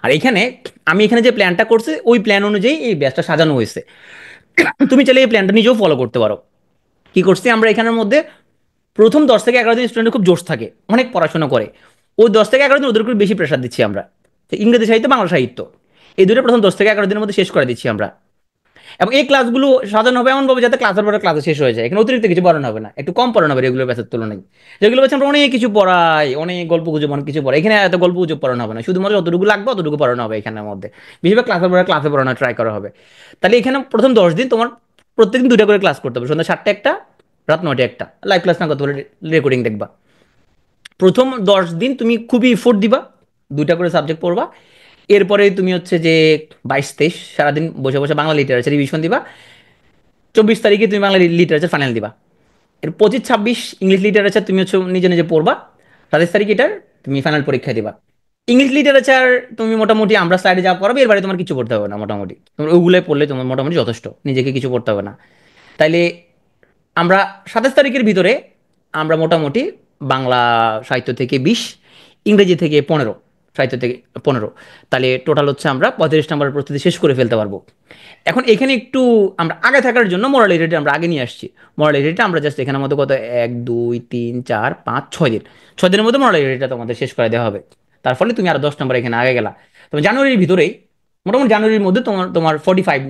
আর এখানে আমি এখানে যে প্ল্যানটা করছি ওই প্ল্যান অনুযায়ী এই ব্যাচটা সাজানো হয়েছে। তুমি চাইলে এই প্ল্যানটা নিজেও ফলো করতে পারো। কি করছি আমরা এখানের মধ্যে, প্রথম 10 থেকে 11 দিন স্টুডেন্ট খুব জোশ থাকে, অনেক পড়াশোনা করে, ওই 10 থেকে 11 দিন ওদের উপর বেশি প্রেশার দিচ্ছি আমরা, তো ইংরেজি সাহিত্য বাংলা সাহিত্য এই দুটো প্রথম 10 থেকে 11 দিনের মধ্যে শেষ করে দিচ্ছি আমরা। এবং এই ক্লাসগুলো সাজানো হবে এমনভাবে যাতে ক্লাসের পরে ক্লাসে শেষ হয়ে যায়, এখানে অতিরিক্ত কিছু পড়ানো হবে না, একটু কম পড়ানো হবে রেগুলার ব্যাচের তুলনায়। রেগুলার ব্যাচে আমরা অনেক কিছু পড়াই, অনেক গল্প গুজব অনেক কিছু পড়াই, এখানে এত গল্প গুজব পড়ানো হবে না, শুধুমাত্র যতটুকু লাগবে অতটুকু পড়ানো হবে এখানের মধ্যে। বেশিরভাগ ক্লাসের পরে ক্লাসে পড়ানো ট্রাই করা হবে। তাহলে এখানে প্রথম 10 দিন তোমার প্রত্যেকদিন 2টা করে ক্লাস করতে হবে, সন্ধ্যা 7টায় একটা, রাত 9টায় একটা, লাইভ ক্লাস না করতে পারলে রেকর্ডিং দেখবা। প্রথম 10 দিন তুমি খুবই এফোর্ট দিবা, 2টা করে সাবজেক্ট পড়বা। এরপরে তুমি হচ্ছে যে 22-23 সারাদিন বসে বসে বাংলা লিটারেচার রিভিশন দিবা। 24 তারিখে তুমি বাংলা লিটারেচার ফাইনাল দিবা। এর 25-26 ইংলিশ লিটারেচার তুমি হচ্ছে নিজে নিজে পড়বা। 27 তারিখ এটার তুমি ফাইনাল পরীক্ষা দিবা। ইংলিশ লিটারেচার তুমি মোটামুটি আমরা স্লাইডে যা পড়াবে এর বাইরে তোমার কিছু পড়তে হবে না, মোটামুটি তোমার ওগুলোই পড়লে তোমার মোটামুটি যথেষ্ট, নিজেকে কিছু পড়তে হবে না। তাইলে আমরা 27 তারিখের ভিতরে আমরা মোটামুটি বাংলা সাহিত্য থেকে 20, ইংরেজি থেকে 15, সাহিত্য থেকে 15, তাহলে টোটাল হচ্ছে আমরা 35 নম্বরের প্রস্তুতি শেষ করে ফেলতে পারবো। এখন এখানে একটু আমরা আগে থাকার জন্য মোরাল এডিটে আমরা আগে নিয়ে আসছি। মোরাল এডিটে আমরা জাস্ট এখানের মধ্যে কত 1 2 3 4 5 6 দিন, 6 দিনের মধ্যে মোরাল এডিটটা তোমাদের শেষ করে দেওয়া হবে। তার ফলে তুমি আরো 10 নম্বর এখানে আগে গেলা। তবে জানুয়ারির ভিতরেই, মোটামুটি জানুয়ারির মধ্যে তোমার তোমার 45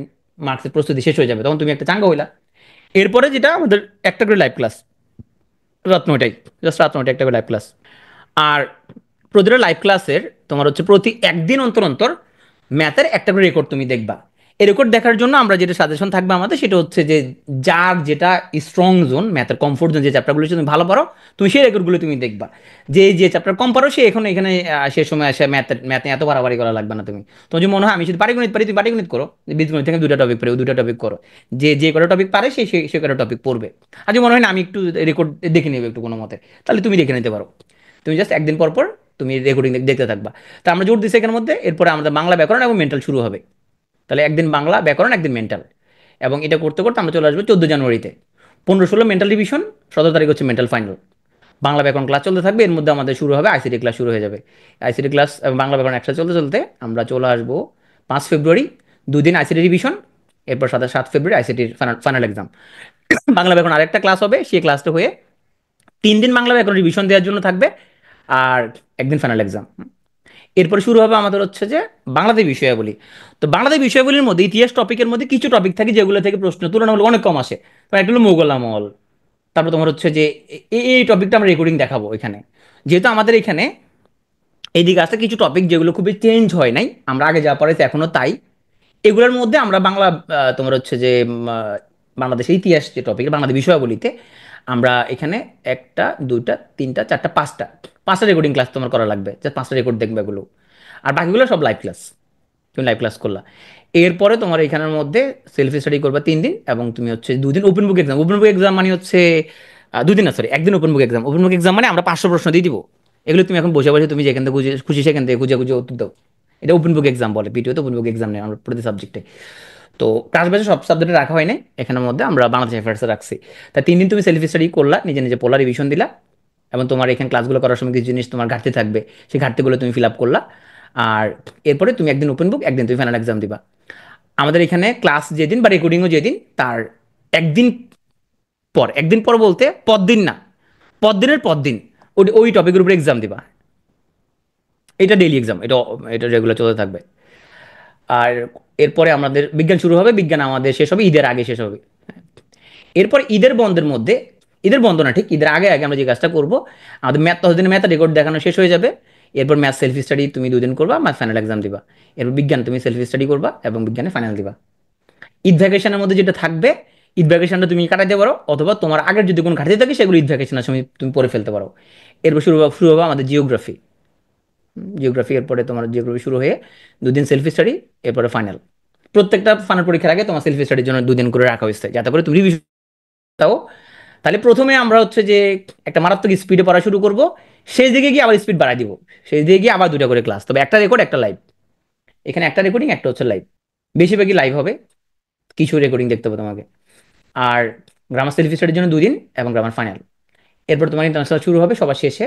মার্কসের প্রস্তুতি শেষ হয়ে যাবে, তখন তুমি একটা চাঙ্গা হইলা। এরপরে যেটা আমাদের একটা করে লাইভ ক্লাস, রাত 9টায়, জাস্ট রাত 9টায় একটা করে লাইভ ক্লাস। আর প্রতিটা লাইভ ক্লাসের তোমার হচ্ছে প্রতি একদিন অন্তর অন্তর ম্যাথের একটা করে রেকর্ড তুমি দেখবা। এই রেকর্ড দেখার জন্য আমরা যেটা সাজেশন থাকবে আমাদের, সেটা হচ্ছে যে যার যেটা স্ট্রং জোন, ম্যাথের কমফোর্ট জোন, যে চ্যাপ্টারগুলো তুমি ভালো পারো, তুমি সেই রেকর্ডগুলো তুমি দেখবা। যে যে চ্যাপ্টার কম পারো সে এখন এখানে সে সময় আসে ম্যাথে এত বাড়াবাড়ি করা লাগবে না। তুমি তোমার যদি মনে হয় আমি শুধু পাটিগণিত পারি, তুমি পাটিগণিত করো। বীজগণিত থেকে দুটা টপিক পারি, ওই দুটা টপিক করো। যে যে কটা টপিক পারে সে সে কটা টপিক পড়বে। আর যদি মনে হয় না আমি একটু রেকর্ড দেখে নেবো একটু কোনো মতে, তাহলে তুমি দেখে নিতে পারো। তুমি জাস্ট একদিন পর পর তুমি রেকর্ডিং দেখতে থাকবা। তা আমরা জোর দিচ্ছি এখানের মধ্যে, এরপরে আমাদের বাংলা ব্যাকরণ এবং মেন্টাল শুরু হবে। তাহলে একদিন বাংলা ব্যাকরণ, একদিন মেন্টাল। এবং এটা করতে করতে আমরা চলে আসবো 14 জানুয়ারিতে। 15-16 মেন্টাল রিভিশন, 17 তারিখ হচ্ছে মেন্টাল ফাইনাল। বাংলা ব্যাকরণ ক্লাস চলতে থাকবে, এর মধ্যে আমাদের শুরু হবে আইসিটি ক্লাস শুরু হয়ে যাবে। আইসিটি ক্লাস এবং বাংলা ব্যাকরণ একসাথে চলতে চলতে আমরা চলে আসবো 5 ফেব্রুয়ারি, 2 দিন আইসিটি রিভিশন। এরপর 7 ফেব্রুয়ারি আইসিটির ফাইনাল এক্সাম। বাংলা ব্যাকরণ আরেকটা ক্লাস হবে, সেই ক্লাসটা হয়ে 3 দিন বাংলা ব্যাকরণ রিভিশন দেওয়ার জন্য থাকবে, আর একদিন ফাইনাল এক্সাম। এরপরে শুরু হবে আমাদের হচ্ছে যে বাংলাতে বিষয়াবলী। তো বাংলাতে বিষয়াবলীর মধ্যে ইতিহাস টপিকের মধ্যে কিছু টপিক থাকে যেগুলো থেকে প্রশ্ন তুলনামূলক অনেক কম আসে। তো একটা হলো মোগল আমল। তারপর তোমার হচ্ছে যে এই টপিকটা আমরা রেকর্ডিং দেখাবো এখানে। যেহেতু আমাদের এখানে এইদিকে আসতে কিছু টপিক যেগুলো খুবই চেঞ্জ হয় নাই, আমরা আগে যা পড়াইছি এখনো তাই, এগুলোর মধ্যে আমরা বাংলা তোমার হচ্ছে যে বাংলাদেশের ইতিহাস যে টপিক, বাংলাদেশ বিষয়াবলিতে আমরা এখানে একটা, দুইটা, তিনটা, চারটা, পাঁচটা রেকর্ডিং ক্লাস তোমার করা লাগবে, জাস্ট 5টা রেকর্ড দেখবে এগুলো। আর বাকিগুলো সব লাইভ ক্লাস, তুমি লাইভ ক্লাস করলা। এরপরে তোমার এখানের মধ্যে সেলফ স্টাডি করবা 3 দিন, এবং তুমি হচ্ছে 2 দিন open book exam. Open book exam মানে হচ্ছে 2 দিন না, সরি, একদিন open book exam. Open book exam মানে আমরা 500 প্রশ্ন দিয়ে দিব। এগুলো তুমি এখন বসে বসে তুমি যেখান থেকে খুশি সেখান থেকে খুঁজে খুঁজে উত্তর দাও। এটা ওপেন বুক এক্সাম বলে, পিটিও তো ওপেন বুক এক্সাম নেই আমরা প্রতি সাবজেক্টে। তো ক্লাস বেসে সব সাবজেক্টে রাখা হয় নাই, এখানের মধ্যে আমরা বাংলাদেশ অ্যাফেয়ার্সে রাখছি। তা 3 দিন তুমি সেলফ স্টাডি করলা, নিজে নিজে পড়লা, রিভিশন দিলা। এবং তোমার এখানে ক্লাসগুলো করার সময় কিছু জিনিস তোমার ঘাটতি থাকবে, সেই ঘাটতিগুলো তুমি ফিল আপ করলা। আর এরপরে তুমি একদিন ওপেন বুক, একদিন তুমি ফাইনাল এক্সাম দিবা। আমাদের এখানে ক্লাস যেদিন বা রেকর্ডিংও যেদিন, তার একদিন পর, একদিন পর বলতে পরদিন না, পরদিনের পরদিন ওই ওই টপিকের উপরে এক্সাম দিবা। এটা ডেইলি এক্সাম, এটা এটা রেগুলার চলতে থাকবে। আর এরপরে আমাদের বিজ্ঞান শুরু হবে, বিজ্ঞান আমাদের শেষ হবে ঈদের আগে শেষ হবে। এরপর ঈদের বন্ধের মধ্যে, ঈদের বন্ধ না ঠিক, ঈদের আগে আগে আমরা যে কাজটা করবো, আমাদের ম্যাথ 10 দিনের ম্যাথ রেকর্ড দেখানো শেষ হয়ে যাবে। এরপর ম্যাথ সেলফ স্টাডি তুমি 2 দিন করবা, ম্যাথ ফাইনাল এক্সাম দিবা। এরপর বিজ্ঞান তুমি সেলফ স্টাডি করবা এবং বিজ্ঞানে ফাইনাল দিবা। ঈদ ভ্যাকেশনের মধ্যে যেটা থাকবে, ঈদ ভ্যাকেশনটা তুমি কাটাতে পারো, অথবা তোমার আগের যদি কোনো ঘাটতি থাকে সেগুলো ঈদ ভ্যাকেশনের সময় তুমি পড়ে ফেলতে পারো। এরপর শুরু হবে আমাদের জিওগ্রাফি। জিওগ্রাফি এরপরে তোমার জিওগ্রাফি শুরু হয়ে 2 দিন সেলফ স্টাডি, এরপরে ফাইনাল। প্রত্যেকটা ফাইনাল পরীক্ষার আগে তোমার সেলফ স্টাডির জন্য 2 দিন করে রাখা হয়েছে, যাতে করে তুমি রিভিশন দাও। তাহলে প্রথমে আমরা হচ্ছে যে একটা মারাত্মক স্পিডে পড়া শুরু করব, সেই দিকে গিয়ে আবার স্পিড বাড়াই দিব, সেই দিকে গিয়ে আবার 2টা করে ক্লাস, তবে একটা রেকর্ড একটা লাইভ। এখানে একটা রেকর্ডিং, একটা হচ্ছে লাইভ। বেশিরভাগই লাইভ হবে, কিছু রেকর্ডিং দেখতে হবে তোমাকে। আর গ্রামার সেলফ স্টাডির জন্য 2 দিন এবং গ্রামার ফাইনাল। এরপর তোমার ইন্টারন্যাশনাল শুরু হবে সবার শেষে।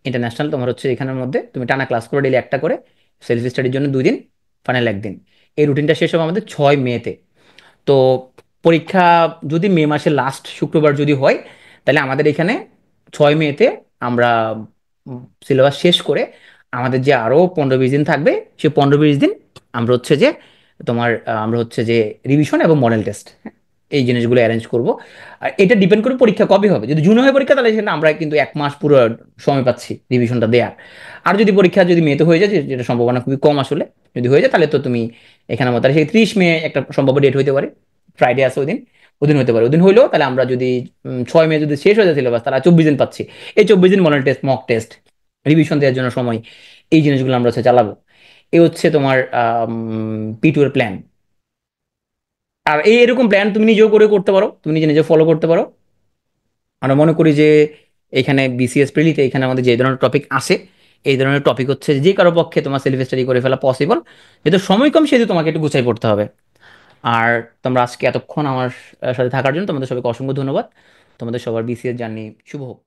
ইন্টারন্যাশনাল তোমার হচ্ছে এখানের মধ্যে তুমি টানা ক্লাস করে ডেলি একটা করে, সেলফ স্টাডির জন্য 2 দিন, ফাইনাল একদিন। এই রুটিনটা শেষ হবে আমাদের 6 মেতে। তো পরীক্ষা যদি মে মাসের লাস্ট শুক্রবার যদি হয়, তাহলে আমাদের এখানে 6 মেতে আমরা সিলেবাস শেষ করে আমাদের যে আরও 15-20 দিন থাকবে, সেই 15-20 দিন আমরা হচ্ছে যে তোমার আমরা হচ্ছে যে রিভিশন এবং মডেল টেস্ট, এই জিনিসগুলো অ্যারেঞ্জ করব। আর এটা ডিপেন্ড করে পরীক্ষা কবে হবে। যদি জুনে হয় পরীক্ষা, তাহলে সেখানে আমরা কিন্তু 1 মাস পুরো সময় পাচ্ছি রিভিশনটা দেওয়ার। আর যদি পরীক্ষা যদি মেতে হয়ে যায়, যেটা সম্ভাবনা খুবই কম আসলে, যদি হয়ে যায় তাহলে তো তুমি এখানে মতো সেই 30 মে একটা সম্ভাব্য ডেট হইতে পারে, ফ্রাইডে আছে ওই দিন, ওদিন হতে পারে। ওদিন হইলেও তাহলে আমরা যদি 6 মে যদি শেষ হয়ে যায় সিলেবাস, তাহলে 24 দিন পাচ্ছি। এই 24 দিন model test, mock test, revision দেওয়ার জন্য সময়, এই জিনিসগুলো আমরা হচ্ছে চালাবো। এই হচ্ছে তোমার P2 এর প্ল্যান। আর এই এরকম প্ল্যান তুমি নিজেও করে করতে পারো, তুমি নিজে নিজে ফলো করতে পারো। আমরা মনে করি যে এখানে বিসিএস প্রিলিতে এখানে আমাদের যে ধরনের টপিক আসে, এই ধরনের টপিক হচ্ছে যে কারো পক্ষে তোমার সেলফ স্টাডি করে ফেলা পসিবল। যেহেতু সময় কম, সেহেতু তোমাকে একটু গুছাই পড়তে হবে। আর তোমরা আজকে এতক্ষণ আমার সাথে থাকার জন্য তোমাদের সবাইকে অসংখ্য ধন্যবাদ। তোমাদের সবার বিসিএস জার্নি শুভ হোক।